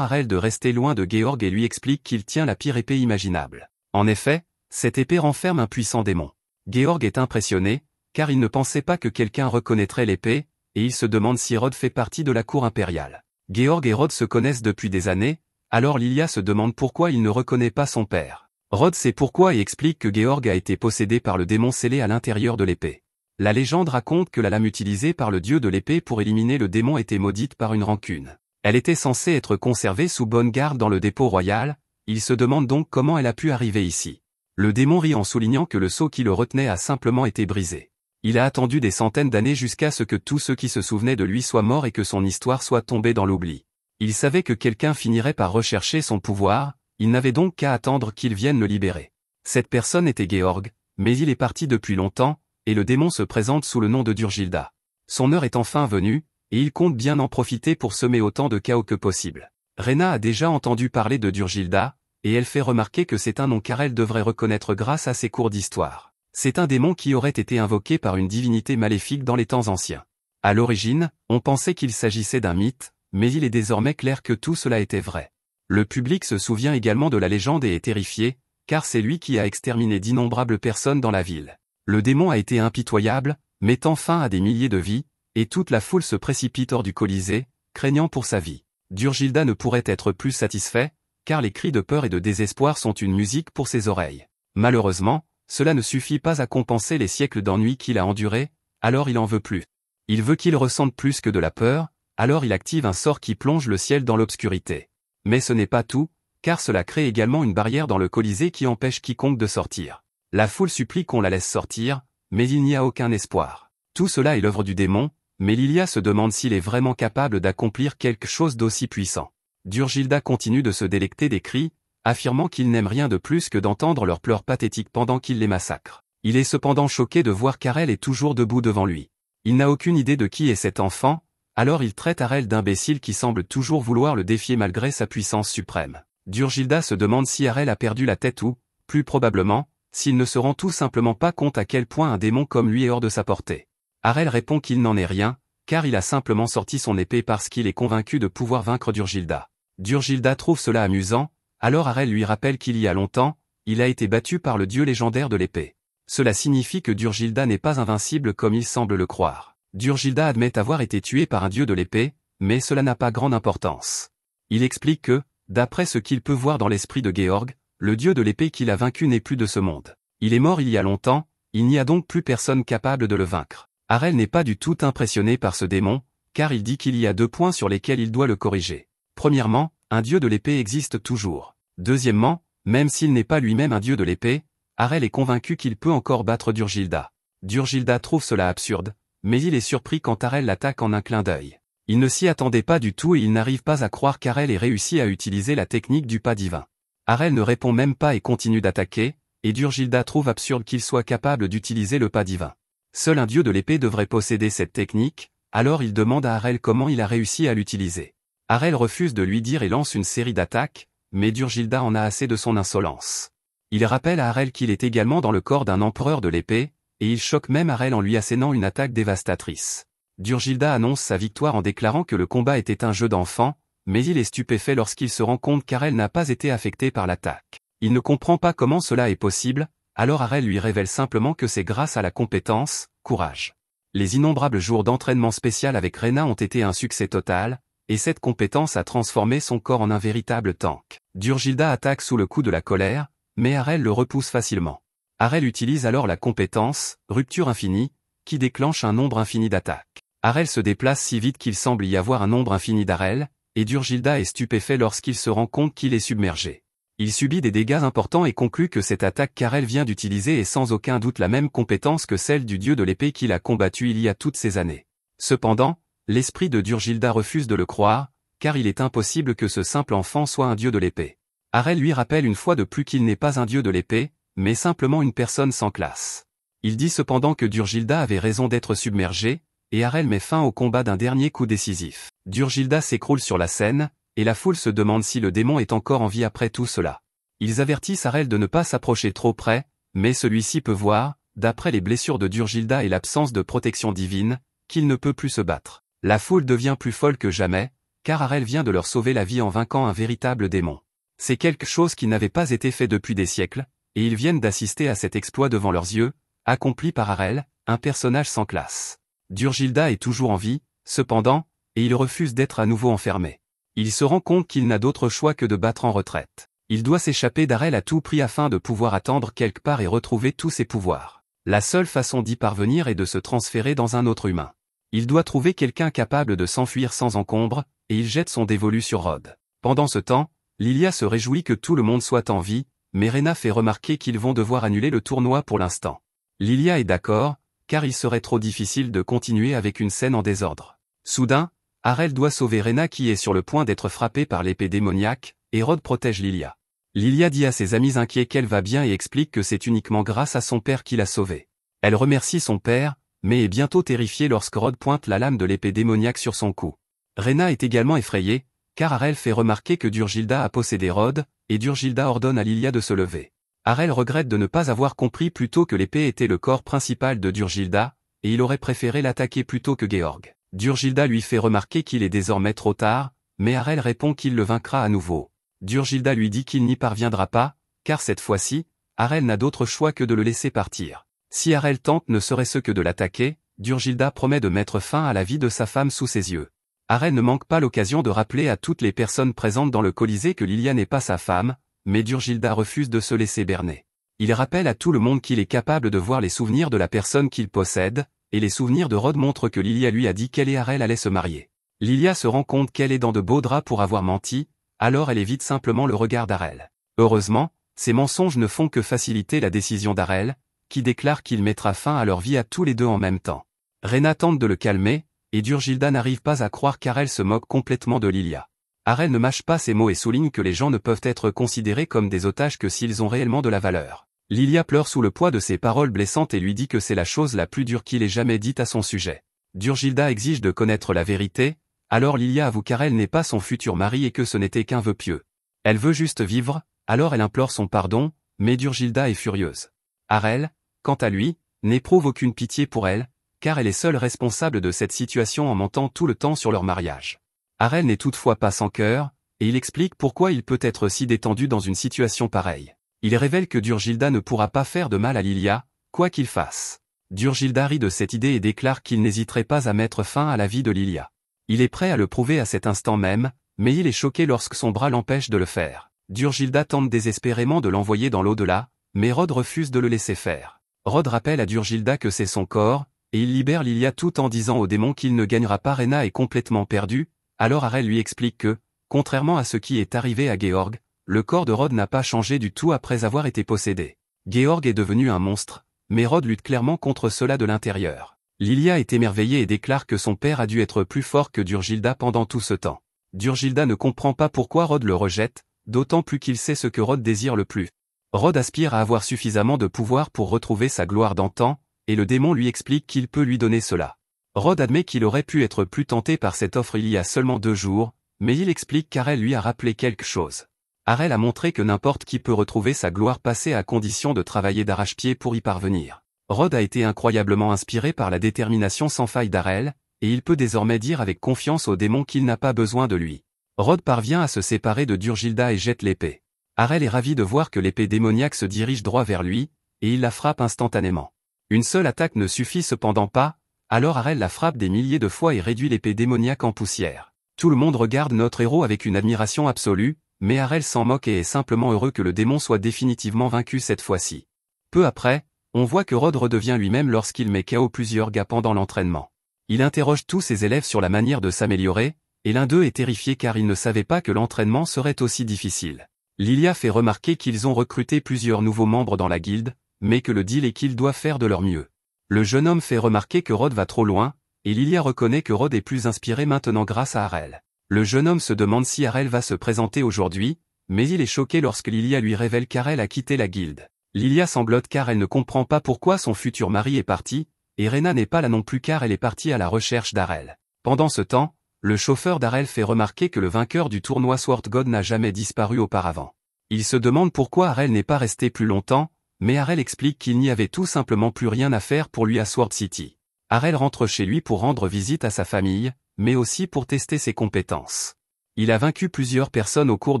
Harel de rester loin de Georg et lui explique qu'il tient la pire épée imaginable. En effet, cette épée renferme un puissant démon. Georg est impressionné, car il ne pensait pas que quelqu'un reconnaîtrait l'épée, et il se demande si Rod fait partie de la cour impériale. Georg et Rod se connaissent depuis des années, alors Lilia se demande pourquoi il ne reconnaît pas son père. Rod sait pourquoi et explique que Georg a été possédé par le démon scellé à l'intérieur de l'épée. La légende raconte que la lame utilisée par le dieu de l'épée pour éliminer le démon était maudite par une rancune. Elle était censée être conservée sous bonne garde dans le dépôt royal, il se demande donc comment elle a pu arriver ici. Le démon rit en soulignant que le sceau qui le retenait a simplement été brisé. Il a attendu des centaines d'années jusqu'à ce que tous ceux qui se souvenaient de lui soient morts et que son histoire soit tombée dans l'oubli. Il savait que quelqu'un finirait par rechercher son pouvoir, il n'avait donc qu'à attendre qu'il vienne le libérer. Cette personne était Georg, mais il est parti depuis longtemps, et le démon se présente sous le nom de Durgilda. Son heure est enfin venue, et il compte bien en profiter pour semer autant de chaos que possible. Rena a déjà entendu parler de Durgilda, et elle fait remarquer que c'est un nom qu'elle devrait reconnaître grâce à ses cours d'histoire. C'est un démon qui aurait été invoqué par une divinité maléfique dans les temps anciens. À l'origine, on pensait qu'il s'agissait d'un mythe, mais il est désormais clair que tout cela était vrai. Le public se souvient également de la légende et est terrifié, car c'est lui qui a exterminé d'innombrables personnes dans la ville. Le démon a été impitoyable, mettant fin à des milliers de vies, et toute la foule se précipite hors du Colisée, craignant pour sa vie. Durgilda ne pourrait être plus satisfait, car les cris de peur et de désespoir sont une musique pour ses oreilles. Malheureusement, cela ne suffit pas à compenser les siècles d'ennui qu'il a endurés, alors il en veut plus. Il veut qu'il ressente plus que de la peur, alors il active un sort qui plonge le ciel dans l'obscurité. Mais ce n'est pas tout, car cela crée également une barrière dans le Colisée qui empêche quiconque de sortir. La foule supplie qu'on la laisse sortir, mais il n'y a aucun espoir. Tout cela est l'œuvre du démon, mais Lilia se demande s'il est vraiment capable d'accomplir quelque chose d'aussi puissant. Durgilda continue de se délecter des cris, affirmant qu'il n'aime rien de plus que d'entendre leurs pleurs pathétiques pendant qu'il les massacre. Il est cependant choqué de voir qu'Harel est toujours debout devant lui. Il n'a aucune idée de qui est cet enfant, alors il traite Harel d'imbécile qui semble toujours vouloir le défier malgré sa puissance suprême. Durgilda se demande si Harel a perdu la tête ou, plus probablement, s'il ne se rend tout simplement pas compte à quel point un démon comme lui est hors de sa portée. Harel répond qu'il n'en est rien, car il a simplement sorti son épée parce qu'il est convaincu de pouvoir vaincre Durgilda. Durgilda trouve cela amusant, alors Harel lui rappelle qu'il y a longtemps, il a été battu par le dieu légendaire de l'épée. Cela signifie que Durgilda n'est pas invincible comme il semble le croire. Durgilda admet avoir été tué par un dieu de l'épée, mais cela n'a pas grande importance. Il explique que, d'après ce qu'il peut voir dans l'esprit de Georg, le dieu de l'épée qu'il a vaincu n'est plus de ce monde. Il est mort il y a longtemps, Il n'y a donc plus personne capable de le vaincre. Harel n'est pas du tout impressionné par ce démon, car il dit qu'il y a 2 points sur lesquels il doit le corriger. Premièrement, un dieu de l'épée existe toujours. Deuxièmement, même s'il n'est pas lui-même un dieu de l'épée, Harel est convaincu qu'il peut encore battre Durgilda. Durgilda trouve cela absurde, mais il est surpris quand Harel l'attaque en un clin d'œil. Il ne s'y attendait pas du tout et il n'arrive pas à croire qu'Harel ait réussi à utiliser la technique du pas divin. Harel ne répond même pas et continue d'attaquer, et Durgilda trouve absurde qu'il soit capable d'utiliser le pas divin. Seul un dieu de l'épée devrait posséder cette technique, alors il demande à Harel comment il a réussi à l'utiliser. Harel refuse de lui dire et lance une série d'attaques, mais Durgilda en a assez de son insolence. Il rappelle à Harel qu'il est également dans le corps d'un empereur de l'épée, et il choque même Harel en lui assénant une attaque dévastatrice. Durgilda annonce sa victoire en déclarant que le combat était un jeu d'enfant, mais il est stupéfait lorsqu'il se rend compte qu'Harel n'a pas été affecté par l'attaque. Il ne comprend pas comment cela est possible, alors Harel lui révèle simplement que c'est grâce à la compétence, courage. Les innombrables jours d'entraînement spécial avec Rena ont été un succès total, et cette compétence a transformé son corps en un véritable tank. Durgilda attaque sous le coup de la colère, mais Harel le repousse facilement. Harel utilise alors la compétence, rupture infinie, qui déclenche un nombre infini d'attaques. Harel se déplace si vite qu'il semble y avoir un nombre infini d'Harel, et Durgilda est stupéfait lorsqu'il se rend compte qu'il est submergé. Il subit des dégâts importants et conclut que cette attaque qu'Harel vient d'utiliser est sans aucun doute la même compétence que celle du dieu de l'épée qu'il a combattu il y a toutes ces années. Cependant, l'esprit de Durgilda refuse de le croire, car il est impossible que ce simple enfant soit un dieu de l'épée. Harel lui rappelle une fois de plus qu'il n'est pas un dieu de l'épée, mais simplement une personne sans classe. Il dit cependant que Durgilda avait raison d'être submergée, et Harel met fin au combat d'un dernier coup décisif. Durgilda s'écroule sur la scène, et la foule se demande si le démon est encore en vie après tout cela. Ils avertissent Harel de ne pas s'approcher trop près, mais celui-ci peut voir, d'après les blessures de Durgilda et l'absence de protection divine, qu'il ne peut plus se battre. La foule devient plus folle que jamais, car Harel vient de leur sauver la vie en vainquant un véritable démon. C'est quelque chose qui n'avait pas été fait depuis des siècles, et ils viennent d'assister à cet exploit devant leurs yeux, accompli par Harel, un personnage sans classe. Durgilda est toujours en vie, cependant, et il refuse d'être à nouveau enfermé. Il se rend compte qu'il n'a d'autre choix que de battre en retraite. Il doit s'échapper d'Harel à tout prix afin de pouvoir attendre quelque part et retrouver tous ses pouvoirs. La seule façon d'y parvenir est de se transférer dans un autre humain. Il doit trouver quelqu'un capable de s'enfuir sans encombre, et il jette son dévolu sur Rod. Pendant ce temps, Lilia se réjouit que tout le monde soit en vie, mais Rena fait remarquer qu'ils vont devoir annuler le tournoi pour l'instant. Lilia est d'accord, car il serait trop difficile de continuer avec une scène en désordre. Soudain, Harel doit sauver Rena qui est sur le point d'être frappée par l'épée démoniaque, et Rod protège Lilia. Lilia dit à ses amis inquiets qu'elle va bien et explique que c'est uniquement grâce à son père qui l'a sauvée. Elle remercie son père, mais est bientôt terrifiée lorsque Rod pointe la lame de l'épée démoniaque sur son cou. Rena est également effrayée, car Harel fait remarquer que Durgilda a possédé Rod, et Durgilda ordonne à Lilia de se lever. Harel regrette de ne pas avoir compris plus tôt que l'épée était le corps principal de Durgilda, et il aurait préféré l'attaquer plutôt que Georg. Durgilda lui fait remarquer qu'il est désormais trop tard, mais Harel répond qu'il le vaincra à nouveau. Durgilda lui dit qu'il n'y parviendra pas, car cette fois-ci, Harel n'a d'autre choix que de le laisser partir. Si Harel tente ne serait-ce que de l'attaquer, Durgilda promet de mettre fin à la vie de sa femme sous ses yeux. Harel ne manque pas l'occasion de rappeler à toutes les personnes présentes dans le Colisée que Lilia n'est pas sa femme, mais Durgilda refuse de se laisser berner. Il rappelle à tout le monde qu'il est capable de voir les souvenirs de la personne qu'il possède, et les souvenirs de Rod montrent que Lilia lui a dit qu'elle et Harel allaient se marier. Lilia se rend compte qu'elle est dans de beaux draps pour avoir menti, alors elle évite simplement le regard d'Harel. Heureusement, ces mensonges ne font que faciliter la décision d'Harel, qui déclare qu'il mettra fin à leur vie à tous les deux en même temps. Rena tente de le calmer, et Durgilda n'arrive pas à croire qu'Harel se moque complètement de Lilia. Harel ne mâche pas ses mots et souligne que les gens ne peuvent être considérés comme des otages que s'ils ont réellement de la valeur. Lilia pleure sous le poids de ses paroles blessantes et lui dit que c'est la chose la plus dure qu'il ait jamais dite à son sujet. Durgilda exige de connaître la vérité, alors Lilia avoue qu'Harel n'est pas son futur mari et que ce n'était qu'un vœu pieux. Elle veut juste vivre, alors elle implore son pardon, mais Durgilda est furieuse. Harel, quant à lui, n'éprouve aucune pitié pour elle, car elle est seule responsable de cette situation en mentant tout le temps sur leur mariage. Harel n'est toutefois pas sans cœur, et il explique pourquoi il peut être si détendu dans une situation pareille. Il révèle que Durgilda ne pourra pas faire de mal à Lilia, quoi qu'il fasse. Durgilda rit de cette idée et déclare qu'il n'hésiterait pas à mettre fin à la vie de Lilia. Il est prêt à le prouver à cet instant même, mais il est choqué lorsque son bras l'empêche de le faire. Durgilda tente désespérément de l'envoyer dans l'au-delà, mais Rod refuse de le laisser faire. Rod rappelle à Durgilda que c'est son corps, et il libère Lilia tout en disant au démon qu'il ne gagnera pas. Rena est complètement perdue, alors Harel lui explique que, contrairement à ce qui est arrivé à Georg, le corps de Rod n'a pas changé du tout après avoir été possédé. Georg est devenu un monstre, mais Rod lutte clairement contre cela de l'intérieur. Lilia est émerveillée et déclare que son père a dû être plus fort que Durgilda pendant tout ce temps. Durgilda ne comprend pas pourquoi Rod le rejette, d'autant plus qu'il sait ce que Rod désire le plus. Rod aspire à avoir suffisamment de pouvoir pour retrouver sa gloire d'antan, et le démon lui explique qu'il peut lui donner cela. Rod admet qu'il aurait pu être plus tenté par cette offre il y a seulement 2 jours, mais il explique qu'Harel lui a rappelé quelque chose. Harel a montré que n'importe qui peut retrouver sa gloire passée à condition de travailler d'arrache-pied pour y parvenir. Rod a été incroyablement inspiré par la détermination sans faille d'Harel, et il peut désormais dire avec confiance au démon qu'il n'a pas besoin de lui. Rod parvient à se séparer de Durgilda et jette l'épée. Harel est ravi de voir que l'épée démoniaque se dirige droit vers lui, et il la frappe instantanément. Une seule attaque ne suffit cependant pas, alors Harel la frappe des milliers de fois et réduit l'épée démoniaque en poussière. Tout le monde regarde notre héros avec une admiration absolue, mais Harel s'en moque et est simplement heureux que le démon soit définitivement vaincu cette fois-ci. Peu après, on voit que Rod redevient lui-même lorsqu'il met KO plusieurs gars pendant l'entraînement. Il interroge tous ses élèves sur la manière de s'améliorer, et l'un d'eux est terrifié car il ne savait pas que l'entraînement serait aussi difficile. Lilia fait remarquer qu'ils ont recruté plusieurs nouveaux membres dans la guilde, mais que le deal est qu'ils doivent faire de leur mieux. Le jeune homme fait remarquer que Rod va trop loin, et Lilia reconnaît que Rod est plus inspiré maintenant grâce à Harel. Le jeune homme se demande si Harel va se présenter aujourd'hui, mais il est choqué lorsque Lilia lui révèle qu'Harel a quitté la guilde. Lilia sanglote car elle ne comprend pas pourquoi son futur mari est parti, et Rena n'est pas là non plus car elle est partie à la recherche d'Harel. Pendant ce temps, le chauffeur d'Harel fait remarquer que le vainqueur du tournoi Sword God n'a jamais disparu auparavant. Il se demande pourquoi Harel n'est pas resté plus longtemps, mais Harel explique qu'il n'y avait tout simplement plus rien à faire pour lui à Sword City. Harel rentre chez lui pour rendre visite à sa famille, mais aussi pour tester ses compétences. Il a vaincu plusieurs personnes au cours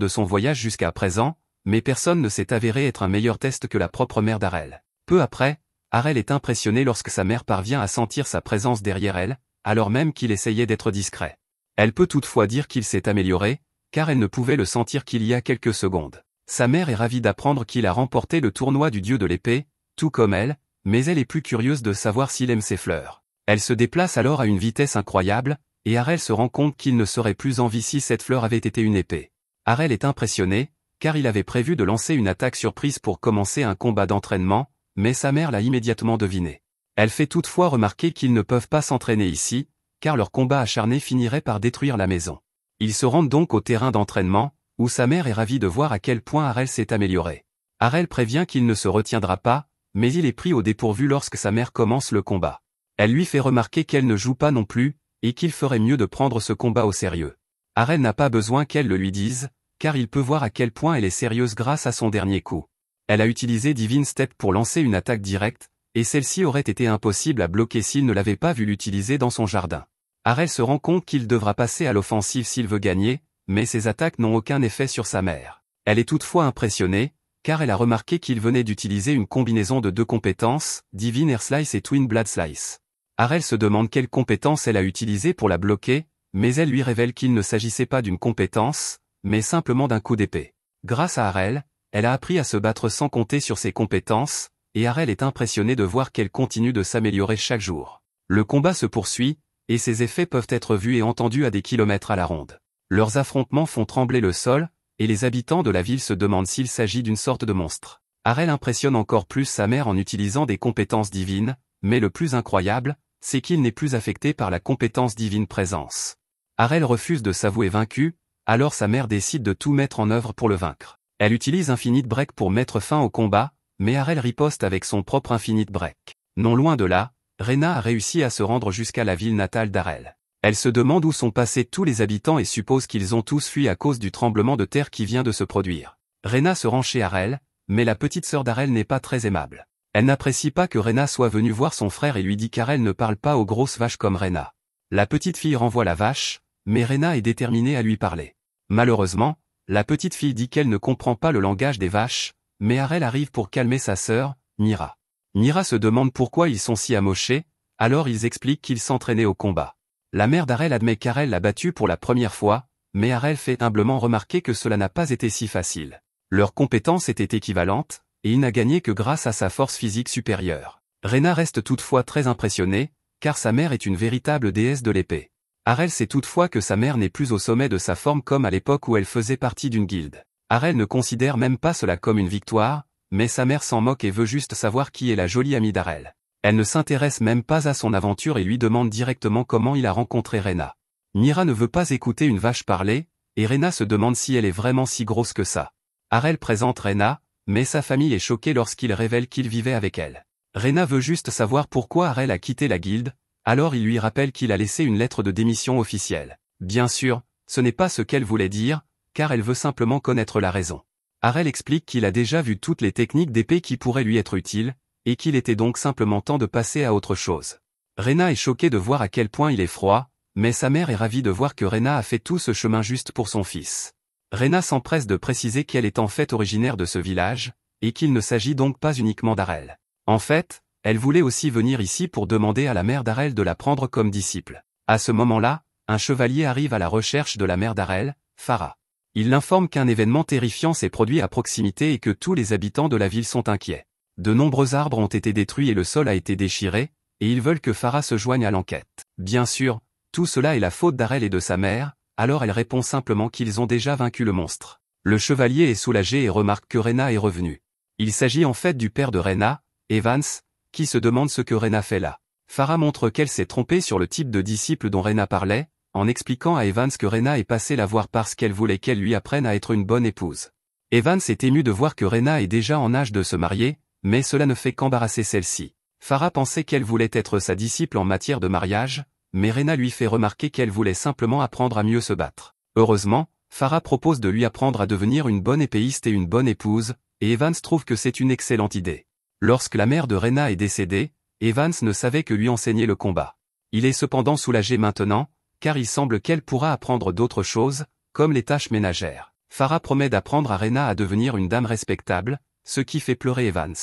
de son voyage jusqu'à présent, mais personne ne s'est avéré être un meilleur test que la propre mère d'Harel. Peu après, Harel est impressionné lorsque sa mère parvient à sentir sa présence derrière elle, alors même qu'il essayait d'être discret. Elle peut toutefois dire qu'il s'est amélioré, car elle ne pouvait le sentir qu'il y a quelques secondes. Sa mère est ravie d'apprendre qu'il a remporté le tournoi du dieu de l'épée, tout comme elle, mais elle est plus curieuse de savoir s'il aime ses fleurs. Elle se déplace alors à une vitesse incroyable, et Harel se rend compte qu'il ne serait plus en vie si cette fleur avait été une épée. Harel est impressionné, car il avait prévu de lancer une attaque surprise pour commencer un combat d'entraînement, mais sa mère l'a immédiatement deviné. Elle fait toutefois remarquer qu'ils ne peuvent pas s'entraîner ici, car leur combat acharné finirait par détruire la maison. Ils se rendent donc au terrain d'entraînement, où sa mère est ravie de voir à quel point Harel s'est amélioré. Harel prévient qu'il ne se retiendra pas, mais il est pris au dépourvu lorsque sa mère commence le combat. Elle lui fait remarquer qu'elle ne joue pas non plus, et qu'il ferait mieux de prendre ce combat au sérieux. Harel n'a pas besoin qu'elle le lui dise, car il peut voir à quel point elle est sérieuse grâce à son dernier coup. Elle a utilisé Divine Step pour lancer une attaque directe, et celle-ci aurait été impossible à bloquer s'il ne l'avait pas vu l'utiliser dans son jardin. Harel se rend compte qu'il devra passer à l'offensive s'il veut gagner, mais ses attaques n'ont aucun effet sur sa mère. Elle est toutefois impressionnée, car elle a remarqué qu'il venait d'utiliser une combinaison de 2 compétences, Divine Air Slice et Twin Blade Slice. Harel se demande quelle compétence elle a utilisée pour la bloquer, mais elle lui révèle qu'il ne s'agissait pas d'une compétence, mais simplement d'un coup d'épée. Grâce à Harel, elle a appris à se battre sans compter sur ses compétences, et Harel est impressionné de voir qu'elle continue de s'améliorer chaque jour. Le combat se poursuit, et ses effets peuvent être vus et entendus à des kilomètres à la ronde. Leurs affrontements font trembler le sol, et les habitants de la ville se demandent s'il s'agit d'une sorte de monstre. Harel impressionne encore plus sa mère en utilisant des compétences divines, mais le plus incroyable, c'est qu'il n'est plus affecté par la compétence divine présence. Harel refuse de s'avouer vaincu, alors sa mère décide de tout mettre en œuvre pour le vaincre. Elle utilise Infinite Break pour mettre fin au combat, mais Harel riposte avec son propre Infinite Break. Non loin de là, Rena a réussi à se rendre jusqu'à la ville natale d'Harel. Elle se demande où sont passés tous les habitants et suppose qu'ils ont tous fui à cause du tremblement de terre qui vient de se produire. Rena se rend chez Harel, mais la petite sœur d'Harel n'est pas très aimable. Elle n'apprécie pas que Rena soit venue voir son frère et lui dit qu'Harel ne parle pas aux grosses vaches comme Rena. La petite fille renvoie la vache, mais Rena est déterminée à lui parler. Malheureusement, la petite fille dit qu'elle ne comprend pas le langage des vaches, mais Harel arrive pour calmer sa sœur, Mira. Mira se demande pourquoi ils sont si amochés, alors ils expliquent qu'ils s'entraînaient au combat. La mère d'Harel admet qu'Harel l'a battu pour la première fois, mais Harel fait humblement remarquer que cela n'a pas été si facile. Leurs compétences étaient équivalentes, et il n'a gagné que grâce à sa force physique supérieure. Rena reste toutefois très impressionnée, car sa mère est une véritable déesse de l'épée. Harel sait toutefois que sa mère n'est plus au sommet de sa forme comme à l'époque où elle faisait partie d'une guilde. Harel ne considère même pas cela comme une victoire, mais sa mère s'en moque et veut juste savoir qui est la jolie amie d'Harel. Elle ne s'intéresse même pas à son aventure et lui demande directement comment il a rencontré Rena. Mira ne veut pas écouter une vache parler, et Rena se demande si elle est vraiment si grosse que ça. Harel présente Rena, mais sa famille est choquée lorsqu'il révèle qu'il vivait avec elle. Rena veut juste savoir pourquoi Harel a quitté la guilde, alors il lui rappelle qu'il a laissé une lettre de démission officielle. Bien sûr, ce n'est pas ce qu'elle voulait dire, car elle veut simplement connaître la raison. Harel explique qu'il a déjà vu toutes les techniques d'épée qui pourraient lui être utiles, et qu'il était donc simplement temps de passer à autre chose. Rena est choquée de voir à quel point il est froid, mais sa mère est ravie de voir que Rena a fait tout ce chemin juste pour son fils. Rena s'empresse de préciser qu'elle est en fait originaire de ce village, et qu'il ne s'agit donc pas uniquement d'Harel. En fait, elle voulait aussi venir ici pour demander à la mère d'Harel de la prendre comme disciple. À ce moment-là, un chevalier arrive à la recherche de la mère d'Harel, Farah. Il l'informe qu'un événement terrifiant s'est produit à proximité et que tous les habitants de la ville sont inquiets. De nombreux arbres ont été détruits et le sol a été déchiré, et ils veulent que Farah se joigne à l'enquête. Bien sûr, tout cela est la faute d'Harel et de sa mère, alors elle répond simplement qu'ils ont déjà vaincu le monstre. Le chevalier est soulagé et remarque que Rena est revenue. Il s'agit en fait du père de Rena, Evans, qui se demande ce que Rena fait là. Farah montre qu'elle s'est trompée sur le type de disciple dont Rena parlait, en expliquant à Evans que Rena est passée la voir parce qu'elle voulait qu'elle lui apprenne à être une bonne épouse. Evans est ému de voir que Rena est déjà en âge de se marier, mais cela ne fait qu'embarrasser celle-ci. Farah pensait qu'elle voulait être sa disciple en matière de mariage, mais Rena lui fait remarquer qu'elle voulait simplement apprendre à mieux se battre. Heureusement, Farah propose de lui apprendre à devenir une bonne épéiste et une bonne épouse, et Evans trouve que c'est une excellente idée. Lorsque la mère de Rena est décédée, Evans ne savait que lui enseigner le combat. Il est cependant soulagé maintenant, car il semble qu'elle pourra apprendre d'autres choses, comme les tâches ménagères. Farah promet d'apprendre à Rena à devenir une dame respectable, ce qui fait pleurer Evans.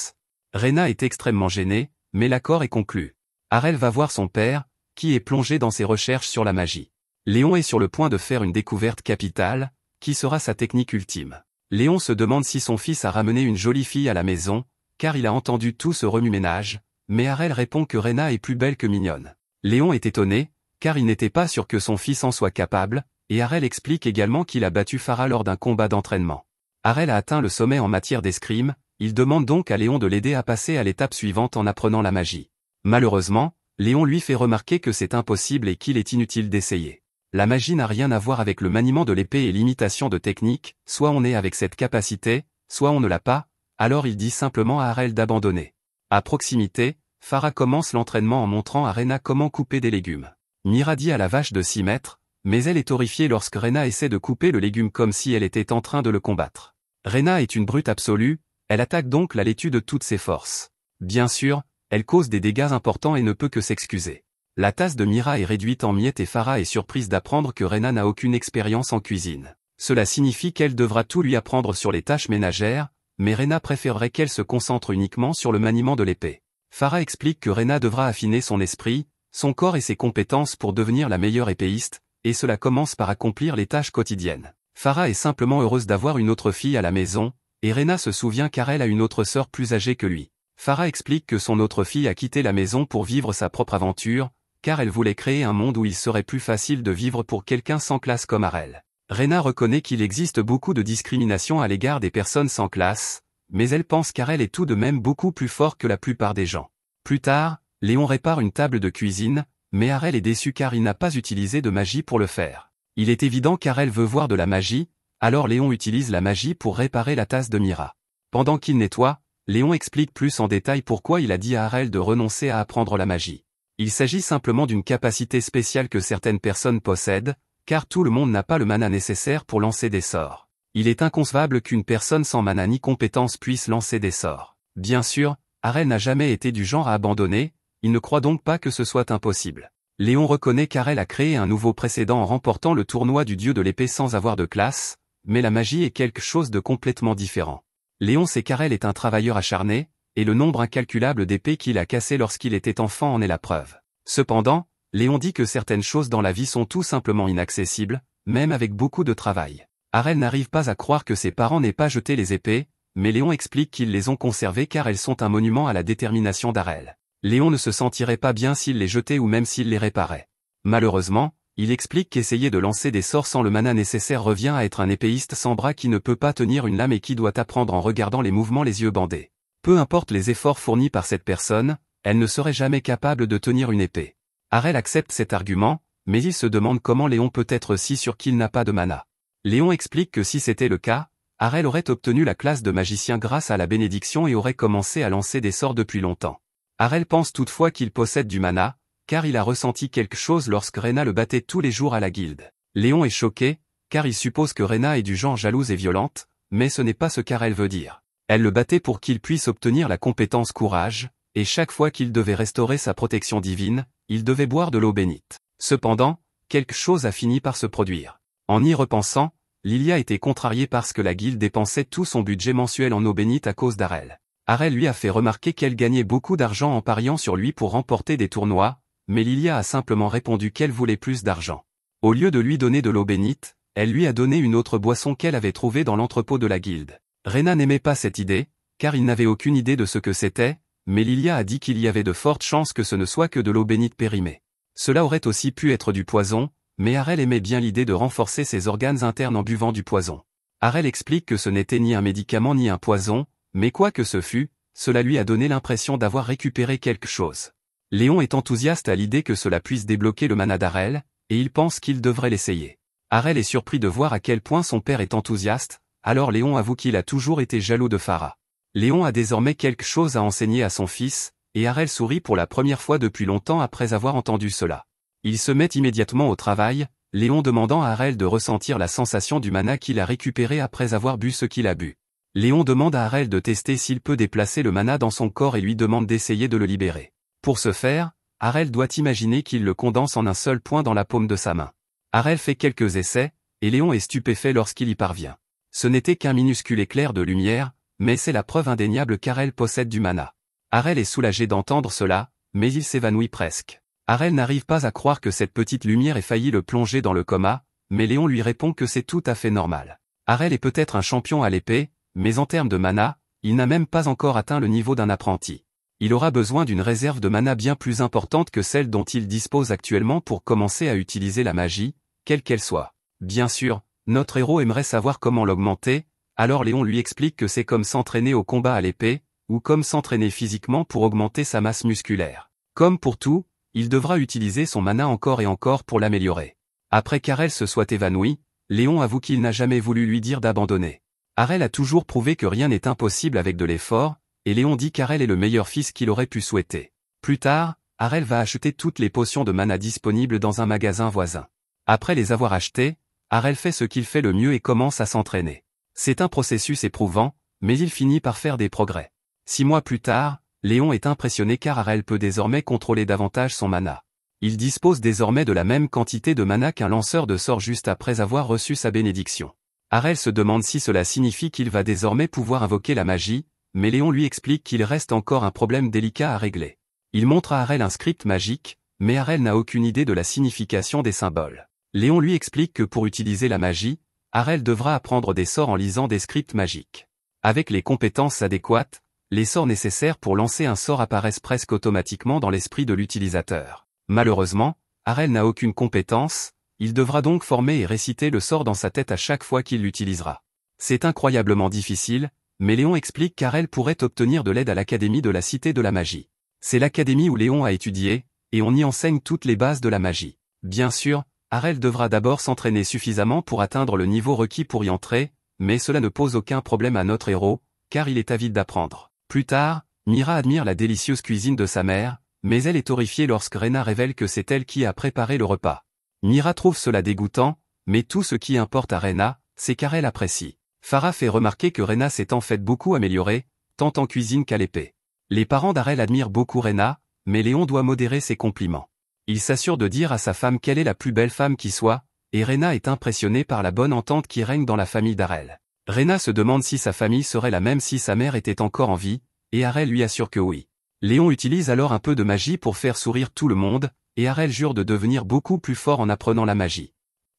Rena est extrêmement gênée, mais l'accord est conclu. Harel va voir son père, qui est plongé dans ses recherches sur la magie. Léon est sur le point de faire une découverte capitale, qui sera sa technique ultime. Léon se demande si son fils a ramené une jolie fille à la maison, car il a entendu tout ce remue-ménage, mais Harel répond que Rena est plus belle que mignonne. Léon est étonné, car il n'était pas sûr que son fils en soit capable, et Harel explique également qu'il a battu Farah lors d'un combat d'entraînement. Harel a atteint le sommet en matière d'escrime, il demande donc à Léon de l'aider à passer à l'étape suivante en apprenant la magie. Malheureusement, Léon lui fait remarquer que c'est impossible et qu'il est inutile d'essayer. La magie n'a rien à voir avec le maniement de l'épée et l'imitation de technique, soit on est avec cette capacité, soit on ne l'a pas, alors il dit simplement à Harel d'abandonner. À proximité, Farah commence l'entraînement en montrant à Rena comment couper des légumes. Mira dit à la vache de s'y mettre, mais elle est horrifiée lorsque Rena essaie de couper le légume comme si elle était en train de le combattre. Rena est une brute absolue, elle attaque donc la laitue de toutes ses forces. Bien sûr, elle cause des dégâts importants et ne peut que s'excuser. La tasse de Mira est réduite en miettes et Farah est surprise d'apprendre que Rena n'a aucune expérience en cuisine. Cela signifie qu'elle devra tout lui apprendre sur les tâches ménagères, mais Rena préférerait qu'elle se concentre uniquement sur le maniement de l'épée. Farah explique que Rena devra affiner son esprit, son corps et ses compétences pour devenir la meilleure épéiste, et cela commence par accomplir les tâches quotidiennes. Farah est simplement heureuse d'avoir une autre fille à la maison, et Rena se souvient car elle a une autre sœur plus âgée que lui. Farah explique que son autre fille a quitté la maison pour vivre sa propre aventure, car elle voulait créer un monde où il serait plus facile de vivre pour quelqu'un sans classe comme Harel. Rena reconnaît qu'il existe beaucoup de discrimination à l'égard des personnes sans classe, mais elle pense qu'Harel est tout de même beaucoup plus fort que la plupart des gens. Plus tard, Léon répare une table de cuisine, mais Harel est déçu car il n'a pas utilisé de magie pour le faire. Il est évident qu'Harel veut voir de la magie, alors Léon utilise la magie pour réparer la tasse de Mira. Pendant qu'il nettoie, Léon explique plus en détail pourquoi il a dit à Harel de renoncer à apprendre la magie. Il s'agit simplement d'une capacité spéciale que certaines personnes possèdent, car tout le monde n'a pas le mana nécessaire pour lancer des sorts. Il est inconcevable qu'une personne sans mana ni compétence puisse lancer des sorts. Bien sûr, Harel n'a jamais été du genre à abandonner, il ne croit donc pas que ce soit impossible. Léon reconnaît qu'Harel a créé un nouveau précédent en remportant le tournoi du dieu de l'épée sans avoir de classe, mais la magie est quelque chose de complètement différent. Léon sait qu'Harel est un travailleur acharné, et le nombre incalculable d'épées qu'il a cassées lorsqu'il était enfant en est la preuve. Cependant, Léon dit que certaines choses dans la vie sont tout simplement inaccessibles, même avec beaucoup de travail. Harel n'arrive pas à croire que ses parents n'aient pas jeté les épées, mais Léon explique qu'ils les ont conservées car elles sont un monument à la détermination d'Arel. Léon ne se sentirait pas bien s'il les jetait ou même s'il les réparait. Malheureusement, il explique qu'essayer de lancer des sorts sans le mana nécessaire revient à être un épéiste sans bras qui ne peut pas tenir une lame et qui doit apprendre en regardant les mouvements les yeux bandés. Peu importe les efforts fournis par cette personne, elle ne serait jamais capable de tenir une épée. Arel accepte cet argument, mais il se demande comment Léon peut être si sûr qu'il n'a pas de mana. Léon explique que si c'était le cas, Arel aurait obtenu la classe de magicien grâce à la bénédiction et aurait commencé à lancer des sorts depuis longtemps. Arel pense toutefois qu'il possède du mana, car il a ressenti quelque chose lorsque Rena le battait tous les jours à la guilde. Léon est choqué, car il suppose que Rena est du genre jalouse et violente, mais ce n'est pas ce qu'Arel veut dire. Elle le battait pour qu'il puisse obtenir la compétence courage, et chaque fois qu'il devait restaurer sa protection divine, il devait boire de l'eau bénite. Cependant, quelque chose a fini par se produire. En y repensant, Lilia était contrariée parce que la guilde dépensait tout son budget mensuel en eau bénite à cause d'Arel. Arel lui a fait remarquer qu'elle gagnait beaucoup d'argent en pariant sur lui pour remporter des tournois, mais Lilia a simplement répondu qu'elle voulait plus d'argent. Au lieu de lui donner de l'eau bénite, elle lui a donné une autre boisson qu'elle avait trouvée dans l'entrepôt de la guilde. Rena n'aimait pas cette idée, car il n'avait aucune idée de ce que c'était, mais Lilia a dit qu'il y avait de fortes chances que ce ne soit que de l'eau bénite périmée. Cela aurait aussi pu être du poison, mais Arel aimait bien l'idée de renforcer ses organes internes en buvant du poison. Arel explique que ce n'était ni un médicament ni un poison, mais quoi que ce fût, cela lui a donné l'impression d'avoir récupéré quelque chose. Léon est enthousiaste à l'idée que cela puisse débloquer le mana d'Arel, et il pense qu'il devrait l'essayer. Arel est surpris de voir à quel point son père est enthousiaste, alors Léon avoue qu'il a toujours été jaloux de Farah. Léon a désormais quelque chose à enseigner à son fils, et Arel sourit pour la première fois depuis longtemps après avoir entendu cela. Il se met immédiatement au travail, Léon demandant à Arel de ressentir la sensation du mana qu'il a récupéré après avoir bu ce qu'il a bu. Léon demande à Arel de tester s'il peut déplacer le mana dans son corps et lui demande d'essayer de le libérer. Pour ce faire, Arel doit imaginer qu'il le condense en un seul point dans la paume de sa main. Arel fait quelques essais, et Léon est stupéfait lorsqu'il y parvient. Ce n'était qu'un minuscule éclair de lumière, mais c'est la preuve indéniable qu'Arel possède du mana. Arel est soulagé d'entendre cela, mais il s'évanouit presque. Arel n'arrive pas à croire que cette petite lumière ait failli le plonger dans le coma, mais Léon lui répond que c'est tout à fait normal. Arel est peut-être un champion à l'épée, mais en termes de mana, il n'a même pas encore atteint le niveau d'un apprenti. Il aura besoin d'une réserve de mana bien plus importante que celle dont il dispose actuellement pour commencer à utiliser la magie, quelle qu'elle soit. Bien sûr, notre héros aimerait savoir comment l'augmenter, alors Léon lui explique que c'est comme s'entraîner au combat à l'épée, ou comme s'entraîner physiquement pour augmenter sa masse musculaire. Comme pour tout, il devra utiliser son mana encore et encore pour l'améliorer. Après qu'Arel se soit évanoui, Léon avoue qu'il n'a jamais voulu lui dire d'abandonner. Arel a toujours prouvé que rien n'est impossible avec de l'effort, et Léon dit qu'Arel est le meilleur fils qu'il aurait pu souhaiter. Plus tard, Arel va acheter toutes les potions de mana disponibles dans un magasin voisin. Après les avoir achetées, Arel fait ce qu'il fait le mieux et commence à s'entraîner. C'est un processus éprouvant, mais il finit par faire des progrès. 6 mois plus tard, Léon est impressionné car Arel peut désormais contrôler davantage son mana. Il dispose désormais de la même quantité de mana qu'un lanceur de sorts juste après avoir reçu sa bénédiction. Arel se demande si cela signifie qu'il va désormais pouvoir invoquer la magie, mais Léon lui explique qu'il reste encore un problème délicat à régler. Il montre à Arel un script magique, mais Arel n'a aucune idée de la signification des symboles. Léon lui explique que pour utiliser la magie, Arel devra apprendre des sorts en lisant des scripts magiques. Avec les compétences adéquates, les sorts nécessaires pour lancer un sort apparaissent presque automatiquement dans l'esprit de l'utilisateur. Malheureusement, Arel n'a aucune compétence, il devra donc former et réciter le sort dans sa tête à chaque fois qu'il l'utilisera. C'est incroyablement difficile, mais Léon explique qu'Arel pourrait obtenir de l'aide à l'Académie de la Cité de la Magie. C'est l'académie où Léon a étudié, et on y enseigne toutes les bases de la magie. Bien sûr, Arel devra d'abord s'entraîner suffisamment pour atteindre le niveau requis pour y entrer, mais cela ne pose aucun problème à notre héros, car il est avide d'apprendre. Plus tard, Mira admire la délicieuse cuisine de sa mère, mais elle est horrifiée lorsque Rena révèle que c'est elle qui a préparé le repas. Mira trouve cela dégoûtant, mais tout ce qui importe à Rena, c'est qu'Arel apprécie. Farah fait remarquer que Rena s'est en fait beaucoup améliorée, tant en cuisine qu'à l'épée. Les parents d'Arel admirent beaucoup Rena, mais Léon doit modérer ses compliments. Il s'assure de dire à sa femme qu'elle est la plus belle femme qui soit, et Rena est impressionnée par la bonne entente qui règne dans la famille d'Arel. Rena se demande si sa famille serait la même si sa mère était encore en vie, et Arel lui assure que oui. Léon utilise alors un peu de magie pour faire sourire tout le monde, et Arel jure de devenir beaucoup plus fort en apprenant la magie.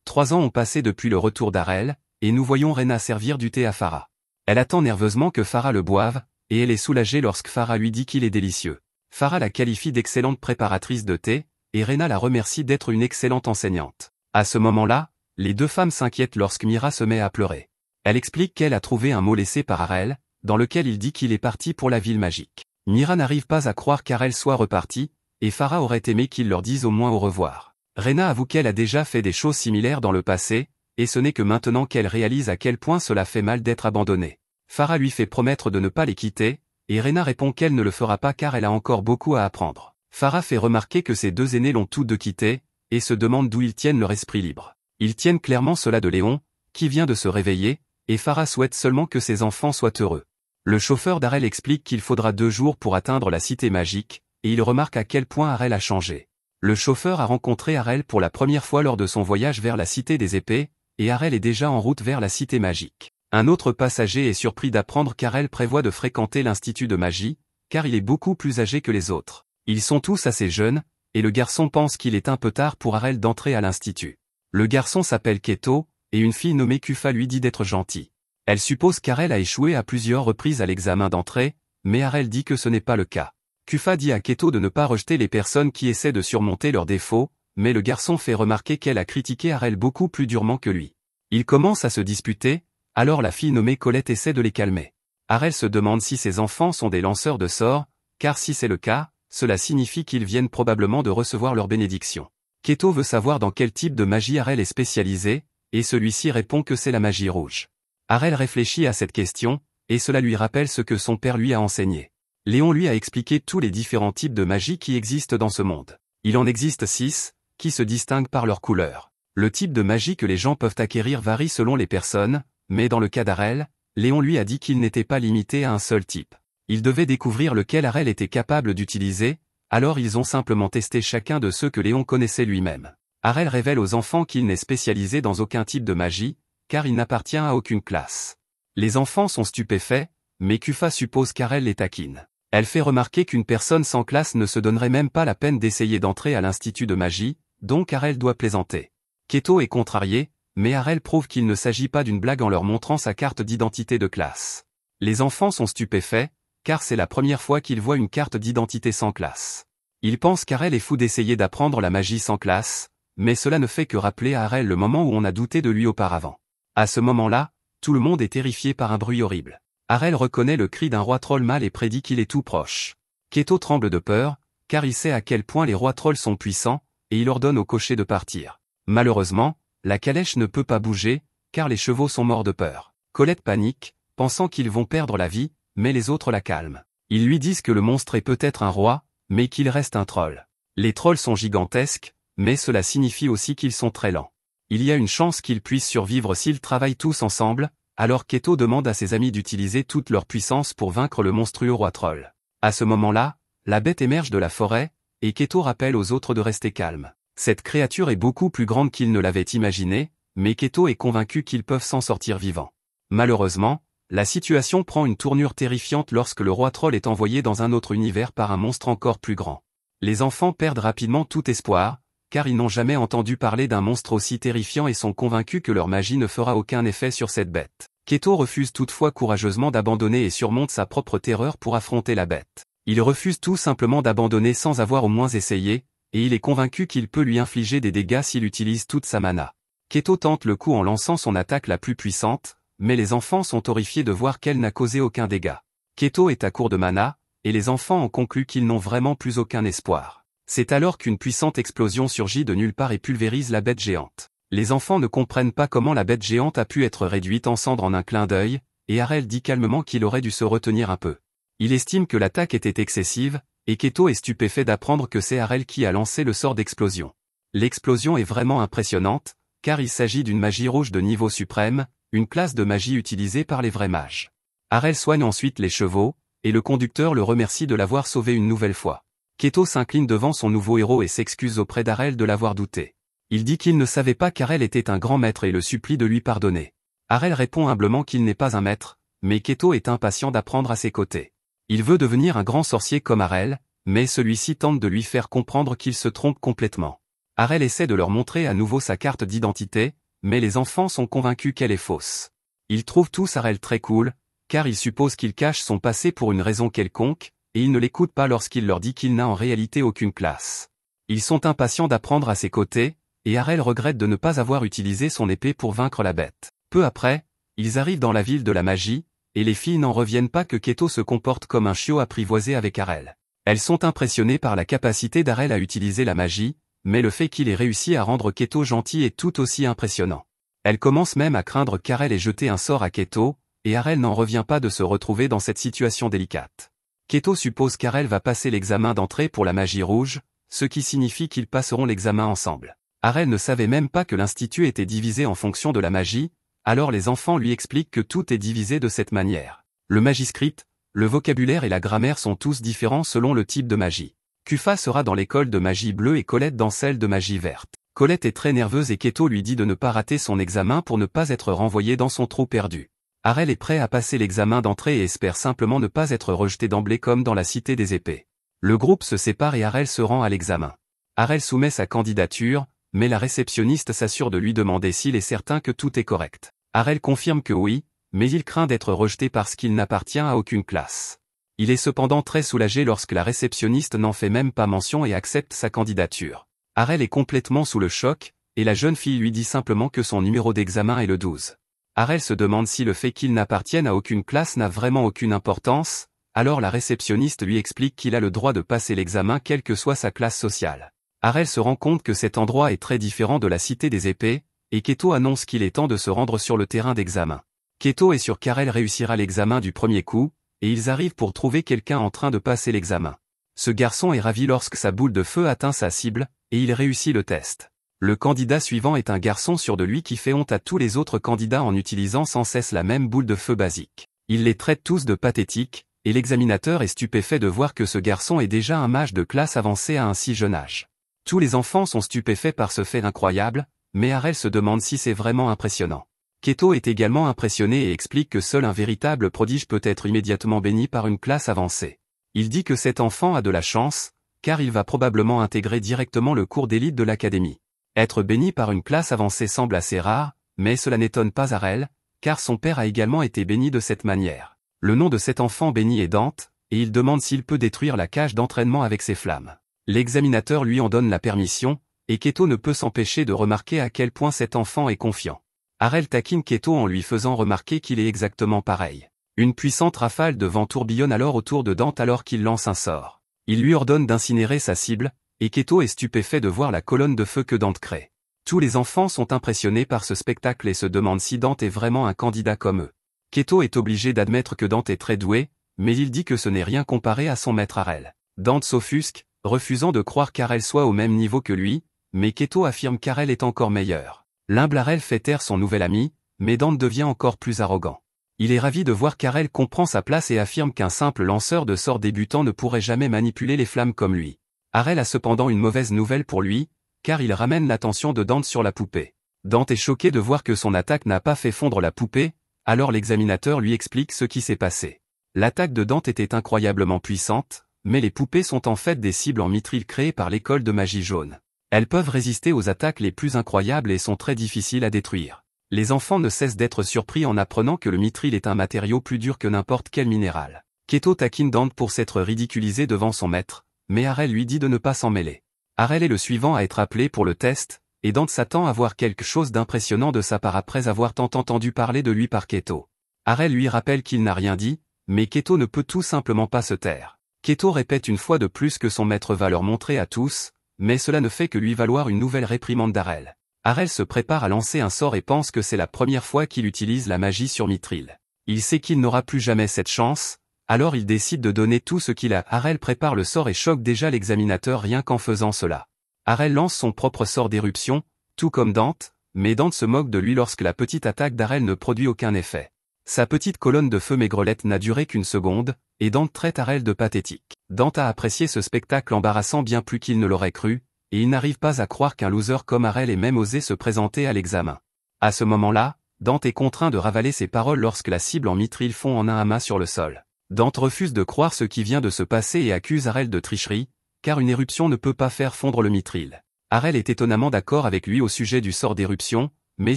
3 ans ont passé depuis le retour d'Arel, et nous voyons Rena servir du thé à Farah. Elle attend nerveusement que Farah le boive, et elle est soulagée lorsque Farah lui dit qu'il est délicieux. Farah la qualifie d'excellente préparatrice de thé, et Rena la remercie d'être une excellente enseignante. À ce moment-là, les deux femmes s'inquiètent lorsque Mira se met à pleurer. Elle explique qu'elle a trouvé un mot laissé par Harel, dans lequel il dit qu'il est parti pour la ville magique. Mira n'arrive pas à croire qu'Harel soit reparti, et Farah aurait aimé qu'il leur dise au moins au revoir. Rena avoue qu'elle a déjà fait des choses similaires dans le passé, et ce n'est que maintenant qu'elle réalise à quel point cela fait mal d'être abandonnée. Farah lui fait promettre de ne pas les quitter, et Rena répond qu'elle ne le fera pas car elle a encore beaucoup à apprendre. Farah fait remarquer que ses deux aînés l'ont tous deux quitté, et se demande d'où ils tiennent leur esprit libre. Ils tiennent clairement cela de Léon, qui vient de se réveiller, et Farah souhaite seulement que ses enfants soient heureux. Le chauffeur d'Harel explique qu'il faudra 2 jours pour atteindre la cité magique, et il remarque à quel point Harel a changé. Le chauffeur a rencontré Harel pour la première fois lors de son voyage vers la cité des épées, et Harel est déjà en route vers la cité magique. Un autre passager est surpris d'apprendre qu'Harel prévoit de fréquenter l'institut de magie, car il est beaucoup plus âgé que les autres. Ils sont tous assez jeunes, et le garçon pense qu'il est un peu tard pour Harel d'entrer à l'institut. Le garçon s'appelle Keto, et une fille nommée Kufa lui dit d'être gentil. Elle suppose qu'Harel a échoué à plusieurs reprises à l'examen d'entrée, mais Harel dit que ce n'est pas le cas. Kufa dit à Keto de ne pas rejeter les personnes qui essaient de surmonter leurs défauts, mais le garçon fait remarquer qu'elle a critiqué Harel beaucoup plus durement que lui. Ils commencent à se disputer, alors la fille nommée Colette essaie de les calmer. Harel se demande si ses enfants sont des lanceurs de sorts, car si c'est le cas, cela signifie qu'ils viennent probablement de recevoir leur bénédiction. Keto veut savoir dans quel type de magie Harel est spécialisé, et celui-ci répond que c'est la magie rouge. Harel réfléchit à cette question, et cela lui rappelle ce que son père lui a enseigné. Léon lui a expliqué tous les différents types de magie qui existent dans ce monde. Il en existe 6, qui se distinguent par leur couleur. Le type de magie que les gens peuvent acquérir varie selon les personnes, mais dans le cas d'Harel, Léon lui a dit qu'il n'était pas limité à un seul type. Il devait découvrir lequel Harel était capable d'utiliser, alors ils ont simplement testé chacun de ceux que Léon connaissait lui-même. Harel révèle aux enfants qu'il n'est spécialisé dans aucun type de magie, car il n'appartient à aucune classe. Les enfants sont stupéfaits, mais Kufa suppose qu'Harel les taquine. Elle fait remarquer qu'une personne sans classe ne se donnerait même pas la peine d'essayer d'entrer à l'institut de magie, donc Harel doit plaisanter. Keto est contrarié, mais Harel prouve qu'il ne s'agit pas d'une blague en leur montrant sa carte d'identité de classe. Les enfants sont stupéfaits, car c'est la première fois qu'ils voient une carte d'identité sans classe. Ils pensent qu'Harel est fou d'essayer d'apprendre la magie sans classe, mais cela ne fait que rappeler à Harel le moment où on a douté de lui auparavant. À ce moment-là, tout le monde est terrifié par un bruit horrible. Harel reconnaît le cri d'un roi troll mâle et prédit qu'il est tout proche. Keto tremble de peur, car il sait à quel point les rois trolls sont puissants, et il ordonne au cocher de partir. Malheureusement, la calèche ne peut pas bouger, car les chevaux sont morts de peur. Colette panique, pensant qu'ils vont perdre la vie, mais les autres la calment. Ils lui disent que le monstre est peut-être un roi, mais qu'il reste un troll. Les trolls sont gigantesques, mais cela signifie aussi qu'ils sont très lents. Il y a une chance qu'ils puissent survivre s'ils travaillent tous ensemble, alors Keto demande à ses amis d'utiliser toute leur puissance pour vaincre le monstrueux roi troll. À ce moment-là, la bête émerge de la forêt, et Keto rappelle aux autres de rester calmes. Cette créature est beaucoup plus grande qu'ils ne l'avaient imaginé, mais Keto est convaincu qu'ils peuvent s'en sortir vivants. Malheureusement, la situation prend une tournure terrifiante lorsque le roi troll est envoyé dans un autre univers par un monstre encore plus grand. Les enfants perdent rapidement tout espoir, car ils n'ont jamais entendu parler d'un monstre aussi terrifiant et sont convaincus que leur magie ne fera aucun effet sur cette bête. Keto refuse toutefois courageusement d'abandonner et surmonte sa propre terreur pour affronter la bête. Il refuse tout simplement d'abandonner sans avoir au moins essayé, et il est convaincu qu'il peut lui infliger des dégâts s'il utilise toute sa mana. Keto tente le coup en lançant son attaque la plus puissante, mais les enfants sont horrifiés de voir qu'elle n'a causé aucun dégât. Keto est à court de mana, et les enfants en concluent qu'ils n'ont vraiment plus aucun espoir. C'est alors qu'une puissante explosion surgit de nulle part et pulvérise la bête géante. Les enfants ne comprennent pas comment la bête géante a pu être réduite en cendres en un clin d'œil, et Harel dit calmement qu'il aurait dû se retenir un peu. Il estime que l'attaque était excessive, et Keto est stupéfait d'apprendre que c'est Harel qui a lancé le sort d'explosion. L'explosion est vraiment impressionnante, car il s'agit d'une magie rouge de niveau suprême, une classe de magie utilisée par les vrais mages. Harel soigne ensuite les chevaux, et le conducteur le remercie de l'avoir sauvé une nouvelle fois. Keto s'incline devant son nouveau héros et s'excuse auprès d'Harel de l'avoir douté. Il dit qu'il ne savait pas qu'Harel était un grand maître et le supplie de lui pardonner. Harel répond humblement qu'il n'est pas un maître, mais Keto est impatient d'apprendre à ses côtés. Il veut devenir un grand sorcier comme Harel, mais celui-ci tente de lui faire comprendre qu'il se trompe complètement. Harel essaie de leur montrer à nouveau sa carte d'identité, mais les enfants sont convaincus qu'elle est fausse. Ils trouvent tous Harel très cool, car ils supposent qu'il cache son passé pour une raison quelconque, et ils ne l'écoutent pas lorsqu'il leur dit qu'il n'a en réalité aucune classe. Ils sont impatients d'apprendre à ses côtés, et Harel regrette de ne pas avoir utilisé son épée pour vaincre la bête. Peu après, ils arrivent dans la ville de la magie, et les filles n'en reviennent pas que Keto se comporte comme un chiot apprivoisé avec Harel. Elles sont impressionnées par la capacité d'Harel à utiliser la magie, mais le fait qu'il ait réussi à rendre Keto gentil est tout aussi impressionnant. Elles commencent même à craindre qu'Harel ait jeté un sort à Keto, et Harel n'en revient pas de se retrouver dans cette situation délicate. Keto suppose qu'Harel va passer l'examen d'entrée pour la magie rouge, ce qui signifie qu'ils passeront l'examen ensemble. Harel ne savait même pas que l'institut était divisé en fonction de la magie, alors les enfants lui expliquent que tout est divisé de cette manière. Le magiscript, le vocabulaire et la grammaire sont tous différents selon le type de magie. Kufa sera dans l'école de magie bleue et Colette dans celle de magie verte. Colette est très nerveuse et Keto lui dit de ne pas rater son examen pour ne pas être renvoyé dans son trou perdu. Harel est prêt à passer l'examen d'entrée et espère simplement ne pas être rejeté d'emblée comme dans la Cité des épées. Le groupe se sépare et Harel se rend à l'examen. Harel soumet sa candidature, mais la réceptionniste s'assure de lui demander s'il est certain que tout est correct. Harel confirme que oui, mais il craint d'être rejeté parce qu'il n'appartient à aucune classe. Il est cependant très soulagé lorsque la réceptionniste n'en fait même pas mention et accepte sa candidature. Harel est complètement sous le choc, et la jeune fille lui dit simplement que son numéro d'examen est le 12. Harel se demande si le fait qu'il n'appartienne à aucune classe n'a vraiment aucune importance, alors la réceptionniste lui explique qu'il a le droit de passer l'examen quelle que soit sa classe sociale. Harel se rend compte que cet endroit est très différent de la Cité des épées, et Keto annonce qu'il est temps de se rendre sur le terrain d'examen. Keto est sûr qu'Harel réussira l'examen du premier coup, et ils arrivent pour trouver quelqu'un en train de passer l'examen. Ce garçon est ravi lorsque sa boule de feu atteint sa cible, et il réussit le test. Le candidat suivant est un garçon sûr de lui qui fait honte à tous les autres candidats en utilisant sans cesse la même boule de feu basique. Il les traite tous de pathétiques, et l'examinateur est stupéfait de voir que ce garçon est déjà un mage de classe avancée à un si jeune âge. Tous les enfants sont stupéfaits par ce fait incroyable, mais Harel se demande si c'est vraiment impressionnant. Keto est également impressionné et explique que seul un véritable prodige peut être immédiatement béni par une classe avancée. Il dit que cet enfant a de la chance, car il va probablement intégrer directement le cours d'élite de l'académie. Être béni par une classe avancée semble assez rare, mais cela n'étonne pas Harel, car son père a également été béni de cette manière. Le nom de cet enfant béni est Dante, et il demande s'il peut détruire la cage d'entraînement avec ses flammes. L'examinateur lui en donne la permission, et Keto ne peut s'empêcher de remarquer à quel point cet enfant est confiant. Harel taquine Keto en lui faisant remarquer qu'il est exactement pareil. Une puissante rafale de vent tourbillonne alors autour de Dante alors qu'il lance un sort. Il lui ordonne d'incinérer sa cible, et Keto est stupéfait de voir la colonne de feu que Dante crée. Tous les enfants sont impressionnés par ce spectacle et se demandent si Dante est vraiment un candidat comme eux. Keto est obligé d'admettre que Dante est très doué, mais il dit que ce n'est rien comparé à son maître Harel. Dante s'offusque, refusant de croire qu'Harel soit au même niveau que lui, mais Keto affirme qu'Harel est encore meilleur. L'humble Harel fait taire son nouvel ami, mais Dante devient encore plus arrogant. Il est ravi de voir qu'Harel comprend sa place et affirme qu'un simple lanceur de sorts débutant ne pourrait jamais manipuler les flammes comme lui. Harel a cependant une mauvaise nouvelle pour lui, car il ramène l'attention de Dante sur la poupée. Dante est choqué de voir que son attaque n'a pas fait fondre la poupée, alors l'examinateur lui explique ce qui s'est passé. L'attaque de Dante était incroyablement puissante, mais les poupées sont en fait des cibles en mithril créées par l'école de magie jaune. Elles peuvent résister aux attaques les plus incroyables et sont très difficiles à détruire. Les enfants ne cessent d'être surpris en apprenant que le mithril est un matériau plus dur que n'importe quel minéral. Keto taquine Dante pour s'être ridiculisé devant son maître, mais Harel lui dit de ne pas s'en mêler. Harel est le suivant à être appelé pour le test, et Dante s'attend à voir quelque chose d'impressionnant de sa part après avoir tant entendu parler de lui par Keto. Harel lui rappelle qu'il n'a rien dit, mais Keto ne peut tout simplement pas se taire. Keto répète une fois de plus que son maître va leur montrer à tous, mais cela ne fait que lui valoir une nouvelle réprimande d'Harel. Harel se prépare à lancer un sort et pense que c'est la première fois qu'il utilise la magie sur mithril. Il sait qu'il n'aura plus jamais cette chance, alors il décide de donner tout ce qu'il a. Harel prépare le sort et choque déjà l'examinateur rien qu'en faisant cela. Harel lance son propre sort d'éruption, tout comme Dante, mais Dante se moque de lui lorsque la petite attaque d'Harel ne produit aucun effet. Sa petite colonne de feu maigrelette n'a duré qu'une seconde, et Dante traite Harel de pathétique. Dante a apprécié ce spectacle embarrassant bien plus qu'il ne l'aurait cru, et il n'arrive pas à croire qu'un loser comme Harel ait même osé se présenter à l'examen. À ce moment-là, Dante est contraint de ravaler ses paroles lorsque la cible en mithril fond en un amas sur le sol. Dante refuse de croire ce qui vient de se passer et accuse Harel de tricherie, car une éruption ne peut pas faire fondre le mithril. Harel est étonnamment d'accord avec lui au sujet du sort d'éruption, mais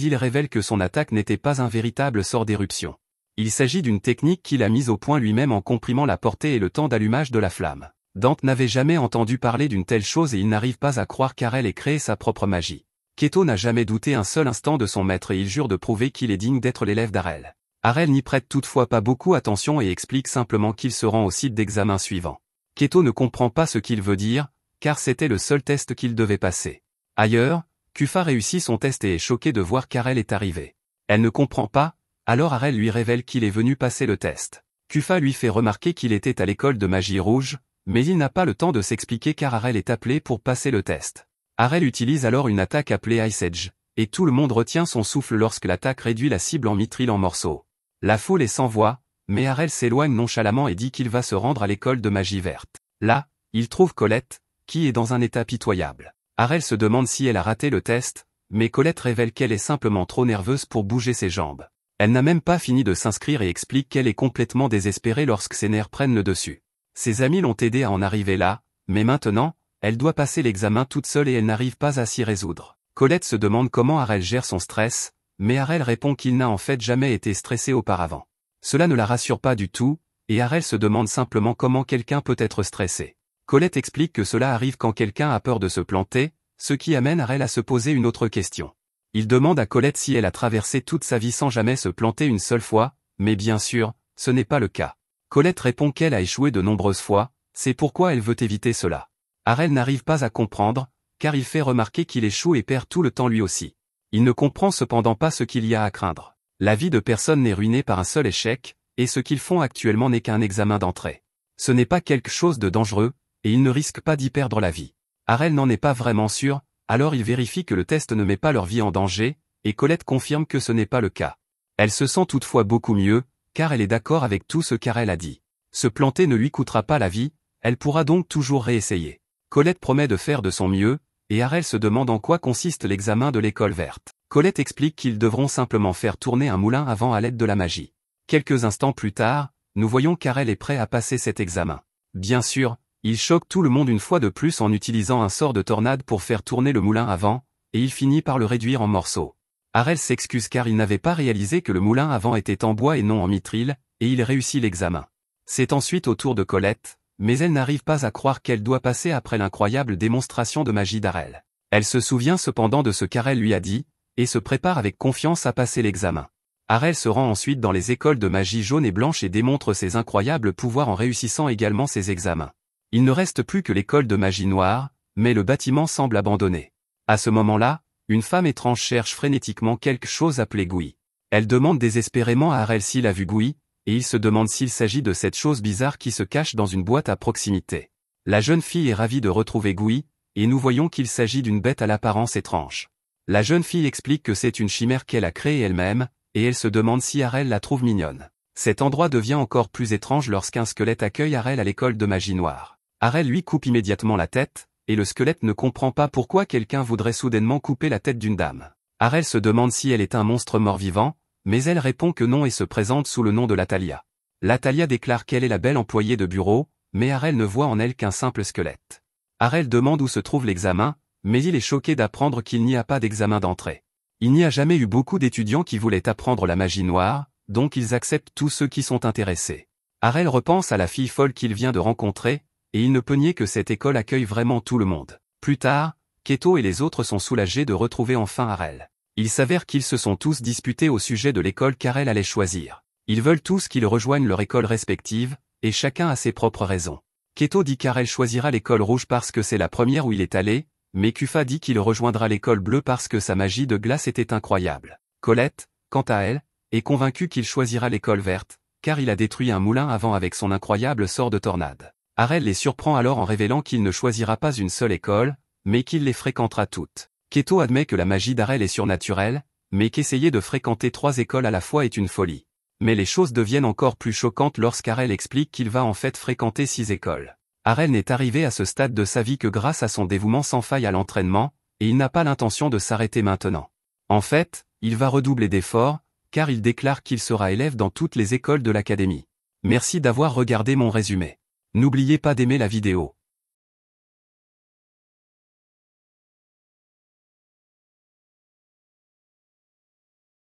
il révèle que son attaque n'était pas un véritable sort d'éruption. Il s'agit d'une technique qu'il a mise au point lui-même en comprimant la portée et le temps d'allumage de la flamme. Dante n'avait jamais entendu parler d'une telle chose et il n'arrive pas à croire qu'Arel ait créé sa propre magie. Keto n'a jamais douté un seul instant de son maître et il jure de prouver qu'il est digne d'être l'élève d'Arel. Arel n'y prête toutefois pas beaucoup attention et explique simplement qu'il se rend au site d'examen suivant. Keto ne comprend pas ce qu'il veut dire, car c'était le seul test qu'il devait passer. Ailleurs, Kufa réussit son test et est choquée de voir qu'Arel est arrivé. Elle ne comprend pas, alors Arel lui révèle qu'il est venu passer le test. Kufa lui fait remarquer qu'il était à l'école de magie rouge, mais il n'a pas le temps de s'expliquer car Arel est appelé pour passer le test. Arel utilise alors une attaque appelée Ice Edge, et tout le monde retient son souffle lorsque l'attaque réduit la cible en mithril en morceaux. La foule est sans voix, mais Arel s'éloigne nonchalamment et dit qu'il va se rendre à l'école de magie verte. Là, il trouve Colette, qui est dans un état pitoyable. Arel se demande si elle a raté le test, mais Colette révèle qu'elle est simplement trop nerveuse pour bouger ses jambes. Elle n'a même pas fini de s'inscrire et explique qu'elle est complètement désespérée lorsque ses nerfs prennent le dessus. Ses amis l'ont aidée à en arriver là, mais maintenant, elle doit passer l'examen toute seule et elle n'arrive pas à s'y résoudre. Colette se demande comment Arel gère son stress, mais Arel répond qu'il n'a en fait jamais été stressé auparavant. Cela ne la rassure pas du tout, et Arel se demande simplement comment quelqu'un peut être stressé. Colette explique que cela arrive quand quelqu'un a peur de se planter, ce qui amène Arel à se poser une autre question. Il demande à Colette si elle a traversé toute sa vie sans jamais se planter une seule fois, mais bien sûr, ce n'est pas le cas. Colette répond qu'elle a échoué de nombreuses fois, c'est pourquoi elle veut éviter cela. Arel n'arrive pas à comprendre, car il fait remarquer qu'il échoue et perd tout le temps lui aussi. Il ne comprend cependant pas ce qu'il y a à craindre. La vie de personne n'est ruinée par un seul échec, et ce qu'ils font actuellement n'est qu'un examen d'entrée. Ce n'est pas quelque chose de dangereux, et ils ne risquent pas d'y perdre la vie. Arel n'en est pas vraiment sûr, alors il vérifie que le test ne met pas leur vie en danger, et Colette confirme que ce n'est pas le cas. Elle se sent toutefois beaucoup mieux, car elle est d'accord avec tout ce qu'Arel a dit. Se planter ne lui coûtera pas la vie, elle pourra donc toujours réessayer. Colette promet de faire de son mieux, et Arel se demande en quoi consiste l'examen de l'école verte. Colette explique qu'ils devront simplement faire tourner un moulin à vent à l'aide de la magie. Quelques instants plus tard, nous voyons qu'Arel est prêt à passer cet examen. Bien sûr, il choque tout le monde une fois de plus en utilisant un sort de tornade pour faire tourner le moulin à vent, et il finit par le réduire en morceaux. Arel s'excuse car il n'avait pas réalisé que le moulin à vent était en bois et non en mithril, et il réussit l'examen. C'est ensuite au tour de Colette, mais elle n'arrive pas à croire qu'elle doit passer après l'incroyable démonstration de magie d'Arel. Elle se souvient cependant de ce qu'Arel lui a dit, et se prépare avec confiance à passer l'examen. Arel se rend ensuite dans les écoles de magie jaune et blanche et démontre ses incroyables pouvoirs en réussissant également ses examens. Il ne reste plus que l'école de magie noire, mais le bâtiment semble abandonné. À ce moment-là, une femme étrange cherche frénétiquement quelque chose appelé Gouy. Elle demande désespérément à Arel s'il a vu Gouy, et il se demande s'il s'agit de cette chose bizarre qui se cache dans une boîte à proximité. La jeune fille est ravie de retrouver Gouy, et nous voyons qu'il s'agit d'une bête à l'apparence étrange. La jeune fille explique que c'est une chimère qu'elle a créée elle-même, et elle se demande si Arel la trouve mignonne. Cet endroit devient encore plus étrange lorsqu'un squelette accueille Arel à l'école de magie noire. Arel lui coupe immédiatement la tête, et le squelette ne comprend pas pourquoi quelqu'un voudrait soudainement couper la tête d'une dame. Arel se demande si elle est un monstre mort-vivant, mais elle répond que non et se présente sous le nom de Latalia. Latalia déclare qu'elle est la belle employée de bureau, mais Arel ne voit en elle qu'un simple squelette. Arel demande où se trouve l'examen, mais il est choqué d'apprendre qu'il n'y a pas d'examen d'entrée. Il n'y a jamais eu beaucoup d'étudiants qui voulaient apprendre la magie noire, donc ils acceptent tous ceux qui sont intéressés. Arel repense à la fille folle qu'il vient de rencontrer, et il ne peut nier que cette école accueille vraiment tout le monde. Plus tard, Keto et les autres sont soulagés de retrouver enfin Arel. Il s'avère qu'ils se sont tous disputés au sujet de l'école qu'Arel allait choisir. Ils veulent tous qu'ils rejoignent leur école respective, et chacun a ses propres raisons. Keto dit qu'Arel choisira l'école rouge parce que c'est la première où il est allé, mais Kufa dit qu'il rejoindra l'école bleue parce que sa magie de glace était incroyable. Colette, quant à elle, est convaincue qu'il choisira l'école verte, car il a détruit un moulin à vent avec son incroyable sort de tornade. Arel les surprend alors en révélant qu'il ne choisira pas une seule école, mais qu'il les fréquentera toutes. Keto admet que la magie d'Arel est surnaturelle, mais qu'essayer de fréquenter 3 écoles à la fois est une folie. Mais les choses deviennent encore plus choquantes lorsqu'Arel explique qu'il va en fait fréquenter 6 écoles. Arel n'est arrivé à ce stade de sa vie que grâce à son dévouement sans faille à l'entraînement, et il n'a pas l'intention de s'arrêter maintenant. En fait, il va redoubler d'efforts, car il déclare qu'il sera élève dans toutes les écoles de l'académie. Merci d'avoir regardé mon résumé. N'oubliez pas d'aimer la vidéo.